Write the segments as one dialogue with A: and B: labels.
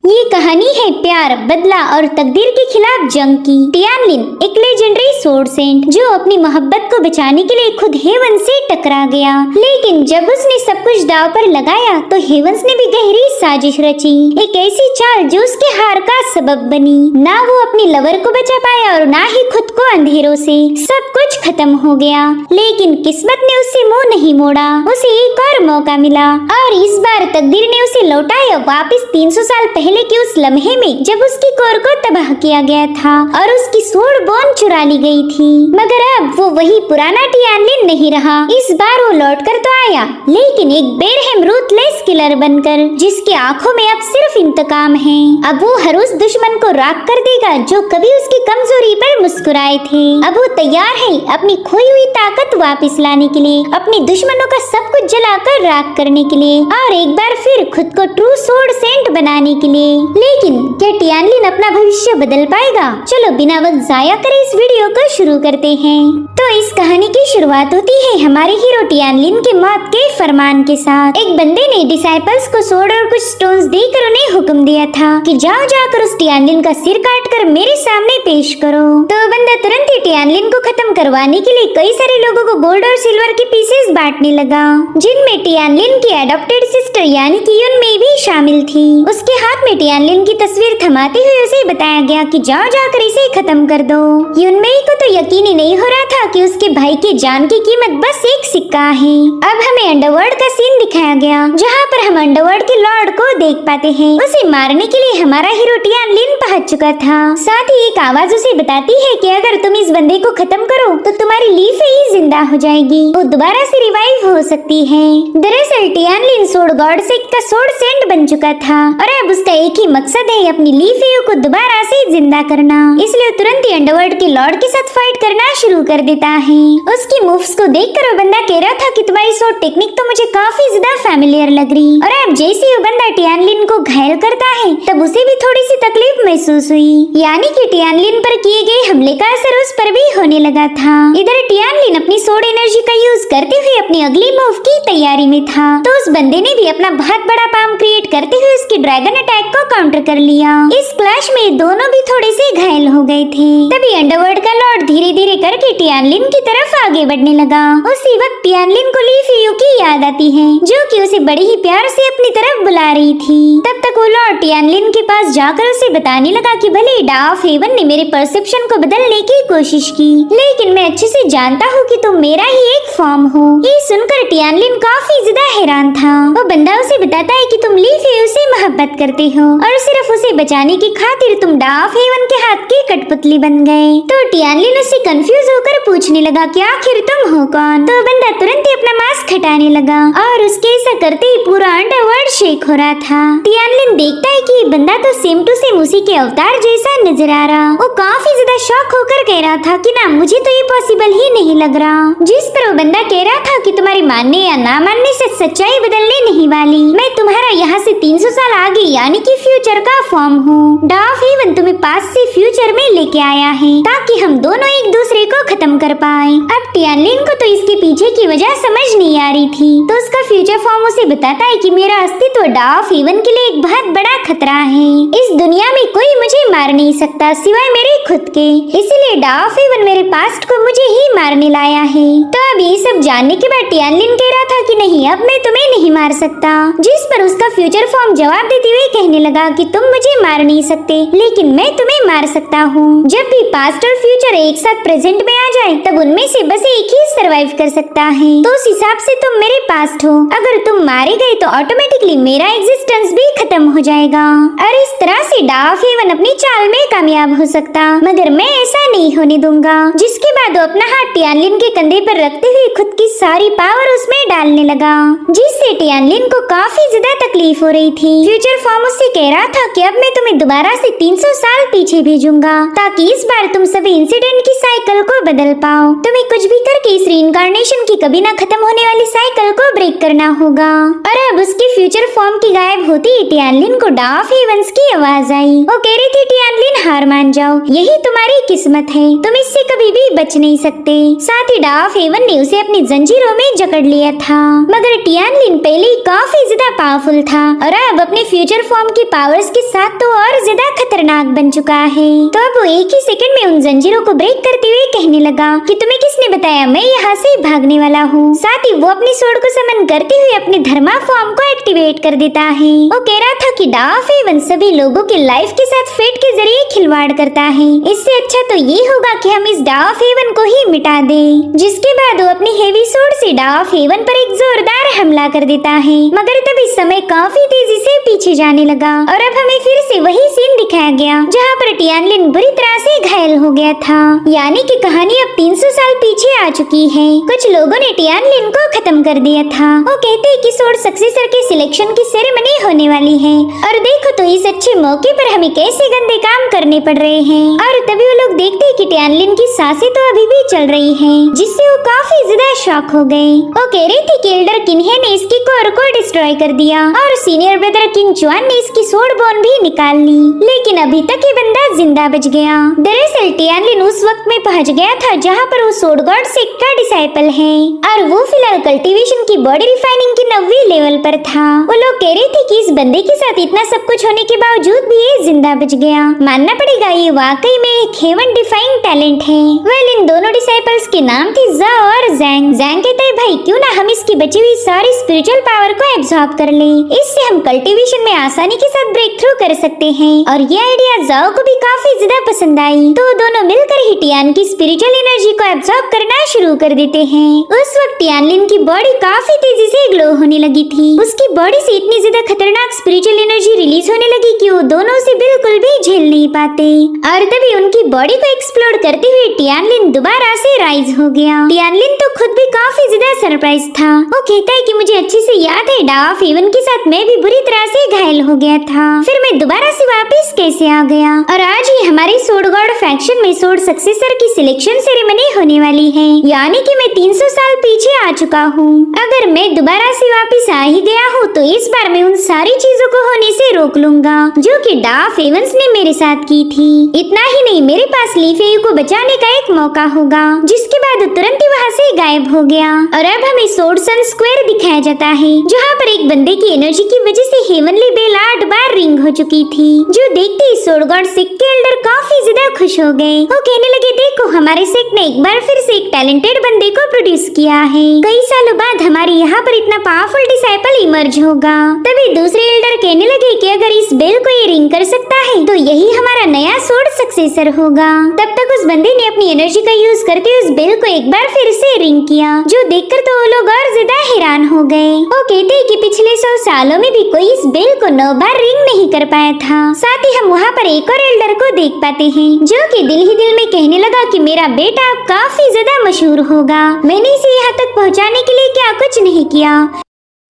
A: ये कहानी है प्यार, बदला और तकदीर के खिलाफ जंग की। टियानलिन एक लेजेंडरी सोर्ड सेंट जो अपनी मोहब्बत को बचाने के लिए खुद हेवन से टकरा गया, लेकिन जब उसने सब कुछ दांव पर लगाया तो हेवंस ने भी गहरी साजिश रची, एक ऐसी चाल जो उसके हार का सबब बनी। ना वो अपनी लवर को बचा पाया और ना ही खुद को अंधेरों से। सब कुछ खत्म हो गया, लेकिन किस्मत ने उससे मुंह नहीं मोड़ा। उसे एक और मौका मिला और इस बार तकदीर ने उसे लौटाया वापस 300 साल पहले के उस लम्हे में जब उसकी कोर को तबाह किया गया था और उसकी सोड बोन चुरा ली गई थी। मगर अब वो वही पुराना टियानलिन नहीं रहा। इस बार वो लौट कर तो आया, लेकिन एक बेरहम रूथलेस किलर बनकर, जिसकी आंखों में अब सिर्फ इंतकाम है। अब वो हर उस दुश्मन को राख कर देगा जो कभी उसकी कमजोरी पर मुस्कुराए थे। अब वो तैयार है अपनी खोई हुई ताकत वापस लाने के लिए, अपने दुश्मनों का सब कुछ जलाकर राख करने के लिए और एक बार फिर खुद को ट्रू सोर्ड सेंट बनाने के लिए। लेकिन क्या टियानलिन अपना भविष्य बदल पाएगा? चलो बिना वक्त जाया करे इस वीडियो को शुरू करते हैं। तो इस कहानी की शुरुआत होती है हमारे हीरो टियानलिन के मौत के फरमान के साथ। एक बंदे ने डिसाइपल्स को सोड और कुछ स्टोन्स देकर उन्हें हुक्म दिया था कि जाओ जाकर उस टियानलिन का सिर काट कर मेरे सामने पेश करो। तो बंदा तुरंत ही टियानलिन को खत्म करवाने के लिए कई सारे लोगों को गोल्ड और सिल्वर के पीसेस बांटने लगा, जिनमें टियानलिन की एडॉप्टेड सिस्टर यानी कि युनमेई भी शामिल थी। उसके हाथ में टियानलिन की तस्वीर थमाते हुए उसे बताया गया कि जाओ जाकर इसे खत्म कर दो। युनमेई को तो यकीन ही नहीं हो रहा था कि उसके भाई के जान की कीमत बस एक सिक्का है। अब हमें अंडरवर्ल्ड का सीन दिखाया गया, जहाँ पर हम अंडरवर्ल्ड के लॉर्ड को देख पाते हैं। उसे मारने के लिए हमारा हीरो टियानलिन पहुंच चुका था। साथ ही एक आवाज उसे बताती है कि अगर तुम इस बंदे को खत्म करो तो तुम्हारी लीफ ही जिंदा हो जाएगी, वो दोबारा से रिवाइव हो सकती है। दरअसल टियानलिन सोड गॉड से का सोड सेंट बन चुका था और अब उसका एक ही मकसद है अपनी लीफेयू को दोबारा से जिंदा करना। इसलिए तुरंत ही अंडरवर्ल्ड के लॉर्ड के साथ फाइट करना शुरू कर देता है। उसकी मूव्स को देखकर वो बंदा कह रहा था कि तुम्हारी सोड टेक्निक तो मुझे काफी ज्यादा फैमिलियर लग रही। और अब जैसे ही वो बंदा टियानलिन को घायल करता है तब उसे भी थोड़ी सी तकलीफ महसूस हुई, यानी कि टियानलिन पर किए गए हमले का असर उस पर भी होने लगा था। इधर टियानलिन अपनी सोड एनर्जी का यूज करते हुए अपनी अगली मूव की तैयारी में था, तो उस बंदे ने भी अपना बहुत बड़ा पाम क्रिएट करते हुए उसके ड्रैगन अटैक को काउंटर कर लिया। इस क्लैश में दोनों भी थोड़े से घायल हो गए थे। तभी अंडरवर्ल्ड का लॉर्ड धीरे धीरे करके टियानलिन की तरफ आगे बढ़ने लगा। उसी वक्त टियानलिन को लीफेयू की याद आती है, जो कि उसे बड़े ही प्यार से अपनी तरफ बुला रही थी। तब तक वो लॉर्ड टियानलिन के पास जाकर उसे बताने लगा कि भले ही डा ऑफ हेवन ने मेरे परसेप्शन को बदलने की कोशिश की, लेकिन मैं अच्छे से जानता हूँ कि तुम मेरा ही एक फॉर्म हो। ये सुनकर टियानलिन काफी ज्यादा हैरान था। वो बंदा उसे बताता है कि तुम लीफेयू से मोहब्बत करते हो और सिर्फ उसे बचाने की खातिर तुम डा ऑफ हेवन के हाथ की कठपुतली बन गए। तो टियानलिन उससे कंफ्यूज होकर पूछने लगा कि आखिर तुम हो कौन? तो बंदा तुरंत ही अपना मास्क हटाने लगा और उसके ऐसा करते ही पूरा अंडरवर्ल्ड शेक हो रहा था। टियानलिन देखता है कि बंदा तो सेम टू सेम उसी के अवतार जैसा नजर आ रहा। वो काफी ज्यादा शॉक होकर कह रहा था कि ना, मुझे तो ये पॉसिबल ही नहीं लग रहा। जिस पर वो बंदा कह रहा था कि तुम्हारे मानने या ना मानने से सच्चाई बदलने नहीं वाली। मैं तुम्हारा यहाँ से 300 साल आगे यानी कि फ्यूचर का फॉर्म हूँ। डा ऑफ हेवन तुम्हें पास्ट से फ्यूचर में लेके आया है ताकि हम दोनों एक दूसरे को खत्म कर पाए। अब टियानलिन को तो इसके पीछे की वजह समझ नहीं आ रही थी, तो उसका फ्यूचर फॉर्म उसे बताता है कि मेरा अस्तित्व डा ऑफ हेवन के लिए एक बहुत बड़ा खतरा है। इस दुनिया में कोई मुझे मार नहीं सकता सिवाय मेरे खुद के, इसीलिए डा ऑफ हेवन मेरे पास्ट को मुझे ही मारने लाया है। तो अब ये सब जानने के बाद टियानलिन कह रहा था कि नहीं, अब मैं तुम्हें नहीं मार सकता। जिस पर उसका फ्यूचर फॉर्म जवाब देते हुए कहने लगा कि तुम मुझे मार नहीं सकते, लेकिन मैं तुम्हें मार सकता हूँ। जब भी पास्ट और फ्यूचर एक साथ प्रेजेंट में आ जाए तब उनमें से बस एक ही सरवाइव कर सकता है। तो उस हिसाब से तुम मेरे पास्ट हो। अगर तुम मारे गए तो ऑटोमेटिकली मेरा एग्जिस्टेंस भी खत्म हो जाएगा और इस तरह से डा ऑफ हेवन अपनी चाल में कामयाब हो सकता, मगर मैं ऐसा नहीं होने दूंगा। जिसके बाद वो अपना हाथ टियानलिन के कंधे पर रखते हुए खुद की सारी पावर उसमें डालने लगा, जिससे टियानलिन को काफी ज्यादा तकलीफ हो रही थी। फ्यूचर फॉर्म उससे कह रहा था कि अब मैं तुम्हें दोबारा से 300 साल पीछे भेजूंगा ताकि इस बार तुम सभी इंसिडेंट की साइकिल को बदल पाओ। तुम्हें कुछ भी करके इस रीइंकार्नेशन की कभी ना खत्म होने वाली साइकिल को ब्रेक करना होगा। और अब उसके फ्यूचर फॉर्म की गायब होती टियानलिन को डा ऑफ हेवंस की आवाज आई। वो कह रही थी टियानलिन हार मान जाओ, यही तुम्हारी किस्मत है, तुम इससे कभी भी बच नहीं सकते। साथ ही डा ऑफ हेवन ने उसे अपनी जंजीरों में जकड़ लिया था। मगर टियानलिन पहले ही काफी ज्यादा पावरफुल था और अब अपने फ्यूचर फॉर्म की पावर्स के साथ तो और ज्यादा खतरनाक बन चुका है। तो अब वो एक ही सेकंड में उन जंजीरों को ब्रेक करते हुए कहने लगा कि तुम्हें किसने बताया मैं यहाँ से भागने वाला हूँ। साथ ही वो अपनी सोर्ड को समन करते हुए अपने धर्मा फॉर्म को एक्टिवेट कर देता है। वो कह रहा था कि डा ऑफ हेवन सभी लोगों के लाइफ के साथ फेट के जरिए खिलवाड़ करता है, इससे अच्छा तो ये होगा कि हम इस डा ऑफ हेवन को ही मिटा दें। जिसके बाद वो अपनी हेवी सोर्ड से डा ऑफ हेवन पर एक जोरदार हमला कर देता है। मगर तभी समय काफी तेजी से पीछे जाने लगा और अब हमें फिर से वही सीन दिखाया गया जहाँ पर टियानलिन बुरी तरह से घायल हो गया था। यानी कि कहानी अब 300 साल पीछे आ चुकी है। कुछ लोगों ने टियानलिन को खत्म कर दिया था। वो कहते हैं कि सोर्ड सक्सेसर के सिलेक्शन की सेरेमनी होने वाली है और देखो तो इस अच्छे मौके पर हमें कैसे गंदे काम करने पड़ रहे हैं। और तभी वो लोग देखते हैं कि टियानलिन की सांसें तो अभी भी चल रही हैं, जिससे वो काफी ज्यादा शॉक हो गए। वो कह रही थी कि एल्डर किन्हे ने इसकी कोर को डिस्ट्रॉय कर दिया और सीनियर ब्रदर किंग चुआन ने इसकी सोर्ड बोन भी निकाल ली, लेकिन अभी तक ये बंदा जिंदा बच गया। दरअसल टियानलिन उस वक्त में पहुंच गया था जहाँ पर वो सोर्ड गॉड सेक्ट का डिसाइपल है और वो फिलहाल कल्टीवेशन की बॉडी रिफाइनिंग की 9वीं लेवल पर था। वो लोग कह रहे थे कि इस बंदे के साथ इतना सब कुछ होने के बावजूद भी ये जिंदा बच गया। मानना पड़ेगा ये वाकई में एक हेवन डिफाइंग टैलेंट है। वेल इन दोनों डिसाइपल्स के नाम थे जा और जैंग। जैंग कहते हैं भाई क्यों ना हम इसकी बची हुई सारी स्पिरिचुअल पावर को एब्सॉर्ब कर ले, इससे हम कल्टीवेशन में आसानी के साथ ब्रेक थ्रू कर सकते हैं। और ये आइडिया जाओ को भी काफी ज्यादा पसंद आई, तो दोनों मिलकर ही टियान की स्पिरिचुअल एनर्जी को एब्सॉर्ब करना शुरू कर देते हैं। उस वक्त टियानलिन की बॉडी काफी तेजी से ग्लो होने लगी थी। उसकी बॉडी से इतनी ज्यादा खतरनाक स्पिरिचुअल एनर्जी रिलीज होने लगी कि वो दोनों से बिल्कुल भी झेल नहीं पाते। और तभी उनकी बॉडी को एक्सप्लोड करते हुए टियानलिन दोबारा से राइज हो गया। टियानलिन तो खुद भी काफी ज्यादा सरप्राइज था। वो कहता है कि मुझे अच्छे से याद है डा ऑफ हेवन के साथ मैं भी बुरी तरह से घायल हो गया था, फिर मैं दोबारा से वापस कैसे आ गया। और आज ही हमारी सोर्ड गॉड फैक्शन में सोर्ड सक्सेसर की सिलेक्शन सेरेमनी होने वाली है, यानी कि मैं 300 साल पीछे आ चुका हूँ। अगर मैं दोबारा से वापस आ ही गया हूँ तो इस बार मैं उन सारी चीजों को होने से रोक लूंगा जो कि डा ऑफ हेवंस ने मेरे साथ की थी। इतना ही नहीं, मेरे पास ली फेई को बचाने का एक मौका होगा। जिसके बाद तुरंत ही वहाँ से गायब हो गया और अब हमें सोर्ड सन स्क्वायर दिखाया जाता है जहाँ पर एक बंदे की एनर्जी की वजह से हेवनली बेल 8 बार रिंग हो चुकी थी। जो देखते ही सोर्ड गॉड सेक्ट के एल्डर काफी ज्यादा खुश हो गए। वो कहने लगे देखो हमारे सेक्ट ने एक बार फिर से एक टैलेंटेड बंदे को प्रोड्यूस किया है, कई सालों बाद हमारे यहाँ पर इतना पावरफुल डिसाइपल इमर्ज होगा। तभी दूसरे एल्डर कहने लगे कि अगर इस बेल को ये रिंग कर सकता है तो यही हमारा नया सोर्ड सक्सेसर होगा। तब तक उस बंदे ने अपनी एनर्जी का यूज करके उस बेल को एक बार फिर से रिंग किया, जो देखकर तो वो लोग और ज्यादा हैरान हो गए। वो कहते हैं कि पिछले 100 सालों में भी कोई इस बेल को 9 बार रिंग नहीं कर पाया था। साथ ही हम वहाँ पर एक और एल्डर को देख पाते हैं जो कि दिल ही दिल में कहने लगा कि मेरा बेटा अब काफी ज्यादा मशहूर होगा। मैंने इसे यहाँ तक पहुँचाने के लिए क्या कुछ नहीं किया।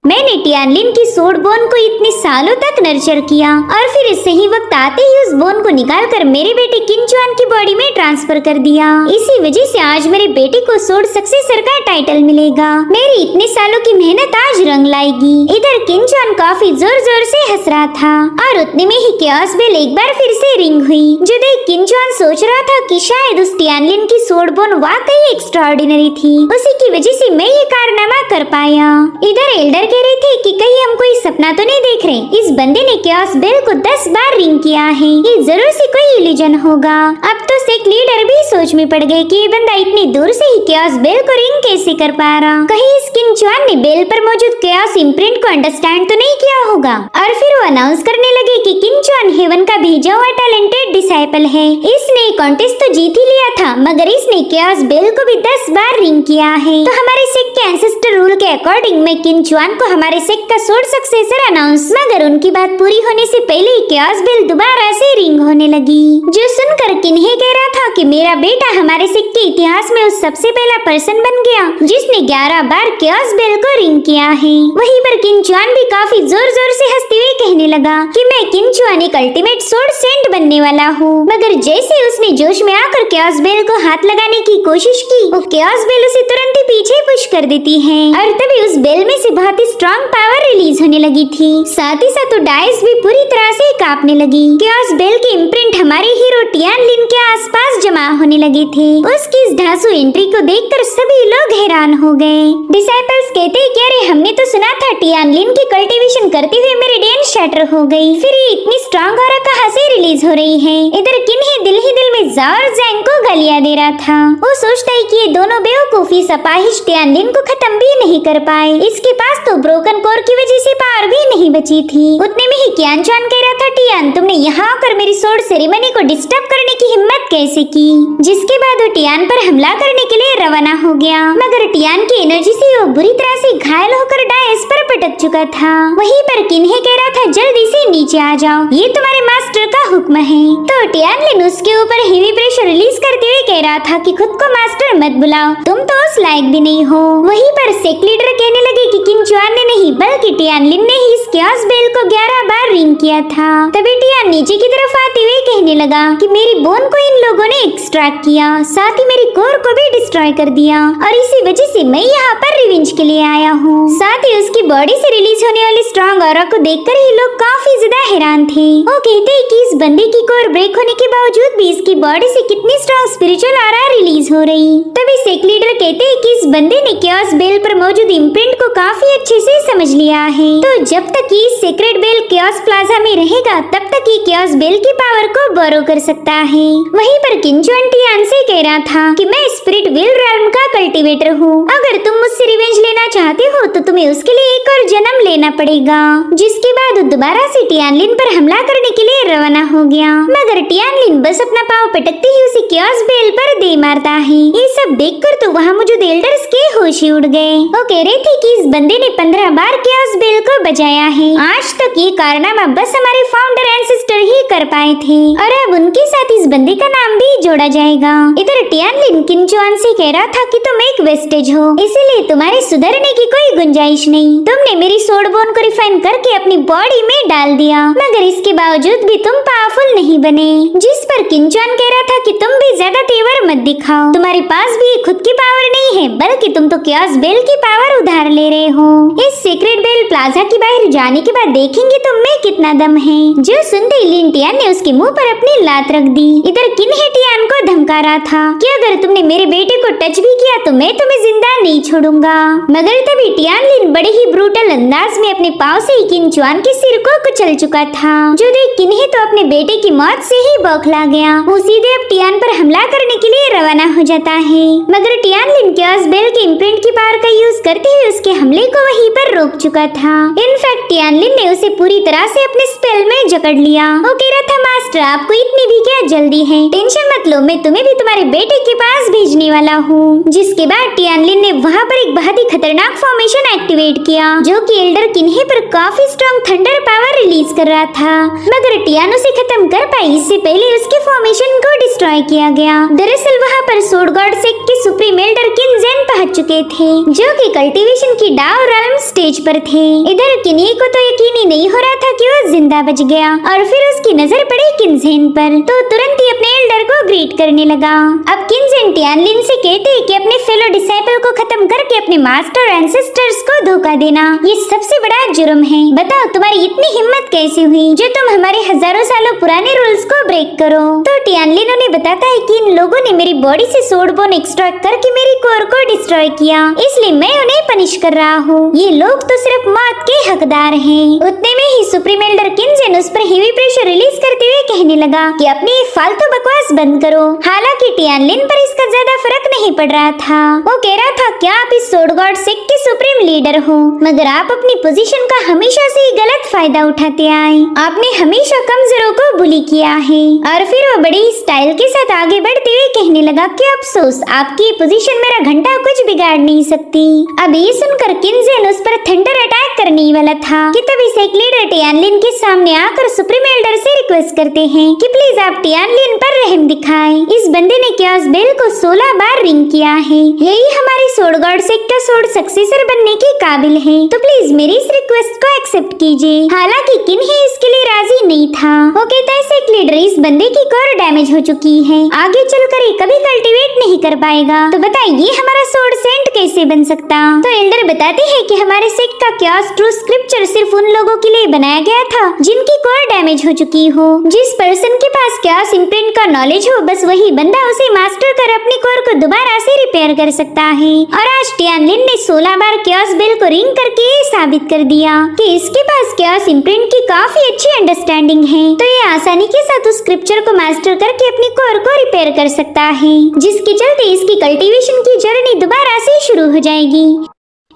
A: मैंने टियानलिन की सोर्ड बोन को इतने सालों तक नर्चर किया और फिर सही वक्त आते ही उस बोन को निकालकर मेरे बेटे किंग चुआन की बॉडी में ट्रांसफर कर दिया। इसी वजह से आज मेरे बेटे को सोर्ड सक्सेसर का टाइटल मिलेगा। मेरी इतने सालों की मेहनत आज रंग लाएगी। इधर किंग चुआन काफी जोर जोर से हंस रहा था और उतने में ही केओस बेल एक बार फिर से रिंग हुई, जो देख किंग चुआन सोच रहा था कि शायद उस टियानलिन की सोर्ड बोन वाकई एक्स्ट्राऑर्डिनरी थी, उसी की वजह से मैं ये कारनामा कर पाया। इधर एल्डर कह रहे थे कि कहीं हम कोई सपना तो नहीं देख रहे। इस बंदे ने केओस बेल को 10 बार रिंग किया है, ये जरूर से कोई इल्यूजन होगा। अब तो सेक्ट लीडर भी सोच में पड़ गए कि ये बंदा इतनी दूर से ही केओस बेल को रिंग कैसे कर पा रहा। कहीं इस किंग चुआन ने बेल पर मौजूद केओस इम्प्रिंट को अंडरस्टैंड तो नहीं किया होगा। और फिर वो अनाउंस करने लगे कि किंग चुआन हेवन का भेजा हुआ टैलेंटेड डिसाइपल है। इसने कॉन्टेस्ट तो जीत ही लिया था, मगर इसने केओस बेल को भी 10 बार रिंग किया है। तो हमारे सेक्ट के एंसेस्टर रूल के अकॉर्डिंग मैं किंग चुआन को हमारे सेक्ट का सोर्ड सक्सेसर अनाउंस, मगर उनकी बात पूरी होने से पहले ही केओस बेल दोबारा से रिंग होने लगी। जो सुनकर किन्हे कह रहा था कि मेरा बेटा हमारे सिक्के इतिहास में उस सबसे पहला पर्सन बन गया जिसने 11 बार कियास बेल को रिंग किया है। वहीं पर किंग चुआन भी काफी जोर जोर से हंसते हुए कहने लगा कि मैं किंग चुआन एक अल्टीमेट सोर्ड सेंट बनने वाला हूँ। मगर जैसे उसने जोश में आकर कियास बेल को हाथ लगाने की कोशिश की, वो कियास बेल उसे तुरंत ही पीछे पुश कर देती है और तभी उस बेल में से बहुत ही स्ट्रॉन्ग पावर रिलीज होने लगी थी। साथ ही साथ डाइस भी पूरी तरह से कांपने लगी। कियास बेल के इम्प्रिंट हमारे हीरो टियान लिन के आसपास जमा होने लगे थे। उसकी इस धांसू एंट्री को देखकर सभी लोग हैरान हो गए। डिसाइपल्स कहते हैं कि अरे हमने तो सुना था टियान लिन की कल्टीवेशन करते हुए मेरिडियन शैटर हो गई, फिर ये इतनी स्ट्रॉन्ग ऑरा कहां से रिलीज हो रही है। इधर किन्हे दिल ही दिल में जाओ और जैंग को गालियां दे रहा था। वो सोचता है कि ये दोनों बेवकूफी सपाहिश टियान लिन को खत्म भी नहीं कर पाए। इसके पास तो ब्रोकन कोर की वजह से पावर भी नहीं बची थी। उतने में ही कियान चुआन कह रहा था, टियान तुमने यहाँ आकर मेरी सोर्ड सेरेमनी को डिस्टर्ब करने की हिम्मत कैसे की। जिसके बाद वो टियान पर हमला करने के लिए रवाना हो गया। मगर टियान की एनर्जी से वो बुरी तरह से घायल होकर डायस पर पटक चुका था। वहीं पर किन्हे कह रहा था, जल्दी से नीचे आ जाओ, ये तुम्हारे मास्टर का हुक्म है। तो टियान लिन उसके ऊपर हेवी प्रेशर रिलीज करते हुए कह रहा था कि खुद को मास्टर मत बुलाओ, तुम तो उस लायक भी नहीं हो। वहीं पर सेक लीडर कहने लगे कि किंग चुआन ने नहीं बल्कि टियान लिन ने ही इस कियास बेल को 11 बार रिंग किया था। तभी टियान नीचे की तरफ आते हुए कहने लगा कि मेरी बोन को इन लोगों ने एक्सट्रैक्ट किया, साथ ही मेरी कोर को भी डिस्ट्रॉय कर दिया और इसी वजह से मैं यहाँ पर रिवेंज के लिए आया हूँ। साथ ही उसकी बॉडी से रिलीज होने वाली स्ट्रॉन्ग ऑरा को देखकर ही लोग काफी ज्यादा हैरान थे। वो कहते हैं कि इस बंदे की कोर ब्रेक होने के बावजूद भी इसकी बॉडी से कितनी स्ट्रॉन्ग स्पिरिचुअल ऑरा रिलीज हो रही। तभी सेक लीडर कहते हैं कि इस बंदे ने कियास बेल पर मौजूद इम्प्रिंट को काफी अच्छे से समझ लिया है, तो जब तक ये सीक्रेट बेल कियास प्लाजा में रहेगा तब तक ये कियास बेल की पावर को बोरो कर सकता है। वहीं पर किंग चुआन टियान से कह रहा था कि मैं स्पिरिट विल रेल्म का कल्टीवेटर हूँ, अगर तुम मुझसे रिवेंज लेना चाहते हो तो तुम्हें उसके लिए एक और जन्म लेना पड़ेगा। जिसके बाद दोबारा से टियान लिन पर हमला करने के लिए रवाना हो गया। मगर टियान लिन बस अपना पाँव पटकते ही उसे कियास बेल पर दे मारता है। ये सब देखकर तो वहाँ मौजूद एल्डर्स के होश ही उड़ गए। वो कह रहे थे कि इस बंदे ने 15 बार कियास बेल को बचाया है। आज तक ये कारनामा बस हमारे फाउंडर एंसेस्टर ही कर पाए थे और अब उनके साथ इस बंदे का नाम भी जोड़ा जाएगा। इधर टियान लिन किंग चुआन से कह रहा था कि तुम एक वेस्टेज हो, इसीलिए तुम्हारे सुधरने की कोई गुंजाइश नहीं। तुमने मेरी सोड बोन को रिफाइन करके अपनी बॉडी में डाल दिया, मगर इसके बावजूद भी तुम पावरफुल नहीं बने। जिस पर किंग चुआन कह रहा था कि तुम भी ज्यादा तेवर मत दिखाओ, तुम्हारे पास भी खुद की पावर नहीं है, बल्कि तुम तो कियास बेल की पावर उधार ले रहे हो। इस सीक्रेट बेल प्लाजा के बाहर जाने के बाद देखेंगे तुम में कितना दम है। जो सुनते ही लिन टियान ने उसके मुंह पर अपनी लात रख दी। इधर किन्हे टियान को धमका रहा था कि अगर तुमने मेरे बेटे को टच भी किया तो मैं तुम्हें जिंदा नहीं छोड़ूंगा। मगर तभी टियान लिन बड़े ही ब्रूटल अंदाज में अपने पाँव से ही किंग चुआन के सिर को कुचल चुका था। जो देख किन्हे तो अपने बेटे की मौत से ही बौखला गया। वो सीधे अब टियान पर हमला करने के लिए रवाना हो जाता है, मगर टियान लिन कियास बेल के इम्प्रिंट की पावर का यूज करते हुए उसके हमले को वहीं पर रोक चुका था। इनफैक्ट टियान लिन ने उसे पूरी तरह से अपने स्पेल में जकड़ लिया। वो कह रहा था, मास्टर आपको इतनी भी क्या जल्दी है, टेंशन मत लो, मैं तुम्हें भी तुम्हारे बेटे के पास भेजने वाला हूँ। जिसके बाद टियान लिन ने वहाँ पर एक बहुत ही खतरनाक फॉर्मेशन एक्टिवेट किया, जो कि एल्डर किन्हे पर काफी स्ट्रॉन्ग थंडर पावर रिलीज कर रहा था। मगर टियान उसे खत्म कर पाई इससे पहले उसके फॉर्मेशन को डिस्ट्रॉय किया गया। दरअसल वहाँ पर सोड गॉड सेक्ट के सुप्रीम एल्डर किन्जेन पहुंच चुके थे, जो कि कल्टीवेशन की डाउ रेल्म स्टेज पर थे। इधर किन्हे को तो यकीन ही नहीं हो रहा था कि वो जिंदा बच गया और फिर उसकी नजर पड़ी किन्जेन पर, तो तुरंत ही अपने एल्डर को ग्रीट करने लगा। अब किन्जेन टियान लिन से कहते हैं कि अपने फेलो डिसाइपल को खत्म करके अपने मास्टर एंसेस्टर्स को धोखा देना ये सबसे बड़ा जुर्म है। बताओ तुम्हारी इतनी हिम्मत कैसे हुई जो तुम हमारे हजारों सालों पुराने रूल्स को ब्रेक करो। तो टियान लिन उन्हें बताता है कि इन लोगों ने मेरी बॉडी से सोड बोन एक्सट्रैक्ट करके मेरी कोर को डिस्ट्रॉय किया, इसलिए मैं उन्हें पनिश कर रहा हूँ। ये लोग तो सिर्फ मौत के हकदार हैं। उतने में ही सुप्रीम एल्डर किन्जेन उस पर हेवी प्रेशर रिलीज करते हुए कहने लगा कि अपनी फालतू बकवास बंद करो। हालांकि टियान लिन पर इसका ज्यादा फर्क नहीं पड़ रहा था। वो कह रहा था, क्या आप इस सोड गॉड सेक्ट के सुप्रीम लीडर हो, मगर आप अपनी पोजीशन का हमेशा से ही गलत फायदा उठाते आए। आपने हमेशा कमजोरों को बुली किया है। और फिर वो बड़ी स्टाइल के साथ आगे बढ़ते हुए कहने लगा कि अफसोस, आपकी पोजीशन मेरा घंटा कुछ बिगाड़ नहीं सकती। अब ये सुनकर किन्जेन उस पर थंडर अटैक करने वाला था कि तभी सेक्ट लीडर टियान लिन के सामने आकर सुप्रीम एल्डर से रिक्वेस्ट करते हैं कि प्लीज आप टियानलिन पर रहम दिखाएं। इस बंदे ने क्यास बेल को 16 बार रिंग किया है। यही हमारे सोड गॉड सेक्टर सोड सक्सेसर बनने के काबिल है, तो प्लीज मेरी इस रिक्वेस्ट को एक्सेप्ट कीजिए। हालांकि किन्ही इसके लिए राजी नहीं था। वो कहता है सेक्ट लीडर, इस बंदे की कोर डैमेज हो चुकी है, आगे चलकर ये कभी कल्टीवेट नहीं कर पाएगा, तो बताइए हमारा सोड सेंट कैसे बन सकता। तो एल्डर बताते हैं कि हमारे सेक्ट का क्यास ट्रू स्क्रिप्चर सिर्फ उन लोगों के लिए बनाया गया था जिनकी कोर डैमेज हो चुकी हो। जिस पर्सन के पास क्यास इम्प्रिंट का नॉलेज हो, बस वही बंदा उसे मास्टर कर अपनी कोर को दोबारा से रिपेयर कर सकता है। और आज टियानलिन ने 16 बार क्यास बेल को रिंग करके ये साबित कर दिया कि इसके पास क्यास इम्प्रिंट की काफी अच्छी अंडरस्टैंडिंग है, तो ये आसानी के साथ उस स्क्रिप्चर को मास्टर करके अपनी कोर को रिपेयर कर सकता है, जिसके चलते इसकी कल्टीवेशन की जर्नी दोबारा से शुरू हो जाएगी।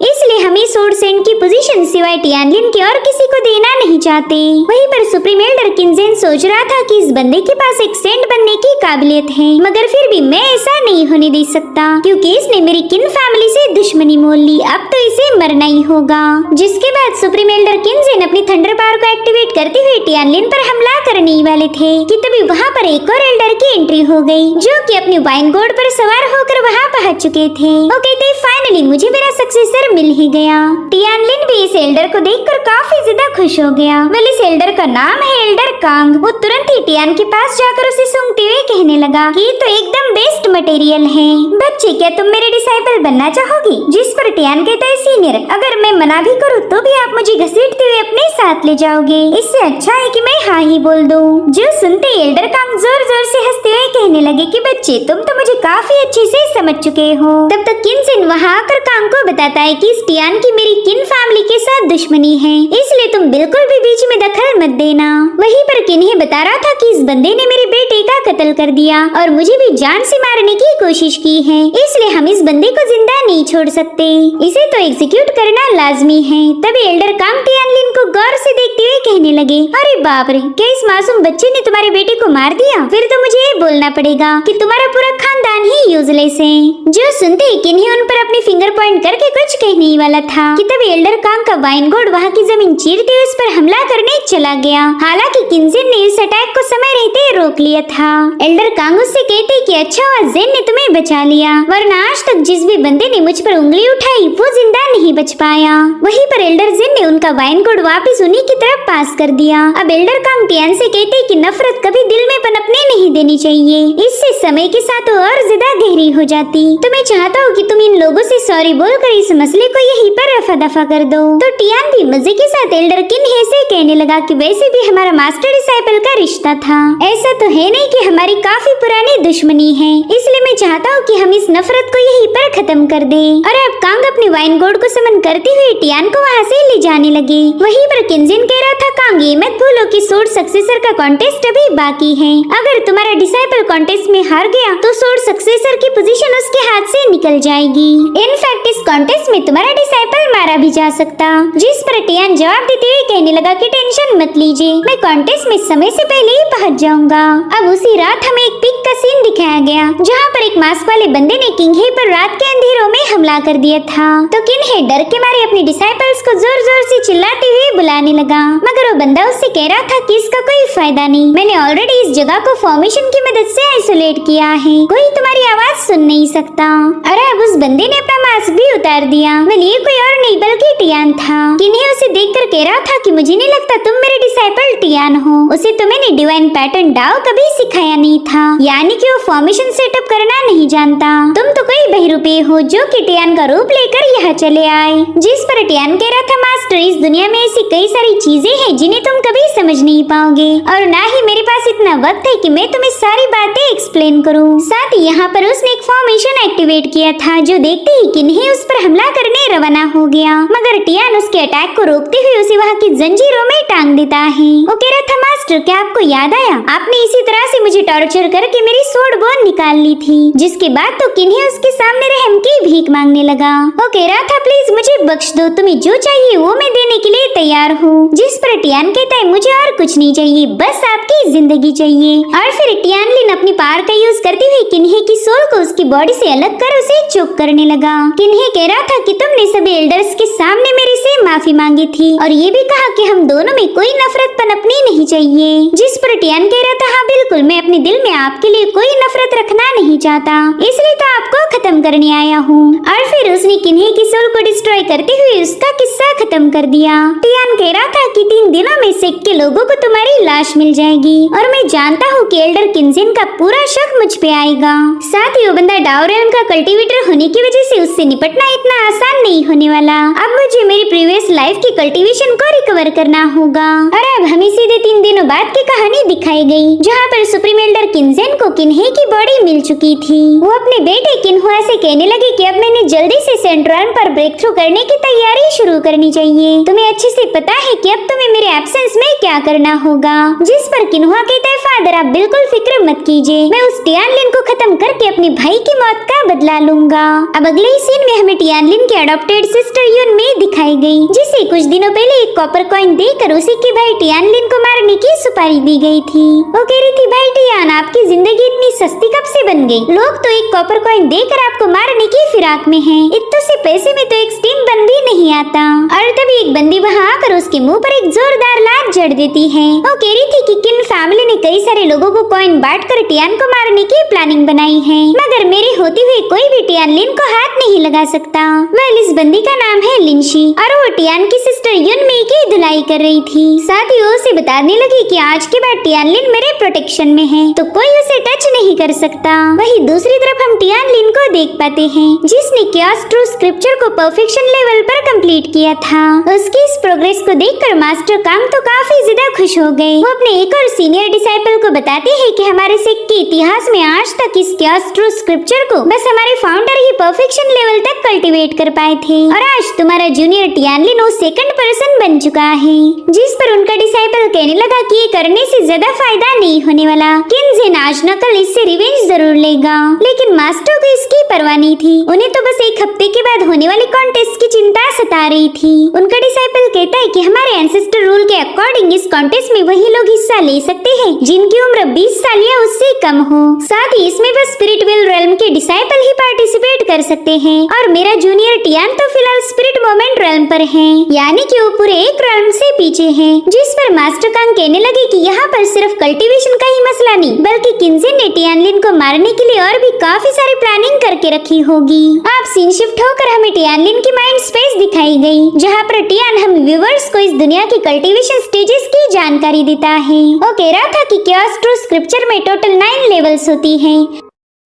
A: इसलिए हम इस सोड सेंट की पोजीशन सिवाय टियानलिन के और किसी को देना नहीं चाहते। वहीं पर सुप्रीम एल्डर किन्जेन सोच रहा था कि इस बंदे के पास एक सेंट बनने की काबिलियत है, मगर फिर भी मैं ऐसा नहीं होने दे सकता क्योंकि इसने मेरी किन फैमिली से दुश्मनी मोल ली। अब तो इसे मरना ही होगा। जिसके बाद सुप्रीम एल्डर किन्जेन अपनी थंडर पावर को एक्टिवेट करते हुए टियानलिन पर हमला करने ही वाले थे कि तभी वहाँ पर एक और एल्डर की एंट्री हो गई, जो कि अपनी वाइन गोड पर सवार होकर वहाँ पहुँच चुके थे। वो कहते फाइनली मुझे मेरा सक्सेसर मिल ही गया। टियानलिन भी इस एल्डर को देखकर काफी ज्यादा खुश हो गया। वेल, इस एल्डर का नाम है एल्डर कांग। वो तुरंत ही टियान के पास जाकर उसे सूंघते हुए कहने लगा कि तो एकदम बेस्ट मटेरियल है। बच्चे, क्या तुम मेरे डिसाइपल बनना चाहोगी? जिस पर टियान कहता है सीनियर, अगर मैं मना भी करूँ तो भी आप मुझे घसीटते हुए अपने साथ ले जाओगे, इससे अच्छा है कि मैं हाँ ही बोल दूं। जो सुनते एल्डर कांग जोर जोर से हंसते हुए कहने लगे कि बच्चे, तुम तो मुझे काफी अच्छे से समझ चुके हो। तब तक किन्जेन वहाँ आकर कांग को बताता है कि टियान की मेरी किन फैमिली के साथ दुश्मनी है, इसलिए तुम बिल्कुल भी बीच में दखल मत देना। वहीं पर किन्ही बता रहा था कि इस बंदे ने मेरे बेटे का कत्ल कर दिया और मुझे भी जान से मारने की कोशिश की है, इसलिए हम इस बंदे को जिंदा नहीं छोड़ सकते, इसे तो एग्जीक्यूट करना लाजमी है। तभी एल्डर कांग टियानलिन को गौर से देखते हुए कहने लगे, अरे बाप रे, क्या इस मासूम बच्चे ने तुम्हारे बेटे को मार दिया? फिर तो मुझे ये बोलना पड़ेगा कि तुम्हारा पूरा खानदान ही यूजलेस है। जो सुनते ही किन्ही उन पर अपनी फिंगर पॉइंट करके कुछ कहने वाला था कि तभी एल्डर कांग का वाइन गोड वहाँ की जमीन चीरते हुए उस पर हमला करने चला गया। हालांकि किन्जेन ने इस अटैक को समय रहते रोक लिया था। एल्डर कांग उससे कहते कि अच्छा हुआ जेन ने तुम्हें बचा लिया, वरना आज तक जिस भी बंदे ने मुझ पर उंगली उठाई वो जिंदा नहीं बच पाया। वहीं पर एल्डर जेन ने उनका वाइन गोड वापिस उन्हीं की तरफ पास कर दिया। अब एल्डर कांग टियान से कहते कि नफरत कभी दिल में पनपने नहीं देनी चाहिए, इससे समय के साथ और ज्यादा गहरी हो जाती। तो मैं चाहता हूँ कि तुम इन लोगों से सॉरी बोलकर इस मसले को यहीं पर रफा दफा कर दो। तो टियान भी मजे के साथ एल्डर किन्हे से कहने लगा कि वैसे भी हमारा मास्टर डिसाइपल का रिश्ता था, ऐसा तो है नहीं कि हमारी काफी पुरानी दुश्मनी है, इसलिए मैं चाहता हूँ कि हम इस नफरत को यहीं पर खत्म कर दें। और अब कांग अपने वाइन गोड को समन करते हुए टियान को वहाँ से ले जाने लगे। वहीं पर किन्जेन कह रहा था, कांग ये मत भूलो कि सोड सक्सेसर का कॉन्टेस्ट अभी बाकी है। अगर तुम्हारा डिसाइपल कॉन्टेस्ट में हार गया तो सोड सक्सेसर की पोजीशन उसके हाथ से निकल जाएगी। इनफैक्ट इस कॉन्टेस्ट में तुम्हारा डिसाइपल मारा भी जा सकता। जिस पर टियान जवाब देते हुए कहने लगा कि टेंशन मत लीजिए, मैं कॉन्टेस्ट में समय से पहले ही पहुंच जाऊंगा। अब उसी रात हमें एक पिक का सीन दिखाया गया, जहां पर एक मास्क वाले बंदे ने किन्हे पर रात के अंधेरों में हमला कर दिया था। तो किन्हे डर के मारे अपने डिसाइपल्स को जोर जोर से चिल्लाते हुए बुलाने लगा, मगर वो बंदा उससे कह रहा था कि इसका कोई फायदा नहीं, मैंने ऑलरेडी इस जगह को फॉर्मेशन की मदद से आइसोलेट किया है, कोई तुम्हारी आवाज सुन नहीं सकता। अरे अब उस बंदे ने अपना मास्क भी उतार दिया। वेल, ये कोई और नहीं बल्कि टियान था। किन्हे उसे देखकर कह रहा था कि मुझे नहीं लगता तुम मेरे डिसाइपल टियान हो, उसे तो मैंने डिवाइन पैटर्न डाओ कभी सिखाया नहीं था, यानी कि वो फॉर्मेशन सेटअप करना नहीं जानता। तुम तो कोई बहरूपे हो जो कि टियान का रूप लेकर यहाँ चले आए। जिस पर टियान कह रहा था, मास्टर इस दुनिया में ऐसी कई सारी चीजें हैं जिन्हें तुम कभी समझ नहीं पाओगे, और ना ही मेरे पास इतना वक्त है कि मैं तुम्हें सारी बातें एक्सप्लेन करूँ। साथ ही यहाँ पर उसने एक फॉर्मेशन एक्टिवेट किया था, जो देखते ही किन्हे उस पर हमला करने रवाना हो गया, मगर टियान उसके अटैक को रोकते हुए उसे वहाँ की जंजीरों में टांग देता है। वो कह रहा था, मास्टर क्या आपको याद आया, आपने इसी तरह से मुझे टॉर्चर करके मेरी सोड बोन निकाल ली थी। जिसके बाद तो किन्हे उसके सामने रहम की भीख मांगने लगा। वो कह रहा था, प्लीज मुझे बख्श दो, तुम्हें जो चाहिए वो मैं देने के लिए तैयार हूँ। जिस पर टियान कहता है, मुझे और कुछ नहीं चाहिए, बस आपकी जिंदगी चाहिए। और फिर टियान लिन अपनी पावर का यूज करते हुए किन्हे की सोल को उसकी बॉडी से अलग कर उसे चोक करने लगा। किन्हे कह रहा था कि तुमने सभी एल्डर्स के सामने मेरे से माफी मांगी थी और ये भी कहा कि हम दोनों में कोई नफरत पनपनी नहीं चाहिए। जिस पर टियान कह रहा था, हाँ बिल्कुल, मैं अपने दिल में आपके लिए कोई नफरत रखना नहीं चाहता, इसलिए तो आपको खत्म करने आया हूँ। और फिर उसने किन्हे की सोल को डिस्ट्रॉय करते हुए उसका किस्सा खत्म कर दिया। टियान कह रहा था कि 3 दिनों में सेक के लोगों को तुम्हारी लाश मिल जाएगी और मैं जानता हूँ कि एल्डर किन्जिन का पूरा शक मुझ पे आएगा। साथ ही वो बंदा डाओ रेल्म का कल्टीवेटर होने की वजह से उससे निपटना इतना आसान नहीं होने वाला। अब मुझे मेरी प्रीवियस लाइफ की कल्टीवेशन को रिकवर करना होगा। और अब हमें सीधे 3 दिनों बाद की कहानी दिखाई गई, जहाँ पर सुप्रीम एल्डर किन्जेन को किन्हे की बॉडी मिल चुकी थी। वो अपने बेटे किन्हुआ से कहने लगे कि अब मैंने जल्दी से सेंट्रल पर ब्रेक थ्रू करने की तैयारी शुरू करनी चाहिए। तुम्हें अच्छे से पता है कि अब तुम्हें मेरे एब्सेंस में क्या करना होगा। जिस पर किन्हुआ कहता है, फादर आप बिल्कुल फिक्र मत कीजिए, मैं उस टियानलिन को खत्म करके अपने भाई की मौत का बदला लूंगा। अब अगले ही सीन में हमें टियानलिन की अडॉप्टेड सिस्टर यून में दिखाई गई, जिसे कुछ दिनों पहले एक कॉपर कॉइन देकर उसी के भाई टियानलिन को मारने की सुपारी दी गई थी। वो कह रही थी, भाई टियान आपकी जिंदगी इतनी सस्ती कब से बन गई? लोग तो एक कॉपर कॉइन देकर आपको मारने की फिराक में हैं। इतने से पैसे में तो एक स्टीम बंदी नहीं आता। और तभी एक बंदी वहाँ आकर उसके मुंह पर एक जोरदार लात जड़ देती है। वो कह रही थी कि किन फैमिली ने कई सारे लोगों को कॉइन बांटकर टियान को मारने की प्लानिंग बनाई है, मगर मेरे होते हुए कोई भी टियानलिन को हाथ नहीं लगा सकता। वेल, इस बंदी का नाम है लिंशी और वो टियान की सिस्टर युनमी की धुलाई कर रही थी। साथ ही वो उसे बताने लगी कि आज के बाद टियानलिन मेरे प्रोटेक्शन में है, तो कोई उसे टच नहीं कर सकता। वहीं दूसरी तरफ हम टियानलिन को देख पाते हैं, जिसने क्यास ट्रू स्क्रिप्चर को परफेक्शन लेवल पर कंप्लीट किया था। उसकी इस प्रोग्रेस को देखकर मास्टर कांग तो काफी ज्यादा खुश हो गए। वो अपने एक और सीनियर डिसाइपल को बताते हैं कि हमारे सिख के इतिहास में आज तक इस क्यास ट्रू स्क्रिप्चर को बस हमारे फाउंडर ही परफेक्शन लेवल तक कल्टीवेट कर पाए थे, और आज तुम्हारा जूनियर टियानलिन वो सेकंड पर्सन बन चुका है। जिस पर उनका डिसाइपल कहने लगा कि ये करने से ज्यादा फायदा नहीं होने वाला, किन्जेन आज न कल इससे रिवेंज जरूर लेगा। लेकिन मास्टर को इसकी परवाह नहीं थी, उन्हें तो बस एक हफ्ते के बाद होने वाले कॉन्टेस्ट की चिंता सता रही थी। उनका डिसाइपल कहता है कि हमारे एंसेस्टर रूल के अकॉर्डिंग इस कॉन्टेस्ट में वही लोग हिस्सा ले सकते हैं जिनकी उम्र 20 साल या उससे कम हो। साथ ही इसमें बस स्पिरिचुअल रेल्म के डिसाइपल ही पार्टिसिपेट कर सकते हैं, और मेरा जूनियर टियान तो फिलहाल स्पिरिट मोमेंट रेल्म पर है, यानी कि वो पूरे एक रेल्म से पीछे है। जिस पर मास्टर कांग कहने लगे कि यहाँ पर सिर्फ कल्टीवेशन का ही मसला नहीं, बल्कि किन्जेन ने टियानलिन को मारने के लिए और भी काफी सारी प्लानिंग करके रखी होगी। आप सीन शिफ्ट होकर हमें टियानलिन की माइंड स्पेस दिखाई गई, जहाँ पर टियान हम व्यूवर्स को इस दुनिया की कल्टीवेशन स्टेजेस की जानकारी देता है। वो कह रहा था कि क्यास ट्रू स्क्रिप्चर में टोटल 9 लेवल्स होती हैं,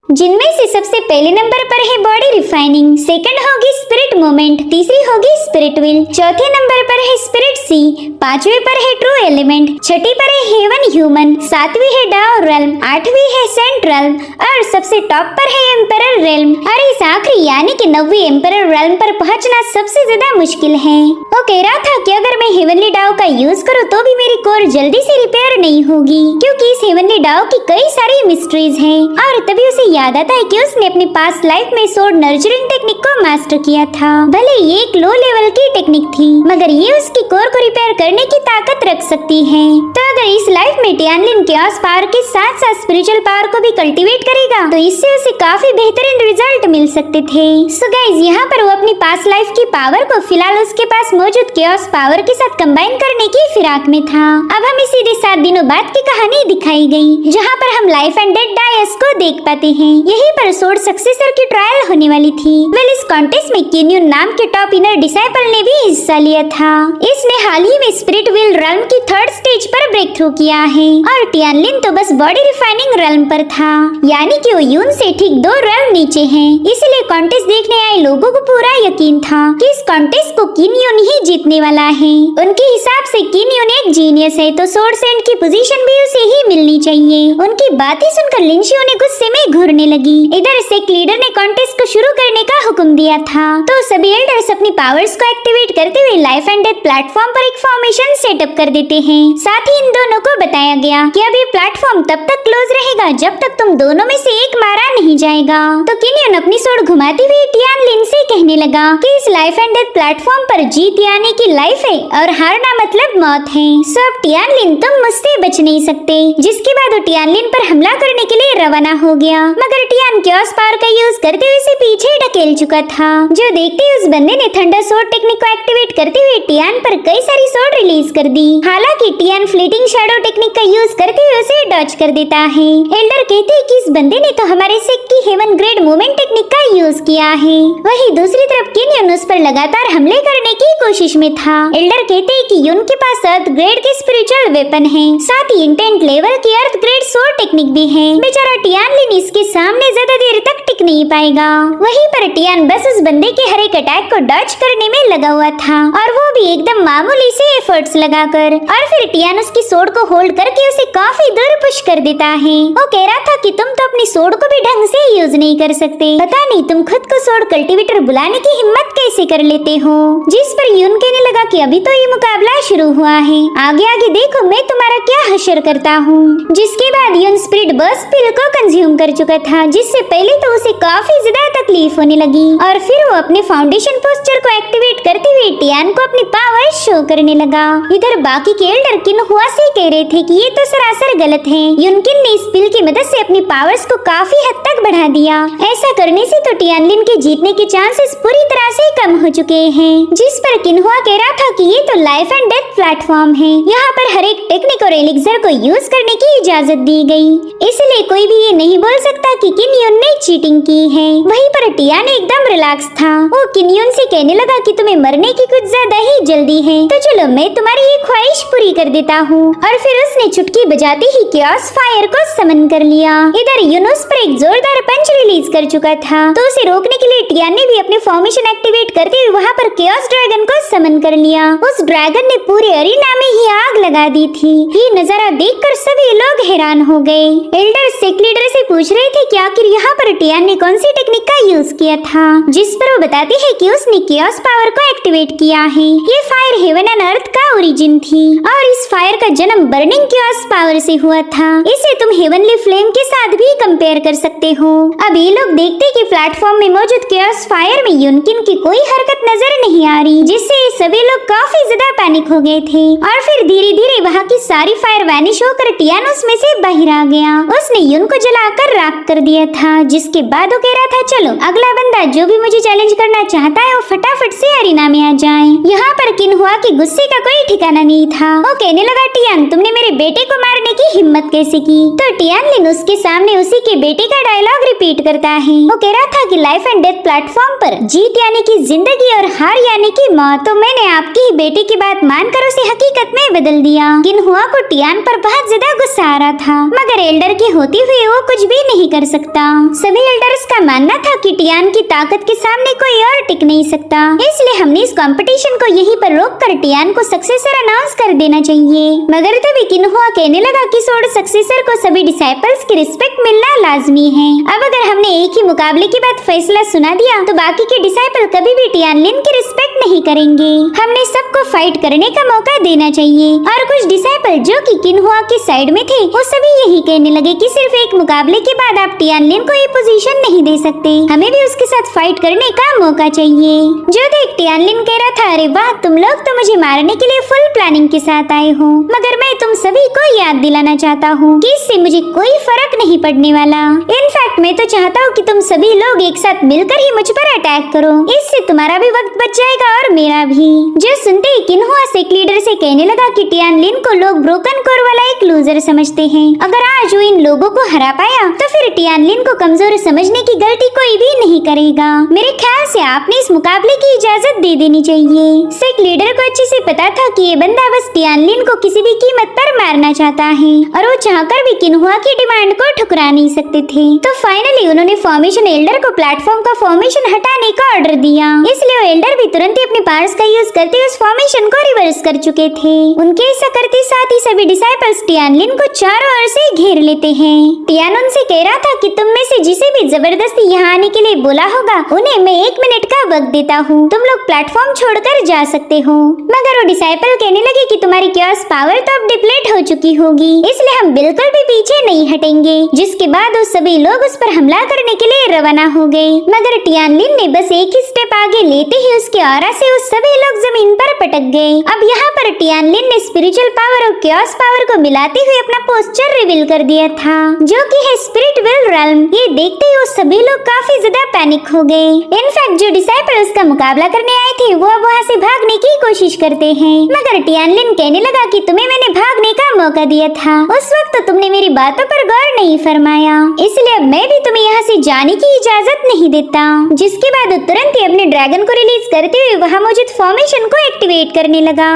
A: जिनमें से सबसे पहले नंबर पर है बॉडी रिफाइनिंग, सेकंड होगी स्पिरिट मोमेंट, तीसरी होगी स्पिरिट विल, चौथे नंबर पर है स्पिरिट सी, पांचवे पर है ट्रू एलिमेंट, छठी पर है हेवन ह्यूमन, सातवीं है डाओ रेल्म, आठवीं है सेंट रेल्म और सबसे टॉप पर है एम्परर रेल्म। और इस आखिरी यानी कि 9वीं एम्परर रेल्म पर पहुंचना सबसे ज्यादा मुश्किल है। वो कह रहा था कि अगर मैं हेवनली डाओ का यूज करूँ तो भी मेरी कोर जल्दी से रिपेयर नहीं होगी, क्योंकि इस हेवनली डाओ की कई सारी मिस्ट्रीज है। और तभी उसे याद आता है कि उसने अपनी पास्ट लाइफ में सोर्ड नर्चरिंग टेक्निक को मास्टर किया था। भले ये एक लो लेवल की टेक्निक थी, मगर ये उसकी कोर को रिपेयर करने की ताकत रख सकती है। तो अगर इस लाइफ में टियानलिन क्यास पावर के साथ साथ स्पिरिचुअल पावर को भी कल्टीवेट करेगा तो इससे उसे काफी बेहतरीन रिजल्ट मिल सकते थे। सो गाइस, यहाँ पर वो अपनी पास्ट लाइफ की पावर को फिलहाल उसके पास मौजूद क्यास पावर के साथ कंबाइन करने की फिराक में था। अब हमें सीधे 7 दिनों बाद की कहानी दिखाई गई, जहाँ पर हम लाइफ एंड डेथ डायस को देख पाते हैं। यहीं पर सोर्ड सक्सेसर की ट्रायल होने वाली थी। वेल, इस कॉन्टेस्ट में किन्यून नाम के टॉप इनर डिसाइपल ने भी हिस्सा लिया था। इसने हाल ही में स्पिरिट विल रेल्म की 3rd स्टेज पर ब्रेक थ्रू किया है, और टियानलिन तो बस बॉडी रिफाइनिंग रेल्म पर था, यानी कि वो यून से ठीक 2 रेल्म नीचे है। इसलिए कॉन्टेस्ट देखने आए लोगों को पूरा यकीन था कि इस कॉन्टेस्ट को किन्यून ही जीतने वाला है। उनके हिसाब से किन्यून एक जीनियस है, तो सोर्ड सेंट की पोजीशन भी उसे ही मिलनी चाहिए। उनकी बातें सुनकर लिंशी उन्हें गुस्से में घूरने होने लगी। इधर सेक्ट लीडर ने कॉन्टेस्ट को शुरू करने का हुक्म दिया था, तो सभी एल्डर्स अपनी पावर्स को एक्टिवेट करते हुए लाइफ एंड डेथ प्लेटफॉर्म पर एक फॉर्मेशन सेटअप कर देते हैं। साथ ही इन दोनों को बताया गया कि अब ये प्लेटफॉर्म तब तक क्लोज रहेगा जब तक तुम दोनों में से एक मारा नहीं जाएगा। तो किन्योन अपनी सोड घुमाती हुई टियानलिन से कहने लगा कि इस लाइफ एंड डेथ प्लेटफॉर्म पर जीत यानी कि लाइफ है और हारना मतलब मौत है। सब टियानलिन तुम मुझसे बच नहीं सकते। जिसके बाद वो टियानलिन पर हमला करने के लिए रवाना हो गया, मगर टियान क्योस पावर का यूज करते हुए उसे पीछे ढकेल चुका था। जो देखते ही उस बंदे ने थंडर सोड टेक्निक को एक्टिवेट करते हुए टियान पर कई सारी सोड रिलीज कर दी। हालांकि टियान फ्लीटिंग शैडो टेक्निक का यूज करते हुए उसे डॉज कर देता है। एल्डर कहते हैं कि इस बंदे ने तो हमारे सेक्ट की हेवन ग्रेड मूवमेंट टेक्निक का यूज किया है। वहीं दूसरी तरफ किन्योन उस पर लगातार हमले करने की कोशिश में था। एल्डर कहते हैं कि युन के पास अर्थ ग्रेड के स्पिरिचुअल वेपन है, साथ ही इंटेंट लेवल की अर्थ ग्रेड सोड टेक्निक भी है। बेचारा टियानलिन इसके सामने ज्यादा देर तक टिक नहीं पाएगा। वहीं पर टियान बस उस बंदे के हर एक अटैक को डॉज करने में लगा हुआ था, और वो भी एकदम मामूली से एफर्ट्स लगाकर। और फिर टियान उसकी सोड को होल्ड करके उसे काफी दूर पुश कर देता है। वो कह रहा था कि तुम तो अपनी सोड को भी ढंग से यूज नहीं कर सकते, पता नहीं तुम खुद को सोड कल्टीवेटर बुलाने की हिम्मत कैसे कर लेते हो। जिस पर युन कहने लगा कि अभी तो ये मुकाबला शुरू हुआ है, आगे आगे देखो मैं तुम्हारा क्या हशर करता हूँ। जिसके बाद युन स्पिरिट बर्स्ट पिल को कंज्यूम कर चुका था, जिससे पहले तो उसे काफी ज्यादा तकलीफ होने लगी, और फिर वो अपने फाउंडेशन पोस्चर को एक्टिवेट करते हुए टियान को अपनी पावर शो करने लगा। इधर बाकी के एल्डर किन्हुआ से कह रहे थे कि ये तो सरासर गलत है। युनकिन ने इस पिल की मदद से अपनी पावर्स को काफी हद तक बढ़ा दिया। ऐसा करने से तो टियानलिन के जीतने के चांसेस पूरी तरह से कम हो चुके हैं। जिस पर किन्हुआ कह रहा था कि ये तो लाइफ एंड डेथ प्लेटफॉर्म है, यहाँ पर हर एक टेक्निक और एलिक्सर को यूज करने की इजाजत दी गई, इसलिए कोई भी ये नहीं बोल सकता कि किन्योन ने चीटिंग की है। वहीं पर टियान एकदम रिलैक्स था। वो किन्योन से कहने लगा कि तुम्हें मरने की कुछ ज्यादा ही जल्दी है, तो चलो मैं तुम्हारी ये ख्वाहिश पूरी कर देता हूँ। और फिर उसने चुटकी बजाते ही क्योस फायर को समन कर लिया। इधर यूनुस पर एक जोरदार पंच रिलीज कर चुका था, तो उसे रोकने के लिए टियान ने भी अपने फॉर्मेशन एक्टिवेट करते हुए वहाँ पर क्योस ड्रैगन को समन कर लिया। उस ड्रैगन ने पूरे अरीना में ही आग लगा दी थी। ये नजारा देखकर सभी लोग हैरान हो गए। एल्डर सेक्ट लीडर से पूछ रहे थे कि आखिर यहाँ पर टियान ने कौन सी टेक्निक का यूज किया था, जिस पर वो बताती है कि उसने क्योस पावर को एक्टिवेट किया है। ये फायर हेवन एंड अर्थ का ओरिजिन थी, और इस फायर का जन्म बर्निंग क्योस पावर से हुआ था। इसे तुम हेवनली फ्लेम के साथ भी कंपेयर कर सकते हो। अब ये लोग देखते कि प्लेटफॉर्म में मौजूद क्योस फायर में युनकिन की कोई हरकत नजर नहीं आ रही, जिससे सभी लोग काफी ज्यादा पैनिक हो गए थे। और फिर धीरे धीरे वहाँ की सारी फायर वैनिश होकर टियान उसमें से बाहर आ गया। उसने युन को जलाकर राख कर दिया था, जिसके बाद वो कह रहा था चलो अगला बंदा जो भी मुझे चैलेंज करना चाहता है वो फटाफट से अरीना में आ जाए। यहाँ पर किन्हुआ के गुस्से का कोई ठिकाना नहीं था। वो कहने लगा टियान तुमने मेरे बेटे को मारने की हिम्मत कैसे की। तो टियानलिन उसके सामने उसी के बेटे का डायलॉग रिपीट करता है। वो कह रहा था कि लाइफ एंड डेथ प्लेटफॉर्म पर जीत यानी कि जिंदगी और हार यानी कि मौत, तो मैंने आपकी ही बेटे की बात मानकर उसे हकीकत में बदल दिया। किन्हुआ को टियान पर बहुत ज्यादा गुस्सा आ रहा था, मगर एल्डर के होते हुए वो कुछ भी नहीं कर सकता। सभी एल्डर्स का मानना था कि टियान की ताकत के सामने कोई और टिक नहीं सकता, इसलिए हमने इस कंपटीशन को यहीं पर रोककर टियान को सक्सेसर अनाउंस कर देना चाहिए। मगर तभी किन्हुआ कहने लगा कि सोड सक्सेसर को सभी डिसाइपल्स की रिस्पेक्ट मिलना लाजमी है। अब अगर हमने एक ही मुकाबले के बाद फैसला सुना दिया तो बाकी के डिसाइपल कभी भी टियानलिन की रिस्पेक्ट नहीं करेंगे। हमने सबको फाइट करने का मौका देना चाहिए। और कुछ डिसाइपल जो कि किन्हुआ के साइड में थे वो सभी यही कहने लगे कि सिर्फ एक मुकाबले के बाद आप टियानलिन को ये पोजीशन नहीं दे सकते, हमें भी उसके साथ फाइट करने का मौका चाहिए। जो देख टियानलिन कह रहा था अरे वाह तुम लोग तो मुझे मारने के लिए फुल प्लानिंग के साथ आए हो, मगर मैं तुम सभी को याद दिलाना चाहता हूँ कि इससे मुझे कोई फर्क नहीं पड़ने वाला। इनफैक्ट मैं तो चाहता हूँ कि तुम सभी लोग एक साथ मिलकर ही मुझ पर अटैक करो, इससे तुम्हारा भी वक्त बच जाएगा और मेरा भी। जो सुनते ही किन्हुआ सेक्ट लीडर से कहने लगा कि टियानलिन को लोग ब्रोकन कोर वाला एक लूजर समझते हैं। अगर आज वो इन लोगों को हरा पाया तो फिर टियानलिन को कमजोर समझने की गलती कोई भी नहीं करेगा। मेरे ख्याल से आपने इस मुकाबले की इजाजत दे देनी चाहिए। सेक्ट लीडर को अच्छे से पता था कि ये बंदा बस टियानलिन को किसी भी कीमत पर मारना चाहता है, और वो चाहकर भी किन्हुआ की डिमांड को ठुकरा नहीं सकते थे। तो फाइनली उन्होंने फॉर्मेशन एल्डर को प्लेटफॉर्म का फॉर्मेशन हटाने का ऑर्डर दिया। इसलिए वो एल्डर भी तुरंत ही अपने पावर्स का यूज करते उस फॉर्मेशन को रिवर्स कर चुके थे। उनके ऐसा करते साथ ही सभी डिसाइपल्स टियानलिन को चारों ओर से घेर लेते हैं हैं। टियान उनसे कह रहा था कि तुम में से जिसे भी जबरदस्ती यहाँ आने के लिए बोला होगा उन्हें मैं 1 मिनट का वक्त देता हूँ, तुम लोग प्लेटफॉर्म छोड़कर जा सकते हो। मगर वो डिसाइपल कहने लगे कि तुम्हारी क्योस पावर तो अब डिप्लीट हो चुकी होगी, इसलिए हम बिल्कुल भी पीछे नहीं हटेंगे। जिसके बाद वो सभी लोग उस पर हमला करने के लिए रवाना हो गए। मगर टियानलिन ने बस एक ही स्टेप आगे लेते ही उसके ऑरा से वो सभी लोग जमीन पर पटक गए। अब यहाँ पर टियानलिन ने स्पिरिचुअल पावर और क्योस पावर को मिलाते हुए अपना पोस्चर रिवील कर दिया था, जो कि है स्पिरिट विल रेल्म। ये देखते ही वो सभी लोग काफी ज्यादा पैनिक हो गए। इनफैक्ट जो डिसाइपल उसका मुकाबला करने आए थे वो अब वहाँ से भागने की कोशिश करते हैं। मगर टियानलिन कहने लगा कि तुम्हें मैंने भागने का मौका दिया था, उस वक्त तो तुमने मेरी बातों पर गौर नहीं फरमाया, इसलिए अब मैं भी तुम्हें यहाँ से जाने की इजाजत नहीं देता। जिसके बाद वो तुरंत ही अपने ड्रैगन को रिलीज करते हुए वहाँ मौजूद फॉर्मेशन को एक्टिवेट करने लगा।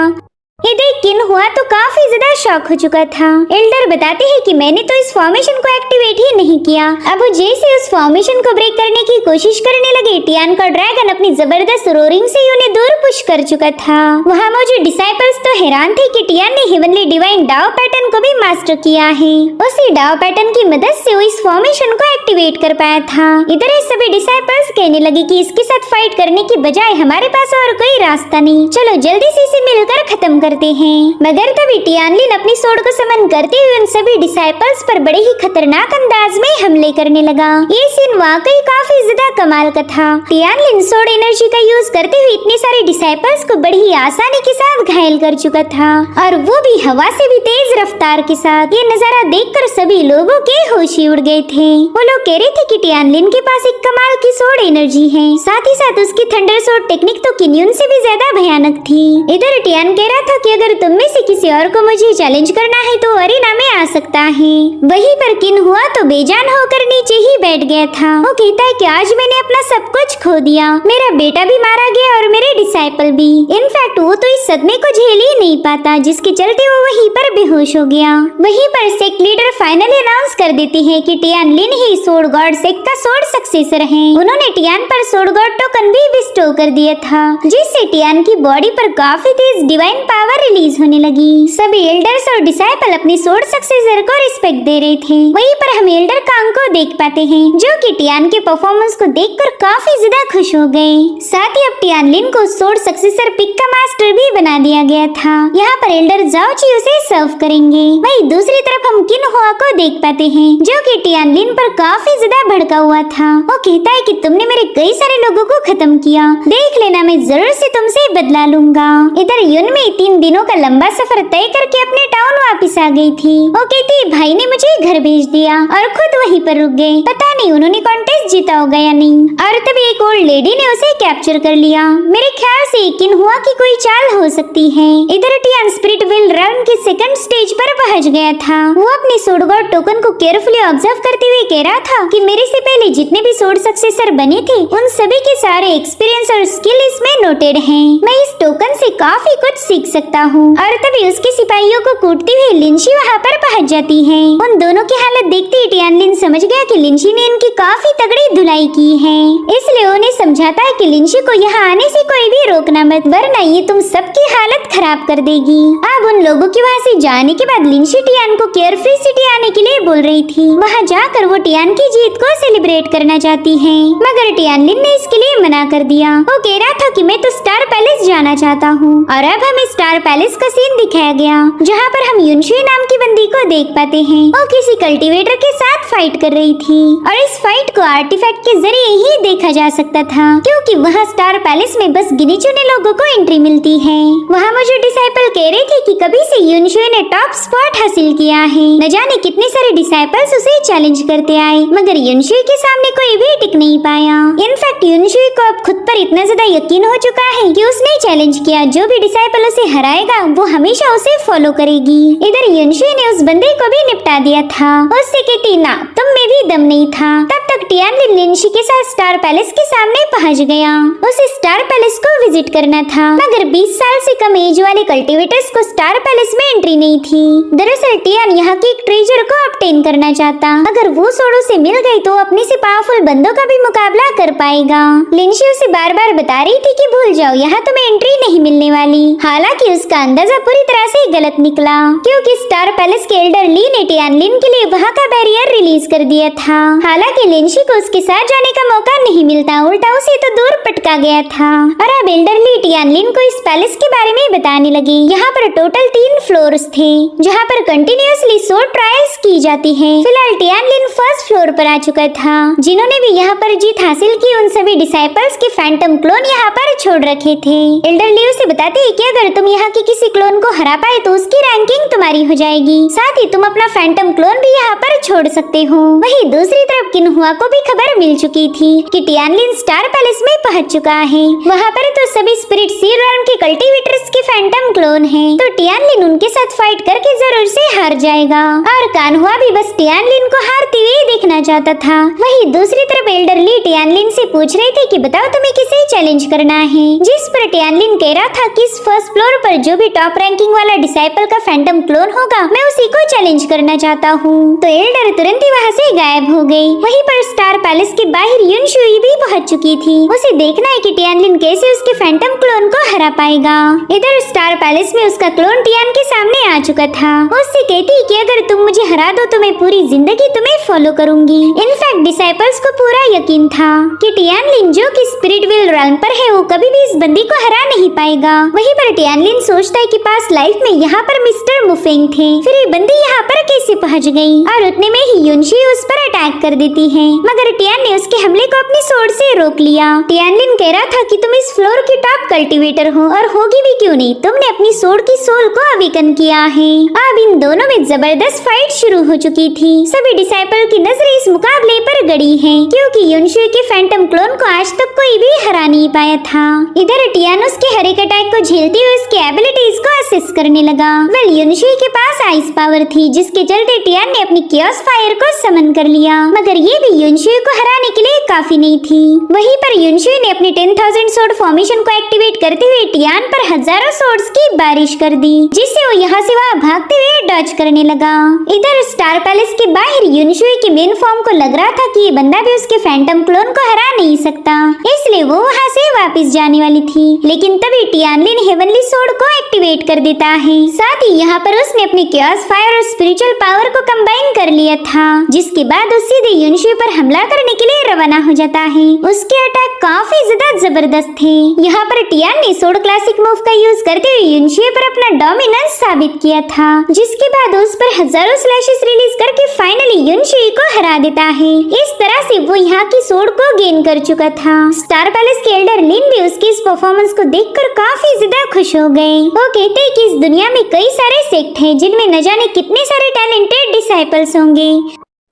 A: ये देख किन हुआ तो काफी ज्यादा शॉक हो चुका था। एल्डर बताते हैं कि मैंने तो इस फॉर्मेशन को एक्टिवेट ही नहीं किया। अब वो जैसे उस फॉर्मेशन को ब्रेक करने की कोशिश करने लगे, टियान का ड्रैगन अपनी जबरदस्त रोरिंग से उन्हें दूर पुश कर चुका था। वहाँ मौजूद डिसाइपल्स तो हैरान थे कि टियान ने हेवनली डिवाइन डाओ पैटर्न को भी मास्टर किया है। उसी डाओ पैटर्न की मदद से वो इस फॉर्मेशन को एक्टिवेट कर पाया था। इधर सभी डिसाइपल्स कहने लगे कि इसके साथ फाइट करने की बजाय हमारे पास और कोई रास्ता नहीं, चलो जल्दी से इसे मिलकर खत्म करते हैं। मगर तभी टियानलिन अपनी सोड को समन करते हुए उन सभी डिसाइपल्स पर बड़े ही खतरनाक अंदाज में हमले करने लगा। ये सीन वाकई काफी ज्यादा कमाल का था। टियानलिन सोड एनर्जी का यूज करते हुए इतने सारे डिसाइपल्स को बड़ी ही आसानी के साथ घायल कर चुका था, और वो भी हवा से भी तेज रफ्तार के साथ। ये नजारा देखकर सभी लोगों के होश ही उड़ गए थे। वो लोग कह रहे थे कि टियानलिन के पास एक कमाल की सोड एनर्जी है, साथ ही साथ उसकी थंडर सोड टेक्निक तो किन्यून से भी ज्यादा भयानक थी। इधर टियान कह रहा था कि अगर तुम में से किसी और को मुझे चैलेंज करना है तो अरीना में आ सकता है। वहीं पर किन हुआ तो बेजान होकर नीचे ही बैठ गया था। वो कहता है कि आज मैंने अपना सब कुछ खो दिया, मेरा बेटा भी मारा गया और मेरे डिसाइपल भी। इनफैक्ट वो तो इस सदमे को झेल ही नहीं पाता, जिसके चलते वो वहीं पर बेहोश हो गया। वहीं पर सेक्ट लीडर फाइनली अनाउंस कर देती है कि टियानलिन ही सोड गॉड सेक्ट का सोड सक्सेसर है। उन्होंने टियान पर सोड गॉड टोकन भी बिस्टो कर दिया था, जिससे टियान की बॉडी पर काफी तेज डिवाइन पावर रिलीज होने लगी। सभी एल्डर्स और डिसाइपल अपनी सोड सक्सेसर को रिस्पेक्ट दे रहे थे। वहीं पर हम एल्डर कांग को देख पाते हैं, जो कि टियान के परफॉर्मेंस को देखकर काफी ज्यादा खुश हो गए। साथ ही अब टियानलिन को सोड सक्सेसर पिक का मास्टर भी बना दिया गया था। यहाँ पर एल्डर जाओची उसे सर्व करेंगे। वहीं दूसरी तरफ हम किन हुआ को देख पाते हैं, जो कि टियानलिन पर काफी ज्यादा भड़का हुआ था। वो कहता है कि तुमने मेरे कई सारे लोगों को खत्म किया, देख लेना मैं जरूर से तुमसे बदला लूंगा। इधर युन में 3 दिनों का लंबा सफर तय करके अपने टाउन वापस आ गई थी। वो कहती भाई ने मुझे घर भेज दिया और खुद वहीं पर रुक गए, पता नहीं उन्होंने कॉन्टेस्ट जीता होगा या नहीं। और तभी एक ओल्ड लेडी ने उसे कैप्चर कर लिया। मेरे ख्याल से किन हुआ की कोई चाल हो सकती है। इधर टियान स्पिरिट विल रेल्म के सेकंड स्टेज पर पहुंच गया था। वो अपने सोड गॉड टोकन को केयरफुली ऑब्जर्व करते हुए कह रहा था कि मेरे से पहले जितने भी सोड सक्सेसर बने थे उन सभी के सारे एक्सपीरियंस और स्किल इसमें नोटेड हैं। मैं इस टोकन से काफी कुछ सीख सकता हूँ। और तभी उसके सिपाहियों को कूटती हुई लिंशी वहाँ पर पहुँच जाती है। उन दोनों की हालत देखते ही टियानलिन समझ गया कि लिंशी ने इनकी काफी तगड़ी धुलाई की है, इसलिए उन्हें समझाता है कि लिंशी को यहाँ आने से कोई भी रोकना मत, वरना ये तुम सबकी हालत खराब कर देगी। अब उन लोगों के वहाँ से जाने के बाद लिंशी टियान को केयरफ्री सिटी आने के लिए बोल रही थी। वहाँ जाकर वो टियान की जीत को सेलिब्रेट करना चाहती है, मगर टियानलिन ने इसके लिए मना कर दिया। वो कह रहा था कि मैं तो स्टार पैलेस जाना चाहता हूँ। और अब हमें स्टार पैलेस का सीन दिखाया गया, जहाँ पर हम युनशुई नाम की बंदी को देख पाते हैं। वो किसी कल्टीवेटर के साथ फाइट कर रही थी, और इस फाइट को आर्टिफैक्ट के जरिए ही देखा जा सकता था, क्योंकि वहाँ स्टार पैलेस में बस गिने चुने लोगों को एंट्री मिलती है। वहाँ मुझे डिसाइपल कह रहे थे कि कभी से युनशुई ने टॉप स्पॉट हासिल किया है, न जाने कितने सारे डिसाइपल्स उसे चैलेंज करते आए, मगर युनशुई के सामने कोई भी टिक नहीं पाया। इनफैक्ट युनशुई को अब खुद पर इतना ज्यादा यकीन हो चुका है कि उसने चैलेंज किया, जो भी डिसाइपल उसे हराएगा वो हमेशा उसे फॉलो करेगी। इधर युनशुई ने उस बंदे को भी निपटा दिया था। उससे कहती ना तुम में भी दम नहीं था। तब तक तब टियानलिन लिनशी के साथ स्टार पैलेस के सामने पहुंच गया। उसे स्टार पैलेस को विजिट करना था, मगर 20 साल से कम एज वाले कल्टिवेटर्स को स्टार पैलेस में एंट्री नहीं थी। दरअसल टियान यहाँ के एक ट्रेजर को ऑब्टेन करना चाहता। अगर वो सोडो से मिल गई तो अपने से पावरफुल बंदों का भी मुकाबला कर पाएगा। लिनशी उसे बार बार बता रही थी कि भूल जाओ, यहाँ तुम्हें एंट्री नहीं मिलने वाली। हालांकि उसका अंदाजा पूरी तरह से गलत निकला, क्योंकि स्टार पैलेस के एल्डर ली ने टियानलिन के लिए वहाँ का बैरियर रिलीज कर दिया था। हालांकि लिनशी को उसके साथ जाने का मौका नहीं मिलता, उल्टा उसे तो दूर पटका गया था। और अब एल्डर ली टियानलिन को इस पैलेस के बारे में बताने लगी। यहाँ पर टोटल 3 फ्लोर्स थे, जहाँ पर कंटिन्यूअसली सोड ट्रायल्स की जाती है। फिलहाल टियानलिन फर्स्ट फ्लोर पर आ चुका था। जिन्होंने भी यहाँ पर जीत हासिल की, उन सभी डिसाइपल्स के फैंटम क्लोन यहाँ पर छोड़ रखे थे। एल्डर ली उसे बताते हैं कि अगर तुम यहाँ के किसी क्लोन को हरा पाए तो उसकी रैंकिंग तुम्हारी हो जाएगी, साथ ही तुम अपना फैंटम क्लोन भी यहाँ पर छोड़ सकते हो। वहीं दूसरी तरफ किन्हुआ को भी खबर मिल चुकी थी कि टियानलिन स्टार पैलेस में पहुंच चुका है। वहाँ पर तो सभी स्पिरिट सी रेल्म के कल्टिवेटर्स के फैंटम क्लोन हैं, तो टियानलिन उनके साथ फाइट करके जरूर से हार जाएगा। और कान्हुआ भी बस टियानलिन को हारते हुए देखना चाहता था। वहीं दूसरी तरफ एल्डर ली टियानलिन से पूछ रहे थे कि बताओ तुम्हें किसे चैलेंज करना है, जिस पर टियानलिन कह रहा था कि इस फर्स्ट फ्लोर पर जो भी टॉप रैंकिंग वाला डिसाइपल का फैंटम क्लोन होगा मैं उसी को चैलेंज करना चाहता हूँ। तो एल्डर तुरंत ही वहाँ से गायब हो गई। वहीं पर स्टार पैलेस के बाहर युनशुई भी पहुँच चुकी थी। उसे देखना है कि टियानलिन कैसे उसके फैंटम क्लोन को हरा पाएगा। इधर स्टार पैलेस में उसका क्लोन टियान के सामने आ चुका था। उससे कहती कि अगर तुम मुझे हरा दो तो मैं पूरी जिंदगी तुम्हें फॉलो करूंगी। इनफैक्ट डिसाइपल्स को पूरा यकीन था कि टियानलिन जो कि स्पिरिट विल रेल्म पर है वो कभी भी इस बंदी को हरा नहीं पाएगा। वहीं पर टियानलिन सोचता है कि पास्ट लाइफ में यहाँ पर मिस्टर मुफेंग थे, फिर ये बंदी यहाँ पर कैसे पहुँच गई। और उतने में ही युनशी उस पर अटैक कर देती है, मगर टियान ने उसके हमले को अपनी सोर्ड से रोक लिया। टियानलिन कह रहा था कि तुम इस फ्लोर की टॉप कल्टिवेटर हो, और होगी भी क्यों नहीं, तुमने अपनी सोर्ड की सोल को अवेकन किया है। अब इन दोनों में जबरदस्त फाइट शुरू हो चुकी थी। सभी डिसाइपल की नजरें इस मुकाबले पर गड़ी हैं, क्योंकि युनशी के फैंटम क्लोन को आज तक कोई भी हरा नहीं पाया था। इधर टियान उसके हर एक अटैक को झेलते हुए उसकी एबिलिटीज को असेस करने लगा। वेल युनशी के पास आइस पावर थी, जिसके चलते टियान ने अपनी कियोस फायर को समन कर लिया, मगर ये भी युनशी को हराने के लिए काफी नहीं थी। वहीं पर युनशी ने अपनी 10,000 सोर्ड फॉर्मेशन को एक्टिवेट करते हुए टियान पर हजारों सोर्ड्स की बारिश कर दी, जिससे वो यहाँ से वहाँ भागते हुए डॉज करने लगा। इधर स्टार पैलेस के बाहर युनशी के मेन फॉर्म को लग रहा था कि ये बंदा भी उसके फैंटम क्लोन को हरा नहीं सकता, इसलिए वो वहाँ से वापस जाने वाली थी। लेकिन तभी टियानलिन हेवनली सोर्ड को एक्टिवेट कर देता है। साथ ही यहाँ पर उसने अपनी कियोस फायर और स्पिरिचुअल पावर को कंबाइन कर लिया था, जिसके बाद वो सीधे युनशी पर हमला करने के लिए रवाना हो जाता है। उसके अटैक काफी ज्यादा जबरदस्त थे। यहाँ पर टियान ने सोर्ड क्लासिक मूव का यूज करते हुए युनशी पर अपना डोमिनेंस साबित किया था, जिसके बाद उस पर हजारों स्लैशेस रिलीज करके फाइनली युनशी को हरा देता है। इस तरह से वो यहाँ की सोर्ड को गेन कर चुका था। स्टार पैलेस के एल्डर लिन भी उसकी इस परफॉर्मेंस को देखकर काफी ज्यादा खुश हो गए। वो कहते हैं कि इस दुनिया में कई सारे सेक्ट हैं, जिनमें न जाने कितने सारे टैलेंटेड डिसाइपल्स होंगे।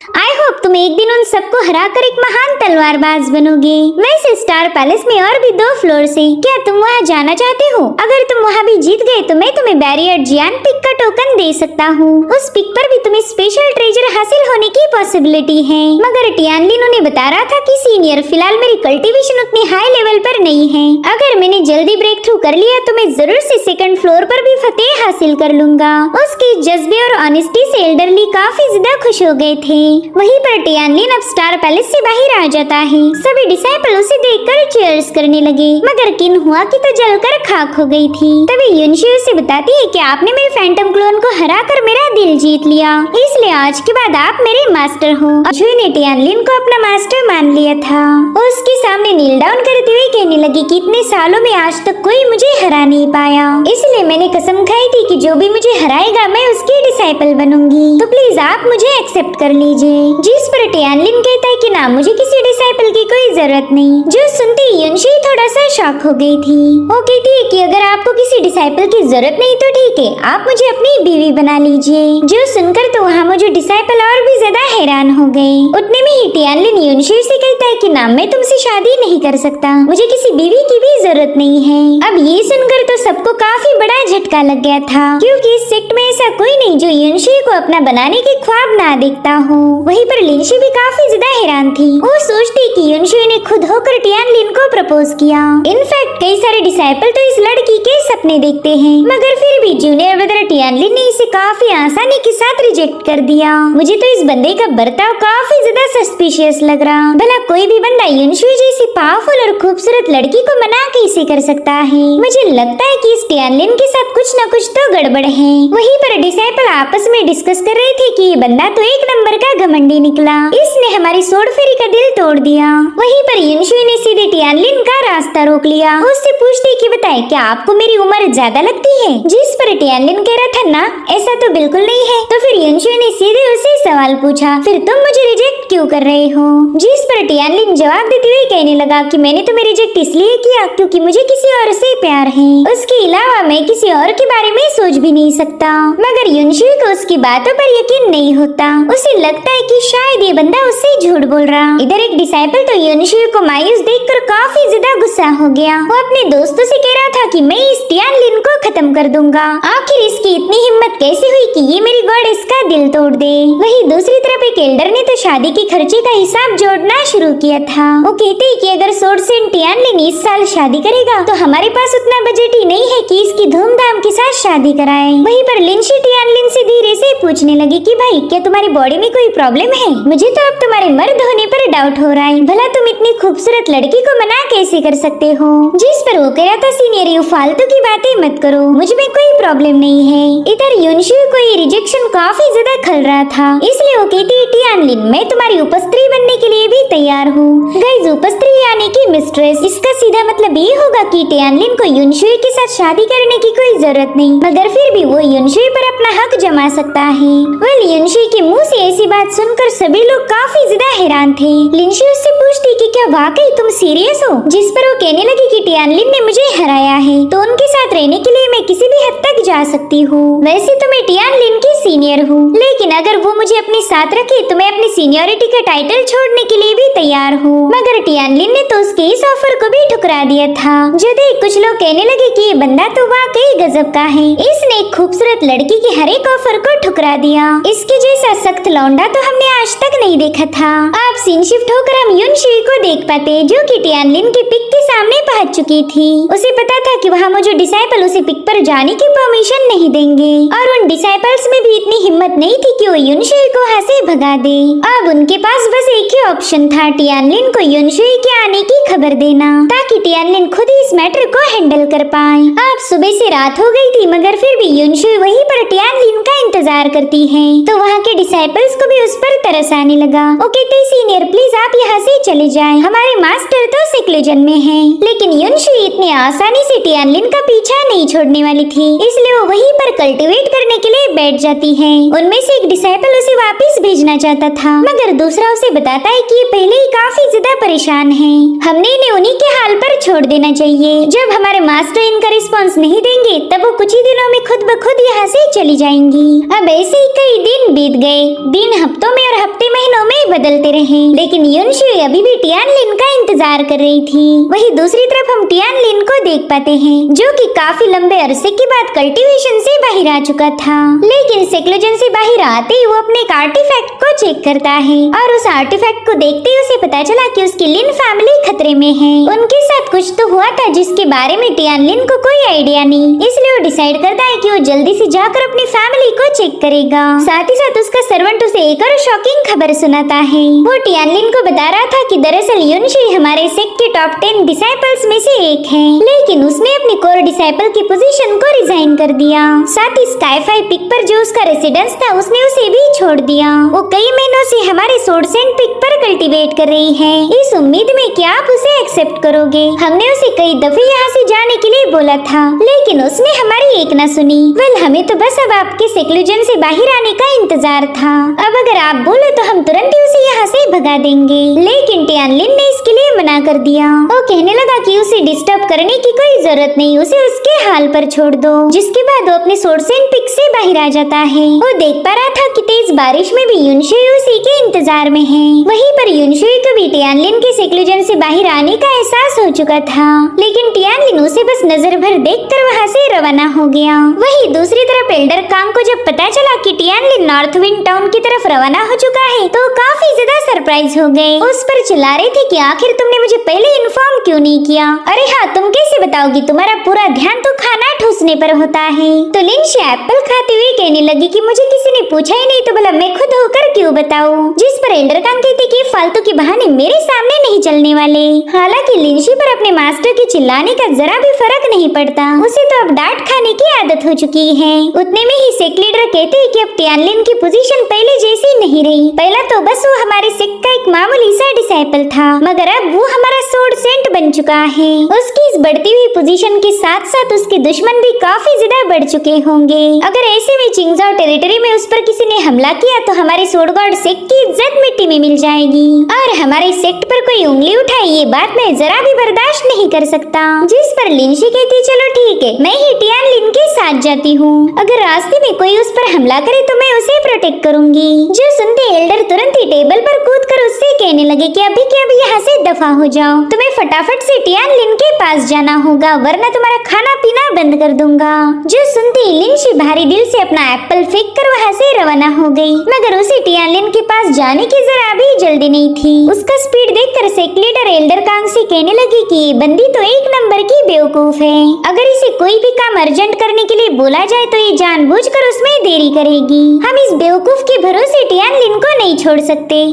A: आई होप तुम एक दिन उन सबको हराकर एक महान तलवारबाज बनोगे। वैसे स्टार पैलेस में और भी 2 फ्लोर है, क्या तुम वहाँ जाना चाहते हो? अगर तुम वहाँ भी जीत गए तो मैं तुम्हें बैरियर जियान पिक का टोकन दे सकता हूँ। उस पिक पर भी तुम्हें स्पेशल ट्रेजर हासिल होने की पॉसिबिलिटी है। मगर टियानलिन उन्हें बता रहा था कि सीनियर, फिलहाल मेरी कल्टीवेशन उतनी हाई लेवल पर नहीं है। अगर मैंने जल्दी ब्रेक थ्रू कर लिया तो मैं जरूर से 2nd फ्लोर पर भी फतेह हासिल कर लूंगा। उसके जज्बे और ऑनेस्टी से एल्डरली काफी ज्यादा खुश हो गए थे। वहीं पर टियानलिन अब स्टार पैलेस से बाहर आ जाता है। सभी डिसाइपल उसे देखकर चीयर्स करने लगे, मगर किन्हुआ की तो जलकर खाक हो गई थी। तभी युनशी उसे बताती है कि आपने मेरे फैंटम क्लोन को हराकर मेरा दिल जीत लिया, इसलिए आज के बाद आप मेरे मास्टर हो। युनशी ने टियानलिन को अपना मास्टर मान लिया था। उसके सामने नील डाउन करते हुए कहने लगी कि इतने सालों में आज तक कोई मुझे हरा नहीं पाया, इसलिए मैंने कसम खाई थी कि जो भी मुझे हराएगा मैं उसकी डिसाइपल बनूंगी, तो प्लीज आप मुझे एक्सेप्ट कर लीजिए। जिस पर टियानलिन कहता है कि ना, मुझे किसी डिसाइपल की कोई जरूरत नहीं। जो सुनते ही युनशी थोड़ा सा शॉक हो गई थी। वो कहती है कि अगर आपको किसी डिसाइपल की जरूरत नहीं तो ठीक है, आप मुझे अपनी बीवी बना लीजिए। जो सुनकर तो वहाँ मुझे डिसाइपल और भी ज्यादा हैरान परेशान हो गए। उतने में ही टियानलिन युनशुई से कहता है कि ना मैं तुमसे शादी नहीं कर सकता, मुझे किसी बीवी की भी जरूरत नहीं है। अब ये सुनकर तो सबको काफी बड़ा झटका लग गया था, क्योंकि इस सेक्ट में ऐसा कोई नहीं जो युनशुई को अपना बनाने के ख्वाब ना देखता हो। वहीं पर लिनशुई भी काफी ज्यादा हैरान थी। वो सोचती कि युनशुई ने खुद होकर टियानलिन को प्रपोज किया। इनफैक्ट कई सारे डिसाइपल तो इस लड़की के सपने देखते हैं, मगर फिर भी जूनियर ब्रदर टियानलिन ने इसे काफी आसानी के साथ रिजेक्ट कर दिया। मुझे तो इस बंदे का बर्ताव काफी ज्यादा सस्पिशियस लग रहा। भला कोई भी बंदा युनशुई जैसी पावरफुल और खूबसूरत लड़की को मना कैसे कर सकता है? मुझे लगता है कि इस टियानलिन के साथ कुछ न कुछ तो गड़बड़ है। वहीं पर डिसाइपल आपस में डिस्कस कर रहे थे कि ये बंदा तो एक नंबर का घमंडी निकला, इसने हमारी सोड फेरी का दिल तोड़ दिया। वहीं पर युनशुई ने सीधे टियानलिन का रास्ता रोक लिया। उससे पूछते कि बताए क्या आपको मेरी उम्र ज्यादा लगती है? जिस पर टियानलिन कह रहा था ना ऐसा तो बिल्कुल नहीं है। तो फिर युनशुई ने सीधे उससे सवाल पूछा, फिर तुम मुझे रिजेक्ट क्यों कर रहे हो? जिस पर टियानलिन जवाब देते हुए कहने लगा कि मैंने तुम्हें रिजेक्ट इसलिए किया क्योंकि मुझे किसी और से प्यार है, उसके अलावा मैं किसी और के बारे में सोच भी नहीं सकता। मगर युनशुई को उसकी बातों पर यकीन नहीं होता। उसे लगता है कि शायद ये बंदा उससे झूठ बोल रहा। इधर एक डिसाइपल तो युनशुई को मायूस देखकर काफी ज्यादा गुस्सा हो गया। वो अपने दोस्तों से कह रहा था कि मैं इस टियानलिन को खत्म कर दूंगा। आखिर इसकी इतनी हिम्मत कैसे हुई कि ये मेरी गॉड इसका दिल तोड़ दे? वहीं दूसरी तरफ एक एल्डर ने तो शादी के खर्चे का हिसाब जोड़ना शुरू किया था। वो कहते हैं कि अगर सोर्ड सेंट टियानलिन इस साल शादी करेगा तो हमारे पास उतना बजट ही नहीं है कि इसकी धूमधाम के साथ शादी कराए। वहीं पर लिनशी टियानलिन से धीरे से पूछने लगी कि भाई क्या तुम्हारी बॉडी में कोई प्रॉब्लम है? मुझे तो अब तुम्हारे मर्द होने पर डाउट हो रहा है। भला तुम इतनी खूबसूरत लड़की को मना कैसे कर सकते हो? जिस पर वो कह रहा था सीनियर यू फालतू की बातें मत करो, मुझ में कोई प्रॉब्लम नहीं है। इधर युनशुई को ये रिजेक्शन काफी ज्यादा खल रहा था, इसलिए वो कहती है टियानलिन मैं तुम्हारी उपस्त्री बनने के लिए भी तैयार हूँ। गाइस उपस्त्री यानी कि मिस्ट्रेस, इसका सीधा मतलब ये होगा कि टियानलिन को युनशुई के साथ शादी करने की कोई जरूरत नहीं, मगर फिर भी वो युनशुई पर अपना हक जमा सकता है। वेल युनशुई के मुंह से ऐसी बात सुनकर सभी लोग काफी ज्यादा हैरान थे। लिनशुई उससे पूछती कि क्या वाकई तुम सीरियस हो? जिस पर वो कहने लगी कि टियानलिन ने मुझे हराया है तो उनके साथ रहने के लिए मैं किसी भी हद तक जा सकती हूँ। वैसे तो मैं टियानलिन की सीनियर हूँ, लेकिन अगर वो मुझे अपने साथ रखे तो मैं अपनी सीनियोरिटी का टाइटल छोड़ने के लिए भी तैयार हूँ। मगर टियानलिन ने तो उसके इस ऑफर को भी ठुकरा दिया था। जो देख कुछ लोग कहने लगे कि ये बंदा तो वाकई गजब का है, इसने एक खूबसूरत लड़की के हर एक ऑफर को ठुकरा दिया। इसके जैसा सख्त लौंडा तो हमने आज तक नहीं देखा था। आप सीन शिफ्ट होकर हम युनशुई को देख पाते जो कि टियानलिन के पिक के सामने पहुंच चुकी थी। उसे पता था कि वहाँ मौजूद डिसाइपल उसे पिक पर जाने की परमिशन नहीं देंगे और उन डिसाइपल्स में भी इतनी हिम्मत नहीं थी कि वो युनशुई को वहाँ से भगा दे। अब उनके पास बस एक ही ऑप्शन था, टियानलिन को युनशुई के आने की खबर देना ताकि टियानलिन खुद ही इस मैटर को हैंडल कर पाए। अब सुबह से रात हो गई थी मगर फिर भी युनशुई वहीं पर टियानलिन का इंतजार करती है। तो वहाँ के डिसाइपल्स को भी उस पर तरस आने लगा। वो कहते सीनियर प्लीज आप यहाँ से चले जाएं, हमारे मास्टर तो सेक्लुजन में हैं। लेकिन युनशुई इतनी आसानी से टियानलिन का पीछा नहीं छोड़ने वाली थी, इसलिए वो वहीं पर कल्टीवेट करने के लिए बैठ जाती है। उनमें से एक डिसाइपल उसे वापस भेजना चाहता था मगर दूसरा उसे बताता है कि ये पहले ही काफी ज्यादा परेशान है, हमने इन्हें उन्हीं के हाल पर छोड़ देना चाहिए। जब हमारे मास्टर इनका रिस्पॉन्स नहीं देंगे तब वो कुछ ही दिनों में खुद ब खुद यहाँ से चली जाएंगी। अब ऐसे ही कई दिन बीत गए, दिन हफ्तों में और हफ्ते महीनों में बदलते रहे, लेकिन युनशुई अभी भी टियानलिन का इंतजार कर रही थी। वहीं दूसरी तरफ हम टियानलिन को देख पाते हैं जो कि काफी लंबे अरसे के बाद कल्टीवेशन से बाहर आ चुका था, लेकिन सेक्लुजन से बाहर आते ही वो अपने एक आर्टिफैक्ट को चेक करता है और उस आर्टिफैक्ट को देखते ही उसे पता चला कि उसकी लिन फैमिली खतरे में है। उनके साथ कुछ तो हुआ था जिसके बारे में टियानलिन को कोई आइडिया नहीं, इसलिए वो डिसाइड करता है कि वो जल्दी से जाकर अपनी फैमिली को चेक करेगा। साथ ही साथ उसका सर्वेंट उसे एक और शॉकिंग खबर सुनाता है। वो टियानलिन को बता रहा था कि दरअसल युनशुई हमारे सेक्ट के टॉप 10 डिसाइपल्स में से एक है, लेकिन उसने अपनी कोर डिसाइपल की पोजीशन को रिजाइन कर दिया। साथ ही स्काई-फाई पिक पर जो उसका रेसिडेंस था उसने उसे भी छोड़ दिया। वो कई महीनों से हमारे सोर्ड सेंट पिक पर कल्टीवेट कर रही है, इस उम्मीद में कि आप उसे एक्सेप्ट करोगे। हमने उसे कई दफे यहाँ से जाने के लिए बोला था लेकिन उसने हमारी एक न सुनी। वेल हमें तो बस अब आपके सेक्लुजन से बाहर आने का इंतजार था। अब अगर आप बोलो तो हम तुरंत ही उसे यहाँ से भगा देंगे, लेकिन टियानलिन ने इसके लिए मना कर दिया। वो कहने लगा कि उसे डिस्टर्ब करने की कोई जरूरत नहीं, उसे उसके हाल पर छोड़ दो। जिसके बाद वो अपने सोर्सेंट पिक से बाहर आ जाता है। वो देख पा रहा था कि तेज बारिश में भी युनशुई उसी के इंतजार में है। वहीं पर युनशुई को भी टियानलिन के सेक्लूजन से बाहर आने का एहसास हो चुका था, लेकिन टियानलिन उसे बस नजर भर देखकर वहाँ से रवाना हो गया। वहीं दूसरी तरफ एल्डर कांग को जब पता चला कि टियानलिन नॉर्थ विंड टाउन की तरफ रवाना हो चुका है तो काफी ज्यादा सरप्राइज हो गए। उस पर चिल्ला रहे थे कि आखिर तुमने मुझे पहले इन्फॉर्म क्यों नहीं किया? अरे हाँ, तुम कैसे बताओगी? तुम्हारा पूरा ध्यान तो खाना ठूसने पर होता है। तो लिंशी एप्पल खाते हुए कहने लगी कि मुझे किसी ने पूछा ही नहीं तो भला मैं खुद होकर क्यों बताऊं? जिस पर एल्डर कांग कहते कि फालतू के बहाने मेरे सामने नहीं चलने वाले। हालांकि लिंशी पर अपने मास्टर के चिल्लाने का जरा भी फर्क नहीं पड़ता, उसे तो अब डांट खाने की आदत हो चुकी है। उतने में ही सेक्ट लीडर कहते हैं कि अब टियानलिन की पोजीशन पहले जैसी नहीं रही। पहला तो बस वो हमारे सेक्ट का एक मामूली सा डिसाइपल था, मगर अब वो हमारा सोर्ड सेंट बन चुका है। उसकी इस बढ़ती हुई पोजीशन के साथ साथ उसके दुश्मन भी काफी ज्यादा बढ़ चुके होंगे। अगर ऐसे में चिंगजाओ टेरिटरी में उस पर किसी ने हमला किया तो हमारे सोर्ड गॉड सेक्ट की इज्जत मिट्टी में मिल जाएगी, और हमारे सेक्ट पर कोई उंगली उठाए ये बात मैं जरा भी बर्दाश्त नहीं कर सकता। जिस पर लिंशी कहती चलो ठीक है, मैं ही टियानलिन के साथ जाती हूँ। अगर रास्ते में कोई उस पर हमला करे तो मैं उसे प्रोटेक्ट करूंगी। जो सुनते एल्डर तुरंत ही टेबल पर कूदकर उससे कहने लगे कि अभी के अभी यहाँ से दफा हो जाओ, तुम्हें फटाफट से टियानलिन के पास जाना होगा वरना तुम्हारा खाना पीना बंद कर दूंगा। जो सुनते ही लिंशी भारी दिल से अपना एप्पल फेंक कर वहाँ से रवाना हो गई, मगर उसे टियानलिन के पास जाने की जरा भी जल्दी नहीं थी। उसका स्पीड देखकर सेक्ट लीडर एल्डर कांग से कहने लगी कि ये बंदी तो एक नंबर की बेवकूफ है। अगर इसे कोई भी काम अर्जेंट करने के लिए बोला जाए तो ये जानबूझकर उसमें देरी करेगी। हम इस बेवकूफ के भरोसे टियानलिन को नहीं छोड़ सकते।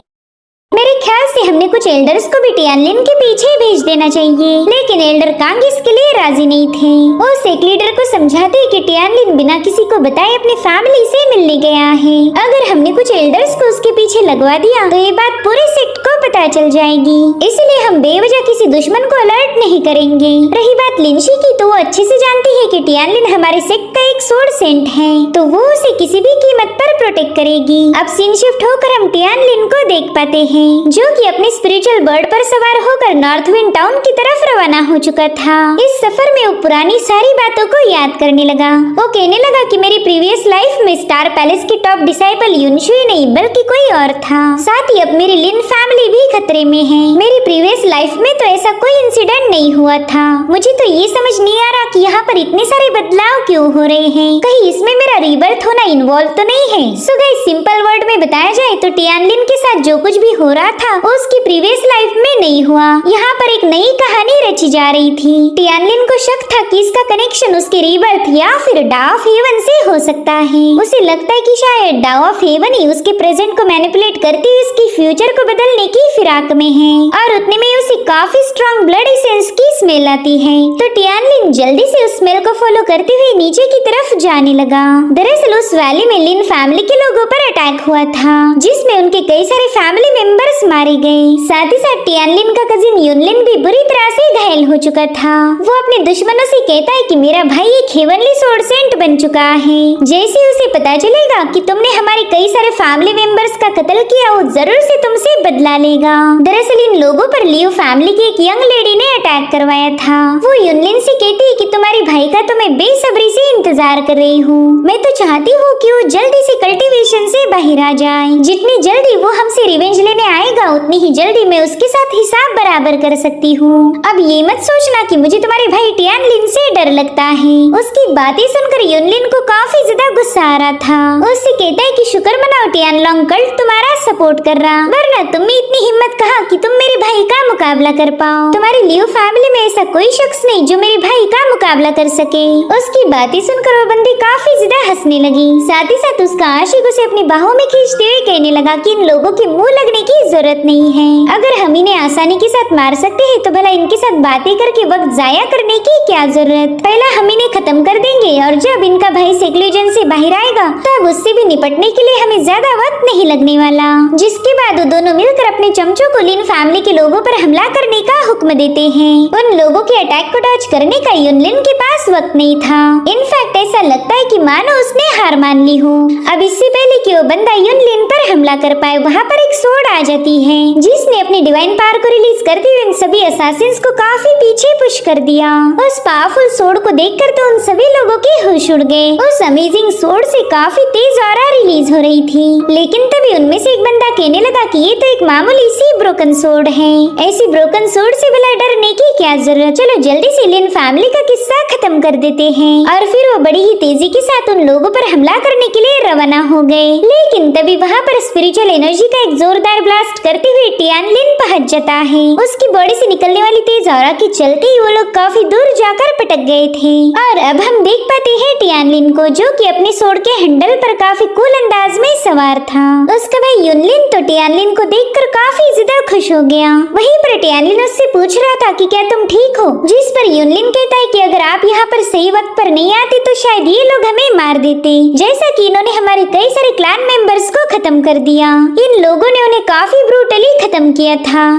A: मेरे ख्याल से हमने कुछ एल्डर्स को भी टियानलिन के पीछे भेज देना चाहिए, लेकिन एल्डर कांग इसके लिए राजी नहीं थे। वो सेक्ट लीडर को समझाते कि टियानलिन बिना किसी को बताए अपनी फैमिली से मिलने गया है। अगर हमने कुछ एल्डर्स को उसके पीछे लगवा दिया तो ये बात पूरे सेक्ट को पता चल जाएगी, इसलिए हम बेवजह किसी दुश्मन को अलर्ट नहीं करेंगे। रही बात लिंशी की, तो वो अच्छे से जानती है कि टियानलिन हमारे सेक्ट का एक सोर्ड सेंट है, तो वो उसे किसी भी कीमत पर प्रोटेक्ट करेगी। अब सीन शिफ्ट होकर हम टियानलिन को देख पाते हैं जो कि अपने स्पिरिचुअल बर्ड पर सवार होकर नॉर्थ विंड टाउन की तरफ रवाना हो चुका था। इस सफर में वो पुरानी सारी बातों को याद करने लगा। वो कहने लगा कि मेरी प्रीवियस लाइफ में स्टार पैलेस की टॉप डिसाइपल युनशुई नहीं बल्कि कोई और था। साथ ही अब मेरी लिन फैमिली भी खतरे में है। मेरी प्रीवियस लाइफ में तो ऐसा कोई इंसिडेंट नहीं हुआ था। मुझे तो ये समझ नहीं आ रहा कि यहाँ पर इतने सारे बदलाव क्यों हो रहे हैं। कहीं इसमें मेरा रीबर्थ होना इन्वॉल्व तो नहीं है। सो गाइस, सिंपल वर्ड में बताया जाए तो टियानलिन के साथ जो कुछ भी हो रहा था वो उसकी प्रीवियस लाइफ में नहीं हुआ। यहाँ पर एक नई कहानी रची जा रही थी। टियानलिन को शक था कि इसका कनेक्शन उसके रीबर्थ या फिर डाव ऑफ हेवन से हो सकता है। उसे लगता है कि शायद डाव ऑफ हेवन ही उसके प्रेजेंट को मैनिपुलेट करते हुए उसकी फ्यूचर को बदलने की फिराक में है, और उतने में उसे काफी स्ट्रॉन्ग ब्लड एसेंस की स्मेल आती है। तो टियानलिन जल्दी से उस स्मेल को फॉलो करते हुए नीचे की तरफ जाने लगा। दरअसल उस वैली में लिन फैमिली के लोगों पर अटैक हुआ था, जिसमें उनके कई सारे फैमिली मेंबर्स मारे गए। साथ ही साथ टियानलिन का कजिन युनलिन भी बुरी तरह से घायल हो चुका था। वो अपने दुश्मनों से कहता है कि मेरा भाई एक हेवनली सोर्ड सेंट बन चुका है। जैसे उसे पता चलेगा कि तुमने हमारे कई सारे फैमिली मेंबर्स का कत्ल किया, वो जरूर से तुमसे बदला लेगा। दरअसल इन लोगों पर लियो फैमिली की एक यंग लेडी ने अटैक करवाया था। वो युनलिन से कहती है कि तुम्हारे भाई का तो मैं बेसब्री से इंतजार कर रही हूँ। मैं तो चाहती हूँ कि वो जल्दी से कल्टीवेशन से बाहर आ जाए। जितनी जल्दी वो हमसे रिवेंज लेने आएगा उतनी ही जल्दी मैं उसके साथ हिसाब बराबर कर सकती हूँ। अब ये मत सोचना कि मुझे तुम्हारे भाई टियानलिन से डर लगता है। उसकी बातें सुनकर युनलिन को काफी ज्यादा गुस्सा आ रहा था। उससे कहता है कि शुक्र मनाओ टियानलोंग कल्ट तुम्हारा सपोर्ट कर रहा, वरना तुम में इतनी हिम्मत कहाँ कि तुम मेरे भाई का मुकाबला कर पाओ। तुम्हारी लियो फैमिली में ऐसा कोई शख्स नहीं जो मेरे भाई का मुकाबला कर सके। उसकी बातें सुनकर वो बंदी काफी ज्यादा हंसने लगी। साथ ही साथ उसका आशिक उसे अपनी बाहों में खींचते हुए कहने लगा कि इन लोगों के मुंह लगने की जरूरत नहीं है। अगर हम इन्हें आसानी के साथ मार सकते हैं तो भला इनके साथ बातें करके वक्त जाया करने की क्या जरूरत। पहला हम इन्हें खत्म कर देंगे और जब इनका भाई सेक्लूजन से बाहर आएगा तब उससे भी निपटने के लिए हमें ज्यादा वक्त नहीं लगने वाला। जिसके बाद वो दोनों मिलकर अपने चमचों को लिन फैमिली के लोगों पर हमला करने का हुक्म देते हैं। उन लोगों के अटैक को डॉज करने का युनलिन के पास वक्त नहीं था। इनफैक्ट ऐसा लगता है कि मानो उसने हार मान ली हो। अब इससे पहले कि वो बंदा युनलिन पर हमला कर पाए, वहाँ पर एक सोर्ड आ जाती है जिसने अपनी डिवाइन पावर को रिलीज करते हुए इन सभी असासिन्स को काफी पीछे पुश कर दिया। उस पावरफुल सोर्ड को देखकर तो उन सभी लोगों के होश उड़ गए। उस अमेजिंग सोर्ड से काफी तेज ऑरा रिलीज हो रही थी, लेकिन तभी उनमें से एक बंदा कहने लगा कि ये तो एक मामूली सी ब्रोकन सोर्ड है। ऐसी ब्रोकन सोर्ड से भला डरने की क्या जरूरत। चलो जल्दी से लिन फैमिली का किस्सा खत्म कर देते हैं। और फिर वो बड़ी ही तेजी के साथ उन लोगों पर हमला करने के लिए रवाना हो गए। लेकिन तभी वहाँ पर स्पिरिचुअल एनर्जी का एक जोरदार ब्लास्ट करते हुए टियानलिन पहुंच जाता है। उसकी बॉडी से निकलने वाली तेज ऑरा के चलते ही वो लोग काफी दूर जाकर पटक गए थे। और अब हम देख पाते हैं टियानलिन को, जो कि अपने सोर्ड के हैंडल पर काफी कूल अंदाज में सवार था। उसका भाई युनलिन तो टियानलिन को देखकर काफी ज्यादा खुश हो गया। वहीं पर टियानलिन उससे पूछ रहा था कि क्या तुम ठीक हो, जिस पर युनलिन कहता है कि अगर आप यहाँ पर सही वक्त पर नहीं आते तो शायद ये लोग हमें मार देते, जैसा कि इन्होंने हमारे कई सारे क्लैन मेंबर्स को खत्म कर दिया। इन लोगों ने उन्हें काफी ब्रूटली खत्म किया था।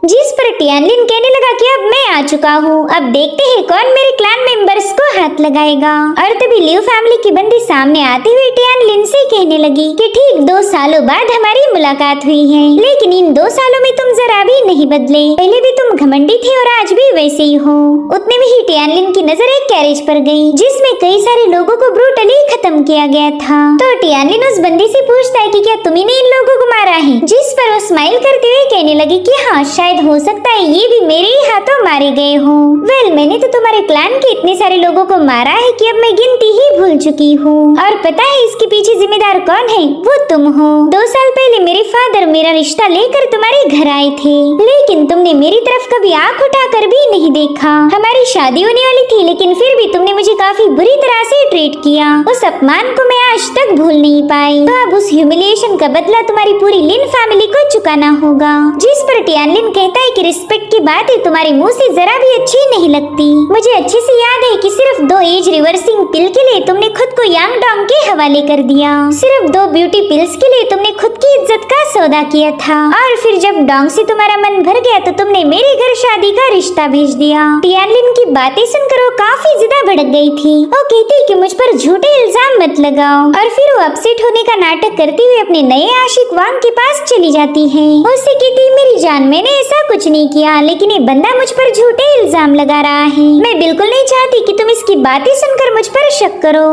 A: जिस पर टियानलिन कहने लगा कि अब मैं आ चुका हूँ, अब देखते हैं कौन मेरे क्लैन मेंबर्स को हाथ लगाएगा। और तभी लियो फैमिली की बंदी सामने आते हुए टियानलिन से कहने लगी कि ठीक 2 सालों बाद हमारी मुलाकात हुई है, लेकिन इन 2 सालों में तुम जरा भी नहीं बदले। पहले भी तुम घमंडी थे और आज भी वैसे ही हो। उतने में ही टियानलिन की नजर एक कैरेज पर गई जिसमें कई सारे लोगों को ब्रूटली खत्म किया गया था। तो टियानलिन उस बंदी से पूछता है कि क्या तुम्ही ने इन लोगों को मारा है, जिस पर वो स्माइल करते हुए कहने लगी कि हाँ, शायद हो सकता है ये भी मेरे ही हाथों मारे गए हो। वेल, मैंने तो तुम्हारे क्लैन के इतने सारे लोगों को मारा है कि अब मैं गिनती ही भूल चुकी हूँ। और पता है इसके पीछे जिम्मेदार कौन है? वो तुम हो। 2 साल पहले मेरे फादर मेरा रिश्ता लेकर तुम्हारे घर आए थे, लेकिन तुमने मेरी तरफ कभी आंख उठाकर भी नहीं देखा। हमारी शादी होने वाली थी, लेकिन फिर भी तुमने मुझे काफी बुरी तरह से ट्रीट किया। उस अपमान को मैं आज तक भूल नहीं पाई। तो अब उस ह्यूमिलिएशन का बदला तुम्हारी पूरी लिन फैमिली को चुकाना होगा। जिस पर टियानलिन कहता है कि रिस्पेक्ट की बातें तुम्हारे मुंह से जरा भी अच्छी नहीं लगती। मुझे अच्छे से याद है कि सिर्फ 2 एज रिवर्सिंग पिल के लिए तुमने खुद को यांग डोंग के हवाले कर दिया। सिर्फ 2 ब्यूटी पिल्स के लिए तुमने खुद की इज्जत का सौदा किया था। और फिर जब डोंग से तुम्हारा मन भर गया तो तुमने मेरे घर शादी का रिश्ता भेज दिया। टियानलिन की बातें सुनकर वो काफी ज्यादा भड़क गई थी। वो कहती कि मुझ पर झूठे इल्जाम मत लगाओ। और फिर वो अपसेट होने का नाटक करते हुए अपने नए आशिक वांग के पास चली जाती है। उससे कहती, मेरी जान, मैंने ऐसा कुछ नहीं किया, लेकिन ये बंदा मुझ पर झूठे इल्जाम लगा रहा है। मैं बिल्कुल नहीं चाहती कि तुम इसकी बातें सुनकर मुझ पर शक करो।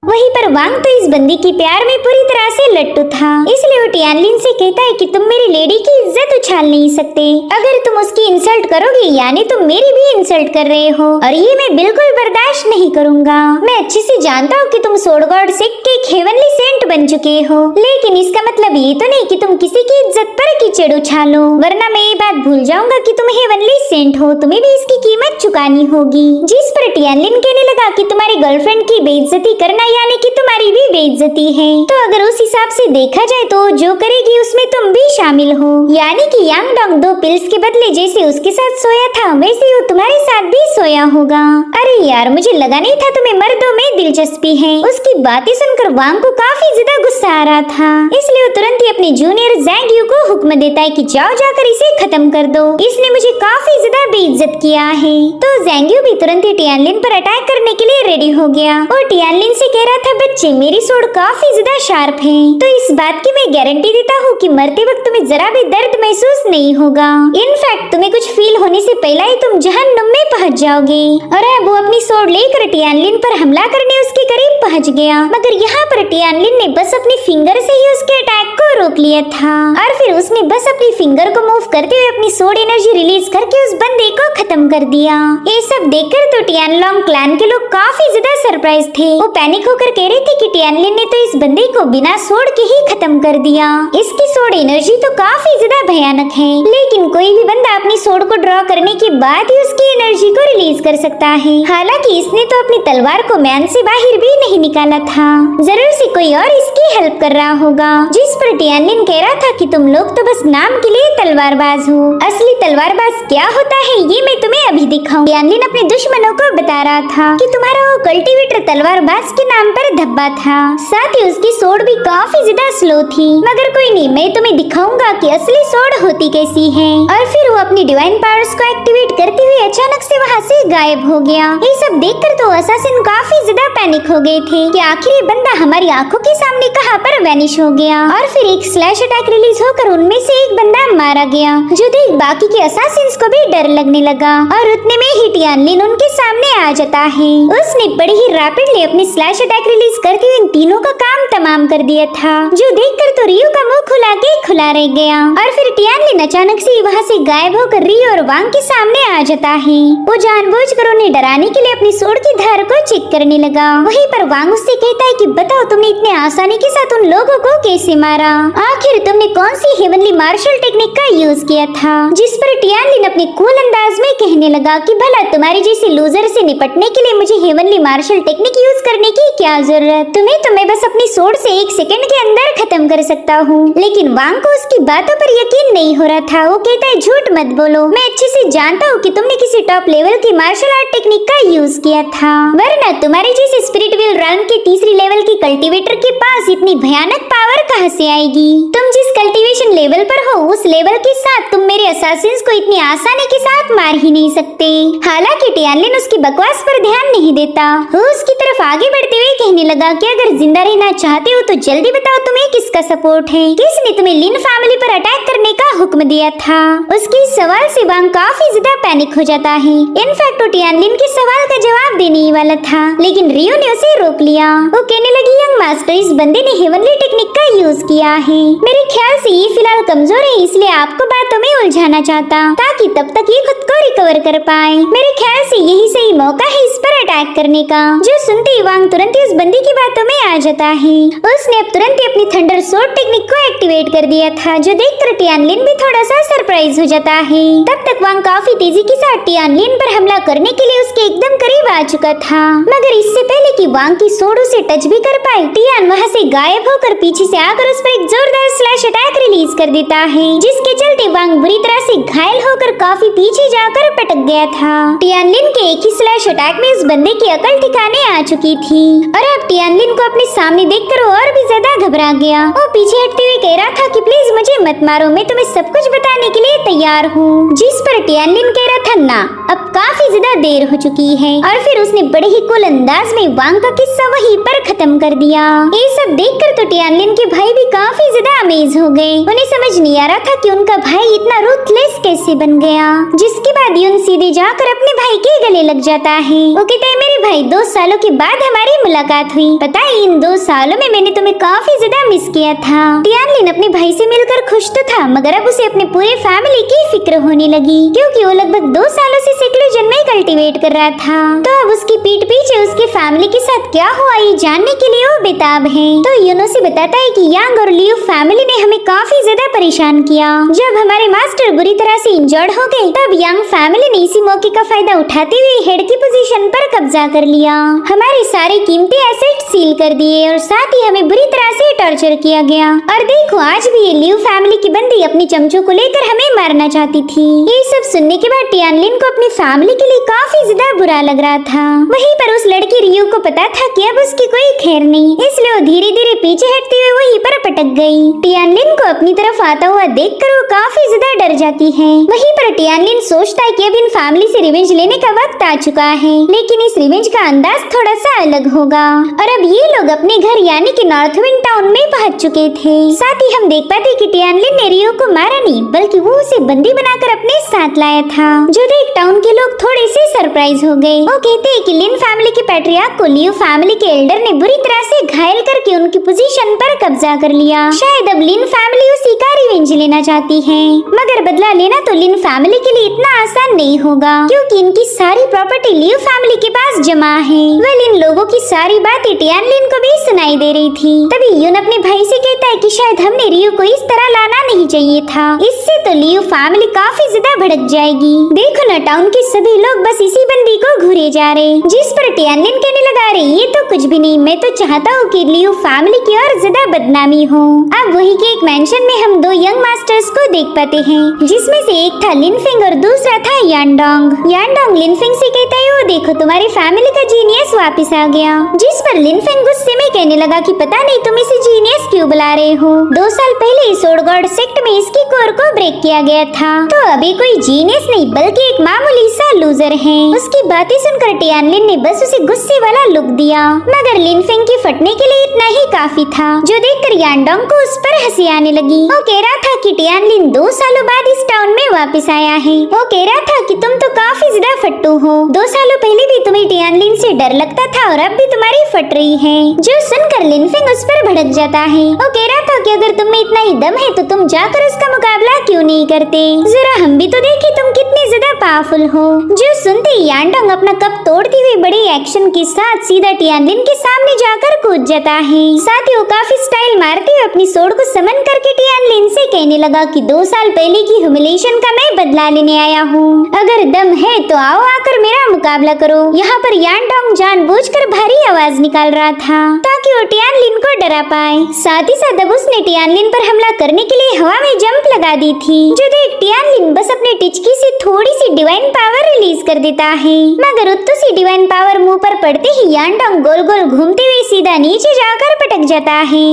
A: वहीं पर वांग तो इस बंदी की प्यार में पूरी तरह से लट्टू था, इसलिए वो टियानलिन से कहता है कि तुम मेरी लेडी की इज्जत उछाल नहीं सकते। अगर तुम उसकी इंसल्ट करोगे यानी तुम मेरी भी इंसल्ट कर रहे हो, और ये मैं बिल्कुल बर्दाश्त नहीं करूंगा। मैं अच्छे से जानता हूँ कि तुम सोड गॉड सेक्ट के एक हेवनली सेंट बन चुके हो, लेकिन इसका मतलब ये तो नहीं कि तुम किसी की इज्जत पर कीचड़ उछालो, वरना मैं ये बात भूल जाऊंगा कि तुम हेवनली सेंट हो। तुम्हें भी इसकी कीमत चुकानी होगी। जिस पर टियानलिन कहने लगा कि तुम्हारी गर्लफ्रेंड की बेइज्जती करना यानी कि तुम्हारी भी बेइज्जती है। तो अगर उस हिसाब से देखा जाए तो जो करेगी उसमें तुम भी शामिल हो, यानी कि यांग डोंग 2 पिल्स के बदले जैसे उसके साथ सोया था वैसे वो तुम्हारे साथ भी सोया होगा। अरे यार, मुझे लगा नहीं था तुम्हें मर्दों में दिलचस्पी है। उसकी बातें सुनकर वांग को काफी ज्यादा गुस्सा आ रहा था, इसलिए वो तुरंत ही अपने जूनियर ज़ैंग यू को हुक्म देता है कि जाओ जाकर इसे खत्म कर दो, इसने मुझे काफी ज्यादा बेइज्जत किया है। तो ज़ैंग यू भी तुरंत ही टियानलिन पर अटैक करने के लिए रेडी हो गया। और टियानलिन से कह रहा था, बच्चे, मेरी सोड काफी ज्यादा शार्प है, तो इस बात की मैं गारंटी देता हूँ कि मरते वक्त तुम्हें जरा भी दर्द महसूस नहीं होगा। इनफैक्ट तुम्हें कुछ फील होने से पहले ही तुम जहन्नुम में पहुँच जाओगे। और अब वो अपनी सोड लेकर टियानलिन पर हमला करने उसके करीब पहुँच गया, मगर यहाँ पर टियानलिन ने बस अपनी फिंगर से ही उसके अटैक को रोक लिया था। और फिर उसने बस अपनी फिंगर को मूव करते हुए अपनी सोड एनर्जी रिलीज करके उस बंदे को खत्म कर दिया। ये सब देखकर तो टियानलॉन्ग क्लैन के लोग काफी ज्यादा सरप्राइज थे। वो पैनिक होकर कह रहे थे कि टियानलिन ने तो इस बंदे को बिना सोड के ही खत्म कर दिया। इसकी सोड एनर्जी तो काफी ज्यादा भयानक है, लेकिन कोई भी बंदा अपनी सोड को ड्रॉ करने के बाद ही उसकी एनर्जी को रिलीज कर सकता है। हालांकि इसने तो अपनी तलवार को मैन से बाहर भी नहीं निकाला था, जरूर से कोई और इसकी हेल्प कर रहा होगा। जिस पर टियानलिन कह रहा था कि तुम लोग तो बस नाम के लिए तलवारबाज हो, असली तलवारबाज क्या होता है ये मैं तुम्हें अभी दिखाऊं। टियानलिन अपने दुश्मनों को बता रहा था कि तुम्हारा वो कल्टीवेटर तलवारबाज के नाम पर धब्बा था, साथ ही उसकी सोड भी काफी ज्यादा स्लो थी। मगर कोई नहीं, मैं तुम्हें दिखाऊंगा कि असली सोड होती कैसी है। और फिर वो अपनी डिवाइन पावर्स को एक्टिवेट करते हुए अचानक से वहाँ से गायब हो गया। ये सब देखकर तो असासिन काफी ज्यादा पैनिक हो गए थे कि आखिर ये बंदा हमारी आंखों के सामने कहाँ पर वैनिश हो गया। और फिर एक स्लैश अटैक रिलीज होकर उनमें से एक बंदा मारा गया, जो देख बाकी के असासिन्स को भी डर लगने लगा। और उतने में ही टियानलिन उनके सामने आ जाता है। उसने बड़ी ही रैपिडली अपनी स्लैश अटैक रिलीज करते हुए इन तीनों का काम तमाम कर दिया था, जो देखकर तो रियो का मुंह खुला रह गया। और फिर टियानलिन अचानक से वहाँ से गायब होकर रियो और वांग के सामने आ जाता है। वो जानबूझकर उन्हें डराने के लिए अपनी सोड की धार को चेक करने लगा। वहीं पर वांग उससे कहता है कि बताओ तुमने इतने आसानी के साथ उन लोगों को कैसे मारा, आखिर तुमने कौन सी हेवनली मार्शल टेक्निक का यूज किया था। जिस पर टियानलिन अपने कूल अंदाज में कहने लगा कि भला तुम्हारे जैसे लूजर से निपटने के लिए मुझे हेवनली मार्शल टेक्निक यूज करने की क्या जरूरत, तुम्हें बस अपनी सोड से 1 सेकंड के अंदर खत्म कर सकता हूँ। लेकिन वांग को उसकी बातों पर यकीन नहीं हो रहा था। वो कहता है झूठ मत बोलो, मैं अच्छे से जानता हूँ कि तुमने किसी टॉप लेवल की मार्शल आर्ट टेक्निक का यूज किया था, वरना तुम्हारे जैसे स्पिरिट विल रन के तीसरी लेवल के कल्टीवेटर के पास इतनी भयानक पावर कहाँ से आएगी। तुम जिस कल्टीवेशन लेवल पर हो उस लेवल के साथ तुम मेरे असासिन्स को इतनी आसानी के साथ मार ही नहीं सकते। हालांकि टियानलिन उसकी बकवास पर ध्यान नहीं देता। वो उसकी तरफ आगे बढ़ते हुए कहने लगा कि अगर जिंदा रहना चाहते हो तो जल्दी बताओ तुम्हें किसका सपोर्ट है, किसने तुम्हें लिन फैमिली पर अटैक करने का हुक्म दिया था। उसके सवाल से वांग काफी ज्यादा पैनिक हो जाता है। इनफैक्ट वो टियानलिन के सवाल का जवाब देने ही वाला था, लेकिन रियो ने उसे रोक लिया। वो कहने लगी यंग मास्टर, इस बंदे ने हेवनली टेक्निक का यूज किया है, मेरे ख्याल से ये फिलहाल कमजोर है, इसलिए आपको बातों में उलझाना चाहता ताकि तब तक ये खुद को रिकवर कर पाए। मेरे ख्याल से यही सही मौका है इस पर अटैक करने का। जो सुनते ही वांग तुरंत ही उस बंदे की बातों में आ जाता है। उसने अब तुरंत ही अपनी थंडर सोड टेक्निक को एक्टिवेट कर दिया था, जो देखकर टियानलिन भी थोड़ा सा सरप्राइज हो जाता है। तब तक वांग काफी तेजी के साथ टियानलिन पर हमला करने के लिए उसके एकदम करीब आ चुका था, मगर इससे पहले कि वांग की सोड उसे टच भी कर पाए, टियान वहाँ से गायब होकर पीछे से आकर उस पर एक जोरदार स्लैश अटैक रिलीज कर देता है, जिसके चलते वांग बुरी तरह से घायल होकर काफी पीछे जाकर पटक गया था। टियानलिन के एक ही स्लैश अटैक में उस बंदे की अकल ठिकाने आ चुकी थी और अब टियानलिन को अपने सामने देखकर और भी ज्यादा घबरा गया। वो पीछे हटते हुए कह रहा था कि प्लीज मुझे मत मारो, मैं तुम्हें सब कुछ बताने के लिए तैयार हूँ। जिस पर टियानलिन कह रहा था ना, अब काफी ज्यादा देर हो चुकी है। और फिर उसने बड़े ही कूल अंदाज में वांग का किस्सा वहीं पर खत्म कर दिया। ये सब देखकर तो टियानलिन के भाई भी काफी ज्यादा अमेज हो गए। उन्हें समझ नहीं आ रहा था कि उनका भाई इतना रूथलेस कैसे बन गया। जिसके बाद यून सीधे जाकर अपने भाई के गले लग जाता है। वो कहता है मेरे भाई 2 सालों के बाद हमारी मुलाकात हुई, पता है इन 2 सालों में मैंने तुम्हें काफी ज्यादा मिस किया था। टियानलिन अपने भाई से मिलकर खुश तो था, मगर अब उसे अपने पूरे फैमिली की फिक्र होने लगी, क्योंकि वो लगभग 2 सालों से सिक्लूजन में कल्टीवेट कर रहा था। तो अब उसकी पीठ पीछे उसके फैमिली के साथ क्या हुआ ये जानने के लिए वो बेताब है। तो यूनो से बताता है कि यांग और लियो फैमिली ने हमें काफी ज्यादा परेशान किया। जब हमारे मास्टर बुरी तरह से इंजर्ड हो गए, तब यांग फैमिली ने इसी मौके का फायदा उठाते हुए हेड की पोजीशन पर कब्जा कर लिया, हमारे सारे कीमती एसेट सील कर दिए और साथ ही हमें बुरी तरह से टॉर्चर किया गया। और देखो आज भी ये लियो फैमिली की बंदी अपनी चमचों को लेकर हमें मारना चाहती थी। ये सब सुनने के बाद टियानलिन को अपनी फैमिली के लिए काफी ज्यादा बुरा लग रहा था। वहीं पर उस लड़की रियो को पता था कि अब उसकी कोई खैर नहीं, इसलिए वो धीरे धीरे पीछे हटते हुए वहीं पर पटक गई। टियानलिन को अपनी तरफ आता हुआ देखकर वो काफी ज्यादा डर जाती है। वहीं पर टियानलिन सोचता है कि अब इन फैमिली से रिवेंज लेने का वक्त आ चुका है, लेकिन इस रिवेंज का अंदाज थोड़ा सा अलग होगा। और अब ये लोग अपने घर यानी कि नॉर्थ विंड टाउन में पहुंच चुके थे। साथ ही हम देख पाते कि टियानलिन ने रियो को मारा नहीं, बल्कि वो उसे बंदी बनाकर अपने साथ लाया था, जो देख टाउन के लोग थोड़े से सरप्राइज हो गए। वो कहते हैं कि लिन फैमिली के पैट्रियार्क को लियो फैमिली के एल्डर ने बुरी तरह से घायल करके उनकी पोजीशन पर कब्जा कर लिया। शायद अब लिन फैमिली उसी का रिवेंज लेना चाहती है, मगर बदला लेना तो लिन फैमिली के लिए इतना आसान नहीं होगा, क्योंकि इनकी सारी प्रॉपर्टी लियो फैमिली के पास जमा है। वेल इन लोगों की सारी बातें टियानलिन को भी सुनाई दे रही थी। तभी यून अपने भाई से कहता है कि शायद हमने रियो को इस तरह लाना नहीं चाहिए था, इससे तो लियू फैमिली काफी ज्यादा भड़क जाएगी। देखो ना, टाउन के सभी लोग बस इसी बंदी को घूरे जा रहे, जिस पर टियानलिन कहने लगा रही ये तो कुछ भी नहीं, मैं तो चाहता हूँ कि लियू फैमिली की और ज्यादा बदनामी हो। अब वही के एक मेंशन में हम दो यंग मास्टर्स को देख पाते हैं, जिसमें से एक था लिनफेंग और दूसरा था यांडोंग। यांडोंग लिनफेंग से कहता है, वो देखो तुम्हारी फैमिली का जीनियस वापस आ गया। जिस पर लिनफेंग गुस्से में कहने लगा कि पता नहीं तुम इसे जीनियस क्यों बुला रहे हो, 2 साल पहले सोड गॉड सेक्ट में इसकी कोर को ब्रेक किया गया था, तो अभी कोई जीनियस नहीं बल्कि एक मामूली सा लूजर है। उसकी बातें सुनकर टियानलिन ने बस उसे गुस्से वाला लुक दिया, मगर लिनफेंग के फटने के लिए इतना ही काफी था, जो देखकर यांडोंग को उस पर हंसी आने लगी। वो कह रहा था कि टियानलिन 2 सालों बाद इस टाउन में वापस आया है। वो कह रहा था कि तुम तो काफी ज्यादा फट्टू हो, 2 सालों पहले भी तुम्हें टियानलिन से डर लगता था और अब भी तुम्हारी फट रही है। जो सुनकर लिनफेंग उस पर भड़क जाता है। वो कह रहा था कि अगर तुम में इतना ही दम है तो तुम जाकर उसका मुकाबला क्यों नहीं करते, जरा हम भी तो देखें तुम कितने ज्यादा पावरफुल हो। जो सुनते ही यांडोंग अपना कप तोड़ते हुए बड़े एक्शन के साथ सीधा टियानलिन के सामने जाकर कूद जाता है। साथ ही वो काफी स्टाइल मारते हुए अपनी सोड को समन करके टियानलिन से कहने लगा कि 2 साल पहले की ह्यूमिलिएशन का मैं बदला लेने आया हूँ, अगर दम है तो आओ आकर मेरा मुकाबला करो। यहाँ पर यांडोंग जानबूझकर भारी आवाज निकाल रहा था ताकि वो टियानलिन को डरा पाए। साथ ही साथ अब उसने टियानलिन पर हमला करने के लिए हवा में जंप लगा दी थी, जो देख टियानलिन बस अपने टिचकी से थोड़ी सी डिवाइन पावर रिलीज कर देता है, मगर उत्तु सी डिवाइन पावर मुंह पर पड़ते ही यांडोंग गोल गोल घूमते हुए सीधा नीचे जाकर पटक जाता है।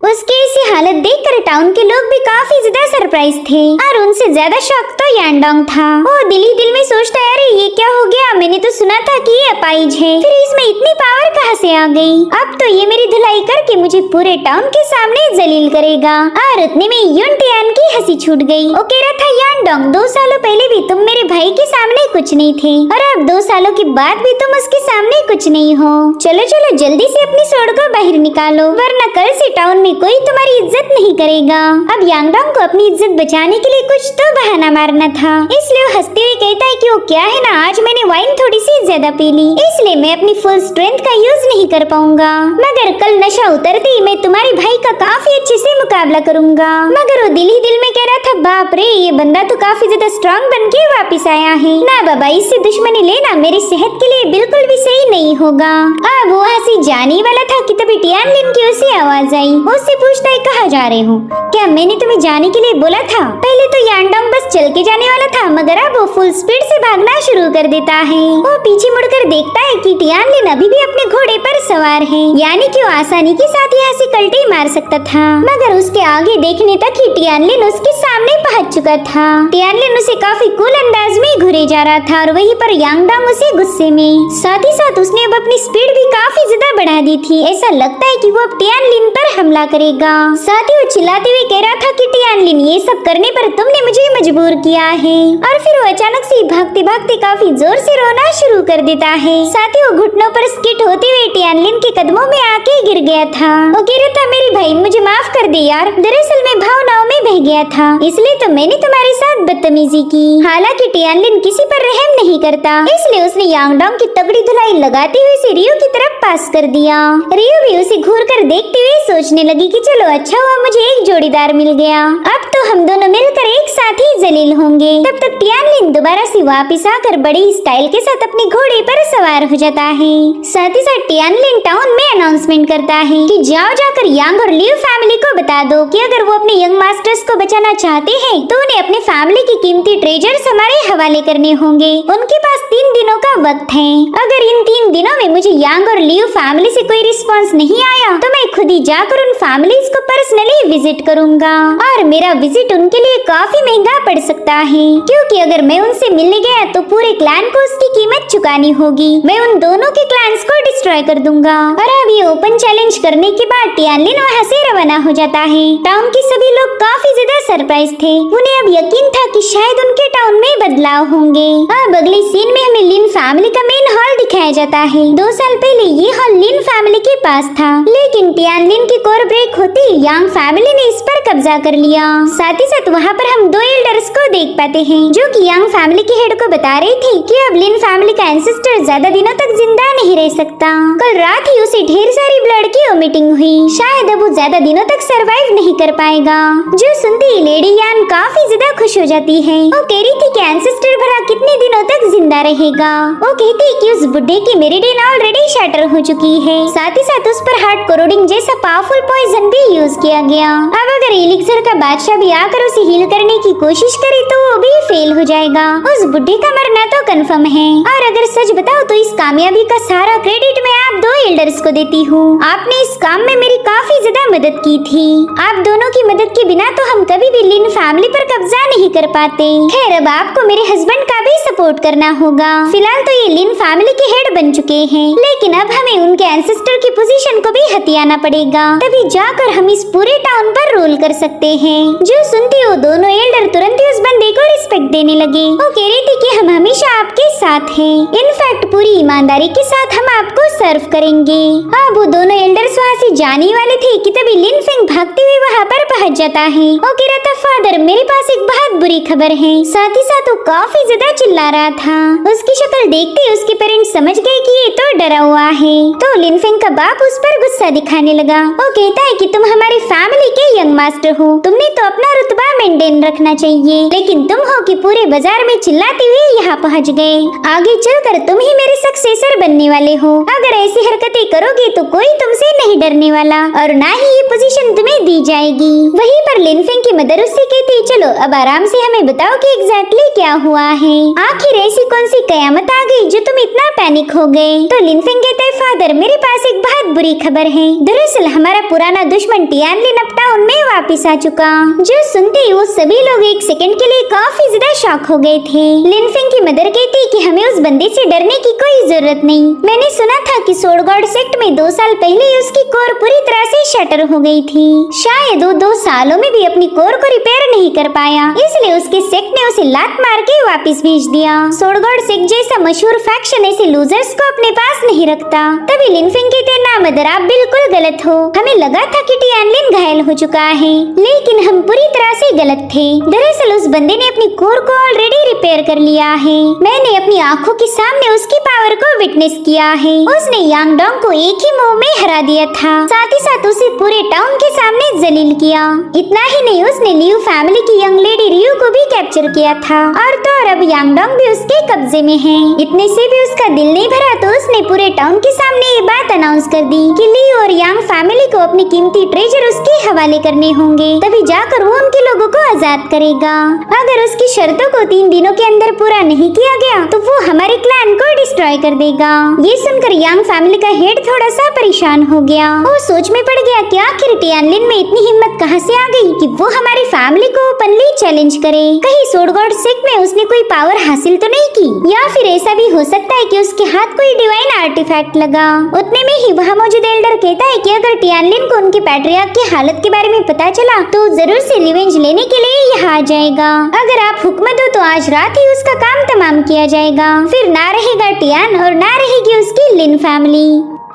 A: उसकी ऐसी हालत देखकर टाउन के लोग भी काफी ज्यादा सरप्राइज थे और उनसे ज्यादा शॉक तो यांडोंग था। वो दिल ही दिल में सोचता है, अरे ये क्या हो गया, मैंने तो सुना था कि ये अपाइज है, फिर इसमें इतनी पावर कहाँ से आ गई। अब तो ये मेरी धुलाई करके मुझे पूरे टाउन के सामने जलील करेगा। और उतने में युन टियान की हंसी छूट गई। वो कह रहा था, यांडोंग 2 सालों पहले भी तुम मेरे भाई के सामने कुछ नहीं थे और अब 2 सालों के बाद भी तुम उसके सामने कुछ नहीं हो। चलो चलो जल्दी से अपनी सोड को बाहर निकालो, वरना कल से टाउन में कोई तुम्हारी इज्जत नहीं करेगा। अब यांडोंग को अपनी इज्जत बचाने के लिए कुछ तो बहाना मारना था, इसलिए वो हंसते हुए कहता है कि वो क्या है ना, आज मैंने वाइन थोड़ी सी ज्यादा पी ली, इसलिए मैं अपनी फुल स्ट्रेंथ का यूज नहीं कर पाऊंगा, मगर कल नशा उतरते ही मैं तुम्हारे भाई का काफी अच्छे से मुकाबला करूंगा। मगर वो दिल ही दिल में कह रहा था, बाप रे ये बंदा तो काफी ज्यादा स्ट्रॉन्ग बन के वापिस आया है, ना बाबा इससे दुश्मनी लेना मेरी सेहत के लिए बिल्कुल भी सही नहीं होगा। अब वो हंसी जाने वाला था कि तभी टियानलिन की उसे आवाज आई। उससे पूछता है, कहाँ जा रहे हो, क्या मैंने तुम्हें जाने के लिए बोला था। पहले तो यांडोंग बस चल के जाने वाला था, मगर अब वो फुल स्पीड से भागना शुरू कर देता है। वो पीछे मुड़कर देखता है कि टियानलिन अभी भी अपने घोड़े पर सवार है, यानी कि वो आसानी के साथ यहाँ से कल्टे मार सकता था, मगर उसके आगे देखने तक ही टियानलिन उसके सामने पहुँच चुका था। टियानलिन उसे काफी कूल अंदाज में घुरे जा रहा था और वहीं पर यांडोंग उसे गुस्से में, साथ ही साथ उसने अब अपनी स्पीड भी काफी ज्यादा बढ़ा दी थी। ऐसा लगता है कि वो अब टियानलिन पर हमला करेगा। साथ ही वो चिल्लाते हुए कह रहा था कि टियानलिन ये सब करने पर तुमने मुझे मजबूर किया है। और फिर वो अचानक से भागते भागते काफी जोर से रोना शुरू कर देता है। साथ ही वो घुटनों पर स्किट होते हुए टियानलिन के कदमों में आके गिर गया था। वो कह रहा था, मेरे भाई मुझे माफ कर दे यार, दरअसल मैं भावनाओं में बह गया था, इसलिए तो मैंने तुम्हारे साथ बदतमीजी की। हालांकि टियानलिन किसी पर रहम नहीं करता, इसलिए उसने यांडोंग की तगड़ी धुलाई लगाते हुए उसे रियो की तरफ पास कर दिया। रियो भी उसे घूर कर देखते हुए सोचने लगी कि चलो अच्छा हुआ मुझे एक जोड़ीदार मिल गया, अब तो हम दोनों मिलकर एक साथ ही जलील होंगे। तब तक टियानलिन दोबारा से वापस आकर बड़ी स्टाइल के साथ अपने घोड़े पर सवार हो जाता है। साथ ही साथ टियानलिन टाउन में अनाउंसमेंट करता है कि जाओ जाकर यांग और लियू फैमिली को बता दो कि अगर वो अपने यंग मास्टर्स को बचाना चाहते हैं तो उन्हें अपने फैमिली की कीमती ट्रेजर्स हमारे हवाले करने होंगे। उनके पास 3 दिनों का वक्त है। अगर इन 3 दिनों में मुझे यांग और लियू फैमिली से कोई रिस्पॉन्स नहीं आया तो मैं खुद ही जाकर उन फैमिलीज को पर्सनली विजिट करूंगा और मेरा विजिट उनके लिए काफी महंगा पड़ सकता है, क्योंकि अगर मैं उनसे मिलने गया तो पूरे क्लैन को उसकी कीमत चुकानी होगी। मैं उन दोनों के क्लैंस को डिस्ट्रॉय कर दूंगा। और अब ये ओपन चैलेंज करने के बाद टियानलिन वहाँ से रवाना हो जाता है। टाउन के सभी लोग काफी ज्यादा सरप्राइज थे। उन्हें अब यकीन था कि शायद उनके टाउन में बदलाव होंगे। अब अगले सीन में हमें लिन फैमिली का मेन हॉल दिखाया जाता है। 2 साल पहले ये हॉल लिन फैमिली के पास था, लेकिन टियानलिन की कोर ब्रेक होते ही यांग फैमिली ने इस पर कब्जा कर लिया। साथ ही साथ वहाँ पर हम 2 एल्डर्स को देख पाते हैं जो कि यांग फैमिली के हेड को बता रही थी कि अब लिन फैमिली का एंसेस्टर ज्यादा दिनों तक जिंदा नहीं रह सकता। कल रात ही उसे ढेर सारी ब्लड की वोमिटिंग हुई, शायद अब वो ज्यादा दिनों तक सरवाइव नहीं कर पाएगा। जो सुनते ही लेडी यान काफी ज्यादा खुश हो जाती है। वो कह रही थी कि एंसेस्टर भला कितने दिनों तक जिंदा रहेगा। वो कहती है कि उस बुड्ढे की मेरिडियन ऑलरेडी शैटर हो चुकी है। साथ ही साथ उस पर हार्ट कोरोडिंग जैसा पावरफुल पॉइजन भी यूज किया गया। अब अगर एलिक्सर का बादशाह भी आकर उसे हील करने की कोशिश करे तो वो भी फेल हो जाएगा। उस बुड्ढे का मरना तो कंफर्म है। और अगर सच बताओ तो इस कामयाबी का सारा क्रेडिट मैं आप दो एल्डर्स को देती हूँ। आपने इस काम में मेरी काफी ज्यादा मदद की थी। आप दोनों की मदद के बिना तो हम कभी भी लिन फैमिली पर कब्जा नहीं कर पाते। खैर अब आपको मेरे हस्बैंड का भी सपोर्ट करना होगा। फिलहाल तो ये लिन फैमिली के हेड बन चुके हैं, लेकिन अब हमें उनके एंसेस्टर की पोजीशन को भी हथियाना पड़ेगा। तभी जाकर हम इस पूरे टाउन पर रूल कर सकते हैं। जो सुनते हो दोनों एल्डर तुरंत ही उस बंदे को रिस्पेक्ट देने लगे। वो कह रही थी कि हम हमेशा आपके साथ हैं। इनफैक्ट पूरी ईमानदारी के साथ हम आपको सर्व करेंगे। अब वो दोनों एल्डर्स वहाँ से जाने वाले थे कि तभी लिन फेंग भागते हुए वहाँ पर पहुँच जाता है। वो कह रहा था फादर मेरे पास एक बहुत बुरी खबर है। साथ ही साथ वो काफी ज्यादा चिल्ला रहा था। उसकी शक्ल देखते ही उसके पेरेंट्स समझ गए कि ये तो डरा हुआ है। तो लिन फेंग का बाप उस पर गुस्सा दिखाने लगा। वो कहता है कि तुम हमारी फैमिली के यंग मास्टर हो, तुमने तो अपना रुतबा मेंटेन रखना चाहिए, लेकिन तुम हो कि पूरे बाजार में चिल्लाते हुए यहाँ पहुँच गए। आगे चलकर तुम ही मेरे सक्सेसर बनने वाले हो। अगर ऐसी हरकतें करोगे तो कोई तुमसे नहीं डरने वाला और ना ही ये पोजीशन तुम्हें दी जाएगी। वहीं पर लिन फेंग की मदर उससे कहती चलो अब आराम से हमें बताओ कि एग्जैक्टली क्या हुआ है। आखिर ऐसी कौन सी कयामत आ गई जो तुम इतना पैनिक हो गए। तो लिन फेंग कहता है फादर मेरे पास एक बहुत बुरी खबर है। दरअसल हमारा पुराना दुश्मन टियानलिन अब टाउन में वापिस आ चुका। जो सुनते ही वो सभी लोग एक सेकंड के लिए काफी ज्यादा शॉक हो गए थे। लिन फेंग की मदर कहती कि हमें उस बंदे से डरने की कोई जरूरत नहीं। मैंने सुना था कि सोड गॉड सेक्ट में 2 साल पहले ही उसकी कोर पूरी तरह से शटर हो गई थी। शायद वो 2 सालों में भी अपनी कोर को रिपेयर नहीं कर पाया, इसलिए उसके सेक्ट ने उसे लात मार के वापिस भेज दिया। सोड गॉड सेक्ट जैसा मशहूर फैक्शन ऐसे लूजर्स को अपने पास नहीं रखता। तभी लिन फेंग कहते ना मदर आप बिल्कुल गलत हो। हमें लगा था कि टियानलिन घायल हो चुका है, लेकिन हम पूरी तरह से गलत थे। दरअसल उस बंदे ने अपनी कोर को ऑलरेडी रिपेयर कर लिया है। मैंने अपनी आंखों के सामने उसकी पावर को विटनेस किया है। उसने यांग डोंग को एक ही मूव में हरा दिया था। साथ ही साथ उसे पूरे टाउन के सामने जलील किया। इतना ही नहीं उसने लियू फैमिली की यंग लेडी रियू को भी कैप्चर किया था। और तो और अब यांग डोंग भी उसके कब्जे में है। इतने से भी उसका दिल नहीं भरा तो उसने पूरे टाउन के सामने ये बात अनाउंस कर दी कि लियू और यांग फैमिली को अपनी कीमती ट्रेजर उसके हवाले करने होंगे, तभी जाकर वो उनके लोगों को आजाद करेगा। अगर उसकी शर्तों को 3 दिनों के अंदर पूरा नहीं किया गया तो वो हमारे क्लैन को डिस्ट्रॉय कर देगा। ये सुनकर यांग फैमिली का हेड थोड़ा सा परेशान हो गया। वो सोच में पड़ गया कि आखिर टियानलिन में इतनी हिम्मत कहाँ से आ गई कि वो हमारी फैमिली को ओपनली चैलेंज करे। कहीं सोड गॉड सेक्ट में उसने कोई पावर हासिल तो नहीं की, या फिर ऐसा भी हो सकता है कि उसके हाथ कोई डिवाइन आर्टिफैक्ट लगा। उतने में ही वहाँ मौजूद एल्डर कहता है कि अगर टियानलिन को उनके पैट्रियार्क की हालत के बारे में पता चला तो जरूर से रिवेंज लेने के लिए यहाँ आ जाएगा। अगर आप हुक्म दो तो आज रात ही उसका काम तमाम किया जाएगा। फिर ना रहेगा टियान और ना रहेगी उसकी लिन फैमिली।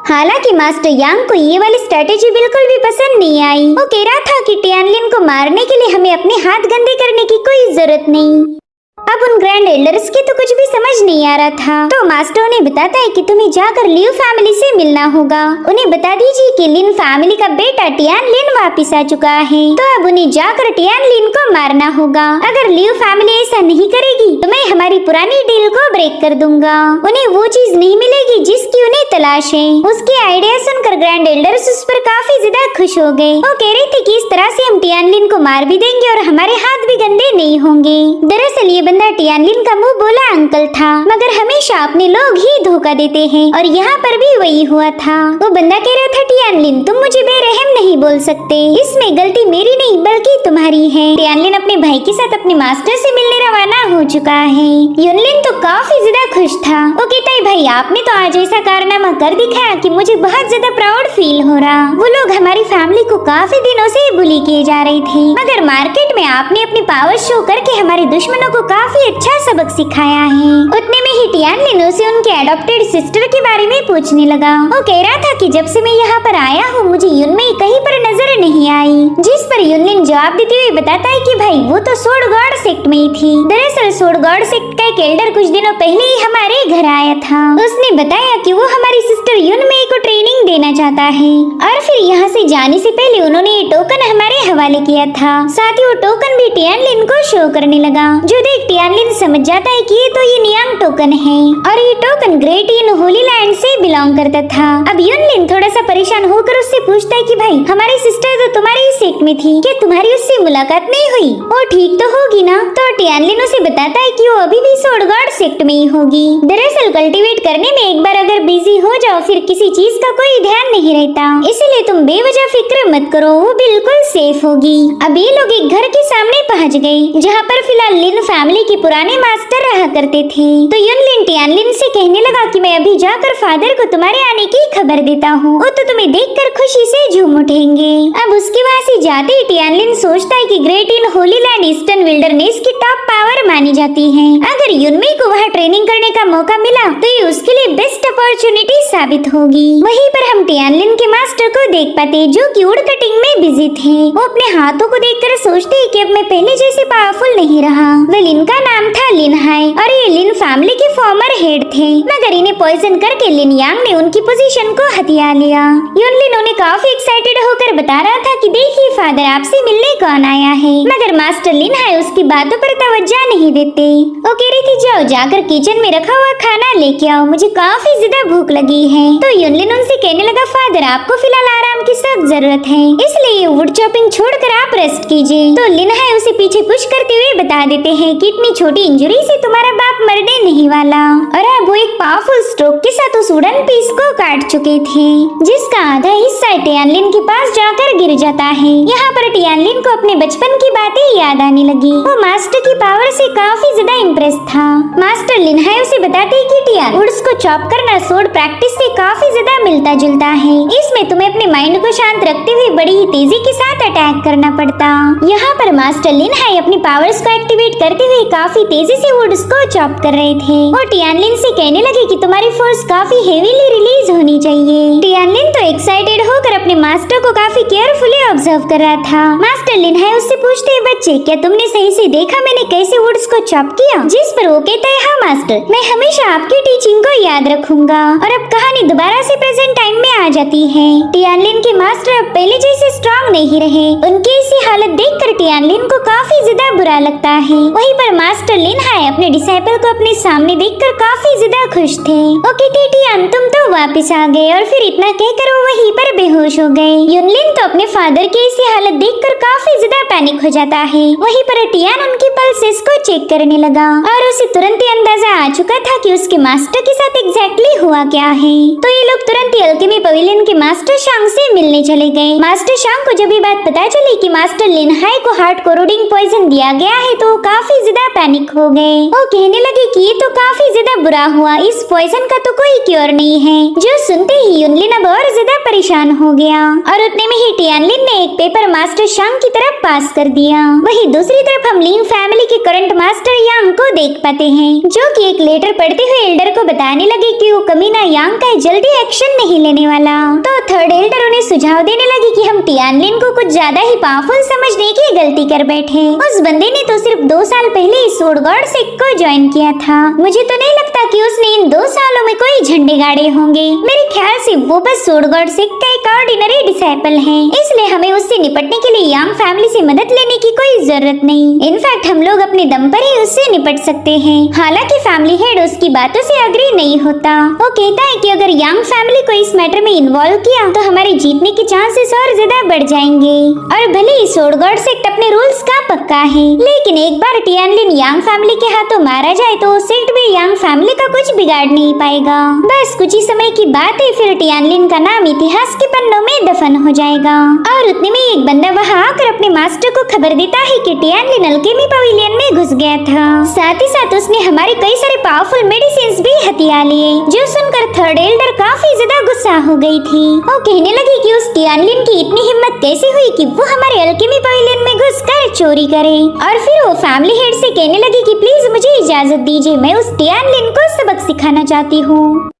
A: हालांकि मास्टर यांग को ये वाली स्ट्रेटेजी बिल्कुल भी पसंद नहीं आई। वो कह रहा था कि टियानलिन को मारने के लिए हमें अपने हाथ गंदे करने की कोई जरूरत नहीं। अब उन ग्रैंड एल्डर्स की तो कुछ भी समझ नहीं आ रहा था। तो मास्टर उन्हें बताता है कि तुम्हें जाकर लियू फैमिली से मिलना होगा। उन्हें बता दीजिए कि लिन फैमिली का बेटा टियानलिन वापिस आ चुका है, तो अब उन्हें जाकर टियानलिन को मारना होगा। अगर लियू फैमिली ऐसा नहीं करेगी तो मैं हमारी पुरानी डील को ब्रेक कर दूंगा। उन्हें वो चीज नहीं मिलेगी जिसकी उन्हें तलाश है। उसके आइडिया सुनकर ग्रैंड एल्डर्स उस पर काफी ज्यादा खुश हो गए। वो कह रही थी कि इस तरह से हम टियानलिन को मार भी देंगे और हमारे हाथ भी गंदे नहीं होंगे। दरअसल ये बंदा टियानलिन का मुंह बोला अंकल था, मगर हमेशा अपने लोग ही धोखा देते हैं और यहाँ पर भी वही हुआ था। वो बंदा कह रहा था टियानलिन तुम मुझे बेरहम नहीं बोल सकते, इसमें गलती मेरी नहीं बल्कि तुम्हारी है। टियानलिन अपने भाई के साथ अपने मास्टर से मिलने रवाना हो चुका है। युनलिन तो काफी ज्यादा खुश था। वो कहता है भाई आपने तो आज ऐसा कारनामा कर दिखाया कि मुझे बहुत ज्यादा प्राउड फील हो रहा। वो लोग हमारी फैमिली को काफी दिनों से बुली किए जा रही थी, मगर मार्केट में आपने अपनी पावर शो करके हमारे दुश्मनों को काफी अच्छा सबक सिखाया है। उतने में ही टियानलिन उसे उनके एडॉप्टेड सिस्टर के बारे में पूछने लगा। वो कह रहा था कि जब से मैं यहाँ पर आया हूँ मुझे युनमेई कहीं पर नजर नहीं आई। जिस पर युनलिन जवाब देते हुए बताता है कि भाई वो तो सोड गॉड सेक्ट में ही थी। दरअसल सोड गॉड सेक्ट का एक एल्डर कुछ दिनों पहले ही हमारे घर आया था। उसने बताया कि वो हमारी सिस्टर युनमेई को ट्रेनिंग देना चाहता है और फिर यहाँ से जाने से पहले उन्होंने ये टोकन हमारे हवाले किया था। साथ ही वो टोकन भी टियानलिन को को शो करने लगा, जो देख टियानलिन समझ जाता है कि ये तो ये नियांग टोकन है और ये token great in Holi land से बिलोंग करता था। अब युनलिन थोड़ा सा परेशान होकर उससे पूछता है कि भाई हमारी सिस्टर तो तुम्हारे ही सेक्ट में थी, क्या तुम्हारी उससे मुलाकात नहीं हुई? वो ठीक तो होगी ना? तो टियानलिन उसे बताता है कि वो अभी भी सोड गॉड सेक्ट में ही होगी। दरअसल कल्टीवेट करने में एक बार अगर बिजी हो जाओ फिर किसी चीज का कोई ध्यान नहीं रहता, इसलिए तुम बेवजह फिक्र मत करो, वो बिल्कुल सेफ होगी। अब ये लोग एक घर के सामने पहुंच गए जहाँ पर फिलहाल लिन फैमिली के पुराने मास्टर रहा करते थे। तो युनलिन टियानलिन से कहने लगा कि मैं अभी जाकर फादर को तुम्हारे आने की खबर देता हूँ, वो तो तुम्हें देखकर खुशी से झूम उठेंगे। अब उसके वहाँ से जाते ही टियानलिन सोचता है कि great in Holi land eastern wilderness की टॉप पावर मानी जाती है। अगर युनमी को वहाँ ट्रेनिंग करने का मौका मिला तो ये उसके लिए बेस्ट अपॉर्चुनिटी साबित होगी। वहीं पर हम टियानलिन के मास्टर को देख पाते जो कि वुड कटिंग में बिजी थे। वो अपने हाथों को देखकर सोचते हैं कि अब मैं पहले जैसे पावरफुल नहीं रहा। वेल इनका नाम था लिन हाई और ये लिन फैमिली के फॉर्मर हेड थे, मगर इन्हें पॉइजन करके लिन यांग ने उनकी पोजीशन को हथिया लिया। युनलिन उन्हें काफी एक्साइटेड होकर बता रहा था कि देखिए फादर आपसे मिलने कौन आया है, मगर मास्टर लिन हाई उसकी बातों पर तवज्जो नहीं देते। वो कह रही थी जाओ जाकर किचन में रखा हुआ खाना लेके आओ, मुझे काफी ज्यादा भूख लगी है। तो युनलिन उनसे कहने लगा फादर आपको फिलहाल आराम की सख्त जरूरत है, इसलिए वुड चॉपिंग छोड़कर आप रेस्ट कीजिए। तो लिन हाई उसे पीछे पुश करते हुए बता देते हैं कि इतनी छोटी इंजरी से तुम्हारा बाप मरने नहीं वाला, और अब वो एक पावरफुल स्ट्रोक के साथ उस वुडन पीस को काट चुके थे, जिसका आधा हिस्सा टियानलिन के पास जाकर गिर जाता है। यहाँ पर टियानलिन को अपने बचपन की बातें याद आने लगी। वो मास्टर की पावर से काफी ज्यादा इम्प्रेस था। मास्टर लिन हाई उसे बताते हैं कि टियान वुड्स को चॉप करना सोड प्रैक्टिस से काफी ज्यादा मिलता जुलता है, इसमें तुम्हें अपने माइंड को शांत रखते हुए बड़ी ही तेजी के साथ अटैक करना पड़ता। यहाँ पर मास्टर लिन हाई अपनी पावर्स को एक्टिवेट करते हुए काफी तेजी से वुड्स को चॉप कर रहे थे। वो टियानलिन से कहने लगे कि तुम्हारी फोर्स काफी हेवीली रिलीज होनी चाहिए। टियानलिन तो एक्साइटेड होकर अपने मास्टर को काफी केयरफुली ऑब्जर्व कर रहा था। मास्टर लिन हाई उससे पूछते हैं बच्चे क्या तुमने सही से देखा मैंने कैसे वुड्स को चॉप किया? जिस पर वो कहता है हाँ मास्टर, मैं हमेशा आपकी टीचिंग को याद रखूंगा। और अब कहानी दोबारा से प्रेजेंट टाइम में आ जाती है। टियानलिन के मास्टर अब पहले जैसे स्ट्रॉन्ग नहीं रहे। उनकी ऐसी हालत देखकर टियानलिन को काफी ज्यादा बुरा लगता है। वहीं पर मास्टर लिन हाई अपने डिसाइपल को अपने सामने देखकर काफी ज्यादा खुश थे। वो कहते टियान तुम तो वापस आ गए, और फिर इतना कहकर वो वहीं पर बेहोश हो गए। युनलिन तो अपने फादर की ऐसी हालत देखकर काफी ज्यादा पैनिक हो जाता है। वहीं पर टियान उनकी पल्सेस को चेक करने लगा और उसे तुरंत ही अंदाजा आ चुका था कि उसके मास्टर के साथ एग्जैक्टली हुआ क्या है। तो ये लोग तुरंत ही अल्केमी पवेलियन के मास्टर शांग से मिलने चले गए। मास्टर शांग को जब ये बात पता चली कि मास्टर लिन हाई को हार्ट कोरोडिंग पॉइजन दिया गया है तो वो काफी ज्यादा पैनिक हो गए। वो कहने लगे कि ये तो काफी ज्यादा बुरा हुआ, इस पॉइजन का तो कोई क्योर नहीं है। जो सुनते ही युनलिन अब और ज्यादा परेशान हो गया और उतने में ही टियानलिन ने एक पेपर मास्टर शांग की तरफ पास कर दिया। वहीं दूसरी तरफ हम लिन फैमिली के करंट मास्टर यांग को देख पाते हैं, जो कि एक लेटर पढ़ते हुए एल्डर को बताने लगे कि वो कमीना यांग का जल्दी एक्शन नहीं लेने वाला। तो थर्ड एल्डर उन्हें सुझाव देने लगी कि हम टियानलिन को कुछ ज्यादा ही पावरफुल समझने की गलती कर बैठे। उस बंदे ने तो सिर्फ 2 साल पहले ही सोड गॉड सेक्ट को ज्वाइन किया था। मुझे तो नहीं लगता कि उसने इन 2 सालों में कोई झंडे गाड़े होंगे। मेरे ख्याल से वो बस सोड गॉड सेक्ट का एक ऑर्डिनरी डिसाइपल है, इसलिए हमें उससे निपटने के लिए यांग फैमिली से मदद लेने की कोई जरूरत नहीं। इनफैक्ट हम लोग अपने दम पर ही उससे निपट सकते हैं। हालांकि फैमिली हेड उसकी बातों से अग्री नहीं होता। वो कहता है कि अगर यांग फैमिली को इस मैटर में इन्वॉल्व किया तो हमारे जीतने के चांसेस और ज्यादा बढ़ जाएंगे। और भले ही सोड गॉड सेक्ट अपने रूल्स का पक्का है, लेकिन एक बार टियानलिन यांग फैमिली के हाथों मारा जाए तो सेक्ट भी यांग फैमिली का कुछ बिगाड़ नहीं पाएगा। बस कुछ ही समय की बात है, फिर टियानलिन का नाम इतिहास के पन्नों में दफन हो जाएगा। और उतने में एक बंदा वहाँ आकर अपने मास्टर को खबर देता है कि टियानलिन अल्केमी पवेलियन में घुस गया था। साथ ही साथ उसने हमारे कई सारे पावरफुल मेडिसिन भी हथिया लिए। जो सुनकर थर्ड एल्डर काफी ज्यादा गुस्सा हो गई थी। वो कहने लगी कि उस टियानलिन की इतनी हिम्मत कैसे हुई कि वो हमारे अल्केमी पवेलियन में घुसकर चोरी करे। और फिर वो फैमिली हेड से कहने लगी कि प्लीज मुझे इजाजत दीजिए, मैं उस टियानलिन को सबक सिखाना चाहती हूँ।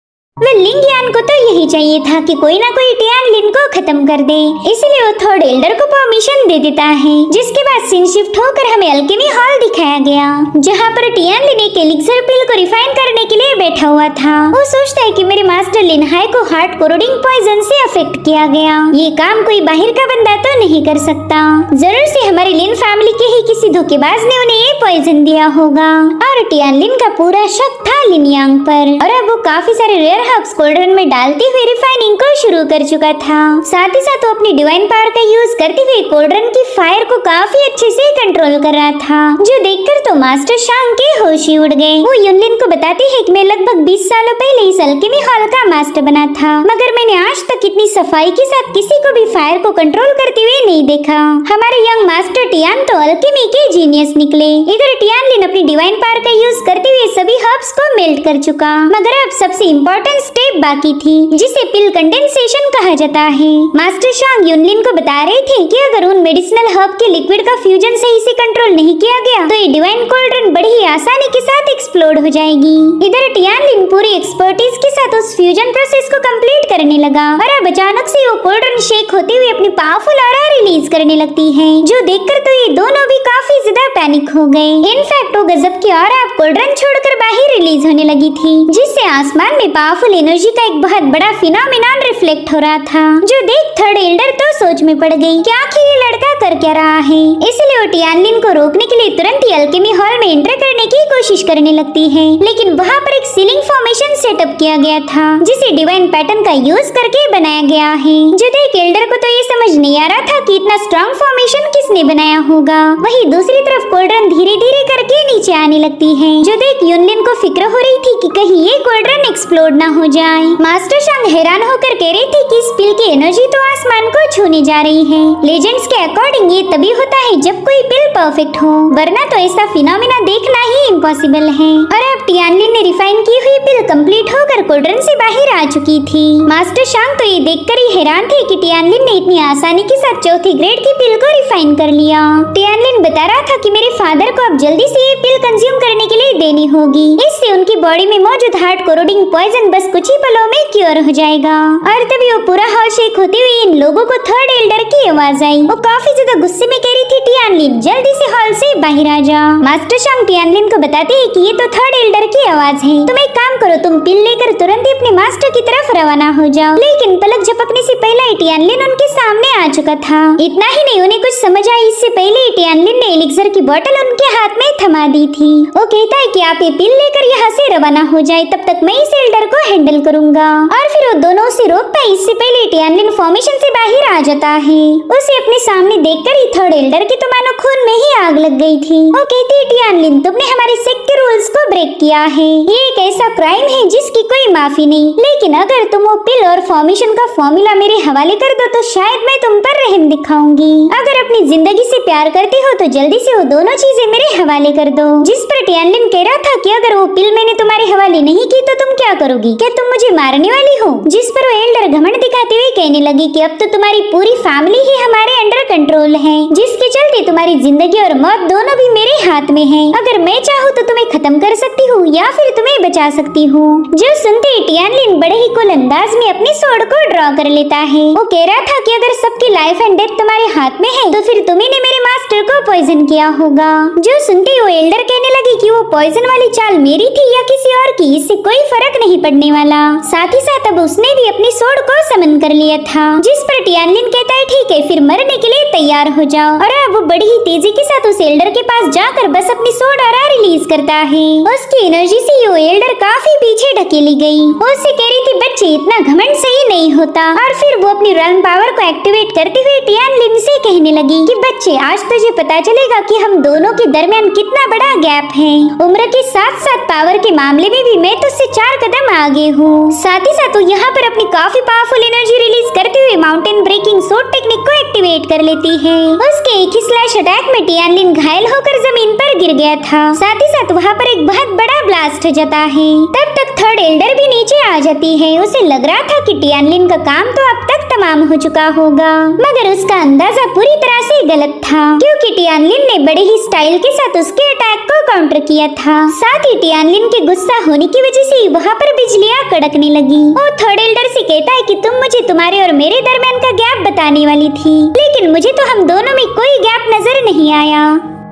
A: वह लिंग यान को तो यही चाहिए था कि कोई ना कोई टियानलिन को खत्म कर दे, इसलिए वो थर्ड एल्डर को परमिशन दे देता है। जिसके बाद सीन शिफ्ट होकर हमें अल्केमी हॉल दिखाया गया, जहाँ पर टियानलिन एक एलिक्सर पिल को रिफाइन करने के लिए बैठा हुआ था। वो सोचता है कि मेरे मास्टर लिनहाई को हार्ट कोरोडिंग पॉइजन से अफेक्ट किया गया, ये काम कोई बाहर का बंदा तो नहीं कर सकता, जरूर से हमारी लिन फैमिली के ही किसी धोखेबाज ने उन्हें ये पॉइजन दिया होगा। और टियानलिन का पूरा शक था लिन यांग पर, और अब वो काफी सारे रेयर हर्ब्स कोल्ड्रन में डालते हुए रिफाइनिंग को शुरू कर चुका था। साथ ही साथ वो अपनी डिवाइन पावर का यूज करते हुए कोल्ड्रन की फायर को काफी अच्छे से कंट्रोल कर रहा था, जो देखकर तो मास्टर शांग के होश ही उड़ गए। वो युनलिन को बताती है कि मैं लगभग 20 सालों पहले इस अल्केमी हॉल का मास्टर बना था, मगर मैंने आज तक इतनी सफाई के साथ किसी को भी फायर को कंट्रोल करते हुए नहीं देखा। हमारे यंग मास्टर टियान तो अल्केमी के जीनियस निकले। इधर टियानलिन अपनी डिवाइन पावर का यूज करते हुए सभी हर्ब्स को मेल्ट कर चुका, मगर अब सबसे इम्पोर्टेंट स्टेप बाकी थी, जिसे पिल कंडेंसेशन कहा जाता है। मास्टर शांग युनलिन को बता रहे थे कि अगर उन मेडिसिनल हर्ब के लिक्विड का फ्यूजन सही से कंट्रोल नहीं किया गया तो ये डिवाइन कोल्ड्रन बड़ी ही आसानी के साथ एक्सप्लोड हो जाएगी। इधर टियानलिन पूरी एक्सपर्टीज के साथ उस फ्यूजन प्रोसेस को कंप्लीट करने लगा, और अब अचानक से वो कोल्ड्रन शेक होते हुए अपनी पावरफुल ऑरा रिलीज करने लगती है, जो देखकर तो ये दोनों भी काफी ज्यादा पैनिक हो गए। इनफैक्ट वो गजब की ऑरा अब कोल्ड्रन छोड़कर बाहर रिलीज होने लगी थी, जिससे आसमान में पावरफुल एनर्जी का एक बहुत बड़ा फिनोमेनन रिफ्लेक्ट हो रहा था, जो देख थर्ड एल्डर तो सोच में पड़ गई कि आखिर ये लड़का कर क्या रहा है। इसलिए वो टियानलिन को रोकने के लिए तुरंत ही अल्केमी हॉल में एंटर करने की कोशिश करने लगती है, लेकिन वहाँ पर एक सीलिंग फॉर्मेशन सेटअप किया गया था, जिसे डिवाइन पैटर्न का यूज करके बनाया गया है, जो देख एल्डर को तो ये समझ नहीं आ रहा था कि इतना स्ट्रॉन्ग फॉर्मेशन किसने बनाया होगा। वहीं दूसरी तरफ कोल्ड्रन धीरे धीरे करके नीचे आने लगती है, जो देख युनलिन को फिक्र हो रही थी कि कहीं ये कोल्ड्रन एक्सप्लोड ना हो जाए। मास्टर शांग हैरान होकर कह रही थी कि इस पिल की एनर्जी तो आसमान को छूने जा रही है। लेजेंड्स के अकॉर्डिंग ये तभी होता है जब कोई पिल परफेक्ट हो, वरना तो ऐसा फिनोमेना देखना ही इम्पॉसिबल है। और अब टियानलिन ने रिफाइन की हुई पिल कंप्लीट होकर कोल्ड्रन से बाहर आ चुकी थी। मास्टर शांग तो ये देखकर ही हैरान थे कि टियानलिन ने इतनी आसानी के साथ चौथी ग्रेड की पिल को रिफाइन कर लिया। टियानलिन बता रहा था कि मेरे फादर को अब जल्दी से ये पिल कंज्यूम करने के लिए देनी होगी, इससे उनकी बॉडी में मौजूद हार्ट कोरोडिंग पॉइजन बस कुछ ही पलों में क्योर हो जाएगा। और तभी वो पूरा हॉल शेक होते हुए इन लोगों को थर्ड एल्डर की आवाज आई। वो काफी ज्यादा गुस्से में कह रही थी, टियानलिन जल्दी से हॉल से बाहर आ जा। मास्टर शांग टियानलिन को बताते हैं कि ये तो थर्ड एल्डर की आवाज है, तुम एक काम करो, तुम पिल लेकर तुरंत ही अपने मास्टर की तरफ रवाना हो जाओ। लेकिन पलक झपकने से पहले टियानलिन उनके सामने आ चुका था। इतना ही नहीं, उन्हें कुछ समझ आई इससे पहले टियानलिन ने एलिक्सर की बोतल उनके हाथ में थमा दी थी। वो कहता है कि आप ये पिल लेकर यहाँ से रवाना हो जाए, तब तक मैं इस एल्डर को हैंडल करूंगा। और फिर वो दोनों उसे रोक पाए इससे पहले टियानलिन फॉर्मेशन से बाहर आ जाता है। उसे अपने सामने देखकर ही थर्ड एल्डर की तो मानो खून में ही आग लग गई थी। वो कहती है, टियानलिन तुमने हमारे सेक्ट के रूल्स को ब्रेक किया है, ये एक ऐसा क्राइम है जिसकी कोई माफी नहीं, लेकिन अगर तुम वो पिल और फॉर्मेशन का फॉर्मूला मेरे हवाले कर दो तो शायद मैं तुम पर रहम दिखाऊंगी। अगर अपनी जिंदगी से प्यार करती हो तो जल्दी से वो दोनों चीजें मेरे हवाले कर दो। जिस पर टियानलिन कह रहा था कि अगर वो पिल मैंने तुम्हारे हवाले नहीं की तो तुम क्या करोगी, क्या तुम मुझे मारने वाली हो? जिस पर वो एल्डर घमंड दिखाते हुए कहने लगी कि अब तो तुम्हारी पूरी फैमिली ही हमारे अंडर कंट्रोल है, जिसके चलते तुम्हारी जिंदगी और मौत दोनों भी मेरे हाथ में है। अगर मैं चाहूँ तो तुम्हें खत्म कर सकती हूँ या फिर तुम्हें बचा सकती हूँ। जो सुनते ही टियानलिन बड़े ही कुल अंदाज में अपनी स्वॉर्ड को ड्रॉ कर लेता है। वो कह रहा था कि अगर सबकी लाइफ एंड डेथ तुम्हारे हाथ में है तो फिर तुम्ही ने मेरे मास्टर को पॉइजन किया होगा। जो सुनते ही वो एल्डर कहने लगी कि वो पॉइजन वाली चाल मेरी थी या किसी और की, इससे कोई फर्क नहीं पड़ने वाला। साथ ही साथ अब उसने भी अपनी स्वॉर्ड को समन कर लिया था, जिस पर टियानलिन कहता है ठीक है फिर मरने के लिए तैयार हो जाओ। और अब वो बड़ी ही तेजी के साथ उस एल्डर के पास जाकर बस अपनी स्वॉर्ड ऑरा रिलीज करता है। उसकी एनर्जी से वो एल्डर काफी पीछे ढकेली गई। वो उससे कह रही थी, बच्चे इतना घमंड सही नहीं होता। और फिर वो अपनी रन पावर को एक्टिवेट करते हुए टियानलिन से कहने लगी कि बच्चे आज तुझे पता चलेगा कि हम दोनों के दरमियान कितना बड़ा गैप है। उम्र के साथ साथ पावर के मामले में भी मैं तुझसे 4 कदम आगे हूँ। साथ ही साथ वो यहाँ पर अपनी काफी पावरफुल एनर्जी रिलीज करते हुए माउंटेन ब्रेकिंग सोर्ड टेक्निक को एक्टिवेट कर लेती है। उसके एक ही स्लैश अटैक में टियानलिन घायल होकर जमीन पर गिर गया था। साथ ही साथ वहाँ पर एक बहुत बड़ा ब्लास्ट हो जाता है। तब तक थर्ड एल्डर भी नीचे आ जाती है। उसे लग रहा था कि टियानलिन का काम तो अब तक तमाम हो चुका होगा, मगर उसका अंदाजा पूरी तरह से गलत था, क्योंकि टियानलिन ने बड़े ही स्टाइल के साथ उसके अटैक को काउंटर किया था। साथ ही टियानलिन के गुस्सा होने की वजह से वहाँ पर बिजलियाँ कड़कने लगी। वो थर्ड एल्डर से कहता है कि तुम मुझे तुम्हारे और मेरे दरमियान का गैप बताने वाली थी, लेकिन मुझे तो हम दोनों में कोई गैप नजर नहीं आया।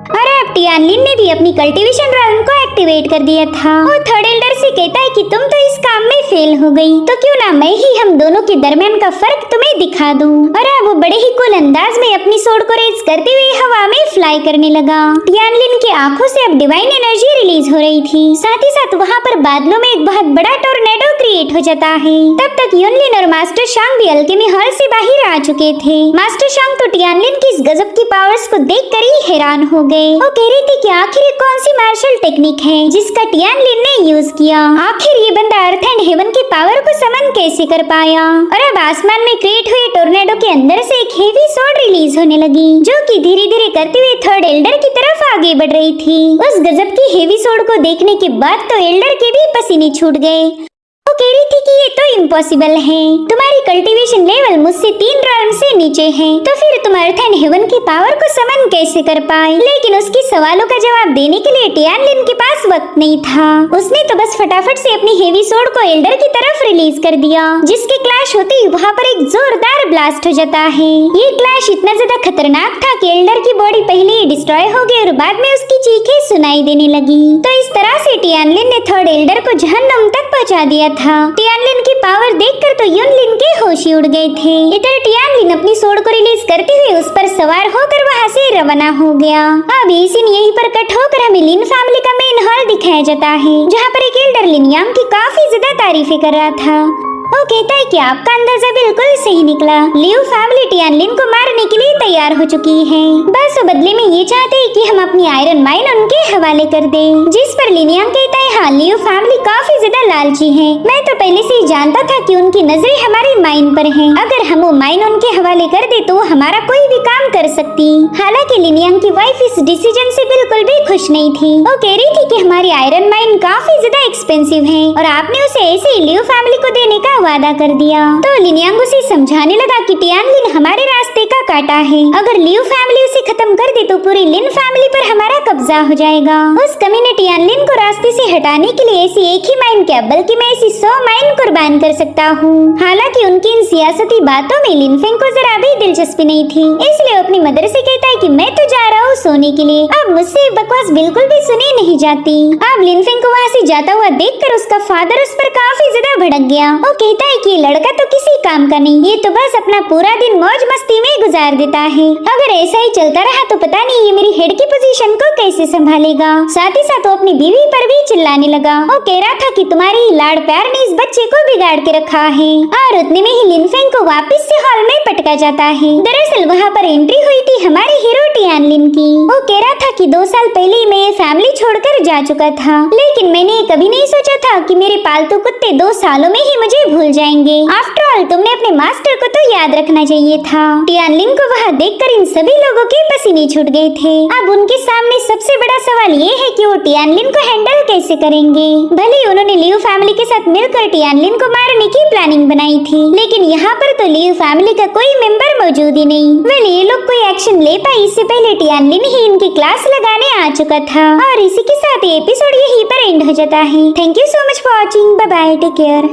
A: और अब टियानलिन ने भी अपनी कल्टीवेशन रॉयल को एक्टिवेट कर दिया था। वो थर्ड एल्डर से कहता है कि तुम तो इस काम में फेल हो गई, तो क्यों ना मैं ही हम दोनों के दरमियान का फर्क तुम्हें दिखा दूं। और अब वो बड़े ही कूल अंदाज में अपनी सोड को रेज करते हुए हवा में फ्लाई करने लगा। टियानलिन की आंखों से अब डिवाइन एनर्जी रिलीज हो रही थी। साथ ही साथ वहाँ पर बादलों में एक बहुत बड़ा टोर्नेडो क्रिएट हो जाता है। तब तक युनलिन और मास्टर शांग भी अल्केमी हॉल से बाहर आ चुके थे। मास्टर शांग तो टियानलिन की इस गजब की पावर्स को देखकर ही हैरान हो गए। वो कह रही थी कि आखिर ये कौन सी मार्शल टेक्निक है जिसका टियानलिन ने यूज किया। आखिर ये बंदा अर्थ एंड हेवन की पावर को समन कैसे कर पाया। और अब आसमान में क्रिएट हुए टोर्नेडो के अंदर से एक हेवी सोड रिलीज होने लगी, जो कि धीरे धीरे करते हुए थर्ड एल्डर की तरफ आगे बढ़ रही थी। उस गजब की हेवी सोड को देखने के बाद तो एल्डर के भी पसीने छूट गए। वो कह रही थी कि ये तो इम्पॉसिबल है, तुम्हारी कल्टीवेशन लेवल मुझसे 3 रॉयल से नीचे है, तो फिर तुम अर्थ एंड हेवन की पावर को समन कैसे कर पाए। लेकिन उसके सवालों का जवाब देने के लिए टियानलिन के पास वक्त नहीं था। उसने तो बस फटाफट से अपनी हेवी सोड को एल्डर की तरफ रिलीज कर दिया, जिसके क्लैश होते ही वहाँ पर एक जोरदार ब्लास्ट हो जाता है। ये क्लैश इतना ज्यादा खतरनाक था कि एल्डर की बॉडी पहले ही डिस्ट्रॉय हो गई और बाद में उसकी चीखें सुनाई देने लगी। तो इस तरह से टियानलिन ने थर्ड एल्डर को जहन्नुम तक पहुँचा दिया था। टियानलिन की पावर देखकर तो युनलिन के होश ही उड़ गए थे। इधर टियानलिन अपनी सोड को रिलीज करते हुए उस पर सवार होकर वहाँ से रवाना हो गया। अब ये सीन यहीं पर कट होकर हमें लिन फैमिली का मेन हॉल दिखाया जाता है, जहाँ पर एक एल्डर लिनयांग की काफी ज्यादा तारीफें कर रहा था। वो कहता है कि आपका अंदाजा बिल्कुल सही निकला। लियू फैमिली टियानलिन को मारने के लिए तैयार हो चुकी है। बस वो बदले में ये चाहते हैं कि हम अपनी आयरन माइन उनके हवाले कर दें। जिस पर लिनयांग कहता है, हाँ लियू फैमिली काफी ज्यादा लालची है। मैं तो पहले से ही जानता था कि उनकी नजरें हमारी माइन पर हैं। अगर हम वो माइन उनके हवाले कर दे तो वो हमारा कोई भी काम कर सकती। हालांकि लिनयांग की वाइफ इस डिसीजन से बिल्कुल भी खुश नहीं थी। वो कह रही थी कि हमारी आयरन माइन काफी ज्यादा एक्सपेंसिव है और आपने उसे ऐसे ही लियू फैमिली को देने का वादा कर दिया। तो लिनयांग उसे समझाने लगा कि टियानलिन हमारे रास्ते का कांटा है। अगर लियू फैमिली उसे खत्म कर दे तो पूरी लिन फैमिली पर हमारा कब्जा हो जाएगा। उस कमी ने टियानलिन को रास्ते से हटाने के लिए ऐसी एक ही माइन क्या बल्कि मैं ऐसी 100 माइन कुर्बान कर सकता हूँ। हालांकि उनकी इन सियासती बातों में लिनफेंग को जरा भी दिलचस्पी नहीं थी, इसलिए अपनी मदर से कहता है कि मैं तो जा रहा हूँ सोने के लिए। अब मुझसे बकवास बिल्कुल भी सुनी नहीं जाती। अब लिनफेंग को वहाँ से जाता हुआ देखकर उसका फादर उस पर काफी ज्यादा भड़क गया। वो कहता है कि लड़का तो किसी काम का नहीं, ये तो बस अपना पूरा दिन मौज मस्ती में गुजार देता है। अगर ऐसा ही चलता रहा तो पता नहीं ये मेरी हेड की पोजीशन को कैसे संभालेगा। साथ ही साथ वो अपनी बीवी पर भी चिल्लाने लगा। वो कह रहा था कि तुम्हारी लाड़ प्यार ने इस बच्चे को बिगाड़ के रखा है। और उतने में ही लिनफेंग को वापस से हॉल में पटका जाता है। दरअसल वहाँ पर एंट्री हुई थी हमारे हीरो टियानलिन की। वो कह रहा था कि 2 साल पहले मैं ये फैमिली छोड़कर जा चुका था, लेकिन मैंने कभी नहीं सोचा था कि मेरे पालतू कुत्ते 2 सालों में ही मुझे भूल जाएंगे। आफ्टर ऑल तुमने अपने मास्टर को तो याद रखना चाहिए था। टियानलिन को वहाँ देखकर इन सभी लोगों के पसीने छूट गए थे। अब उनके सामने सबसे बड़ा सवाल ये है कि वो टियानलिन को हैंडल कैसे करेंगे। भले उन्होंने लियू फैमिली के साथ मिलकर टियानलिन को मारने की प्लानिंग बनाई थी, लेकिन यहाँ पर तो लियू फैमिली का कोई मेंबर मौजूद ही नहीं। वेल ये लोग कोई एक्शन ले पाए इससे पहले टियानलिन ही इनकी क्लास लगाने आ चुका था। और इसी के साथ ये एपिसोड यहीं पर एंड हो जाता है। Thank you so much for watching. Bye bye, take care.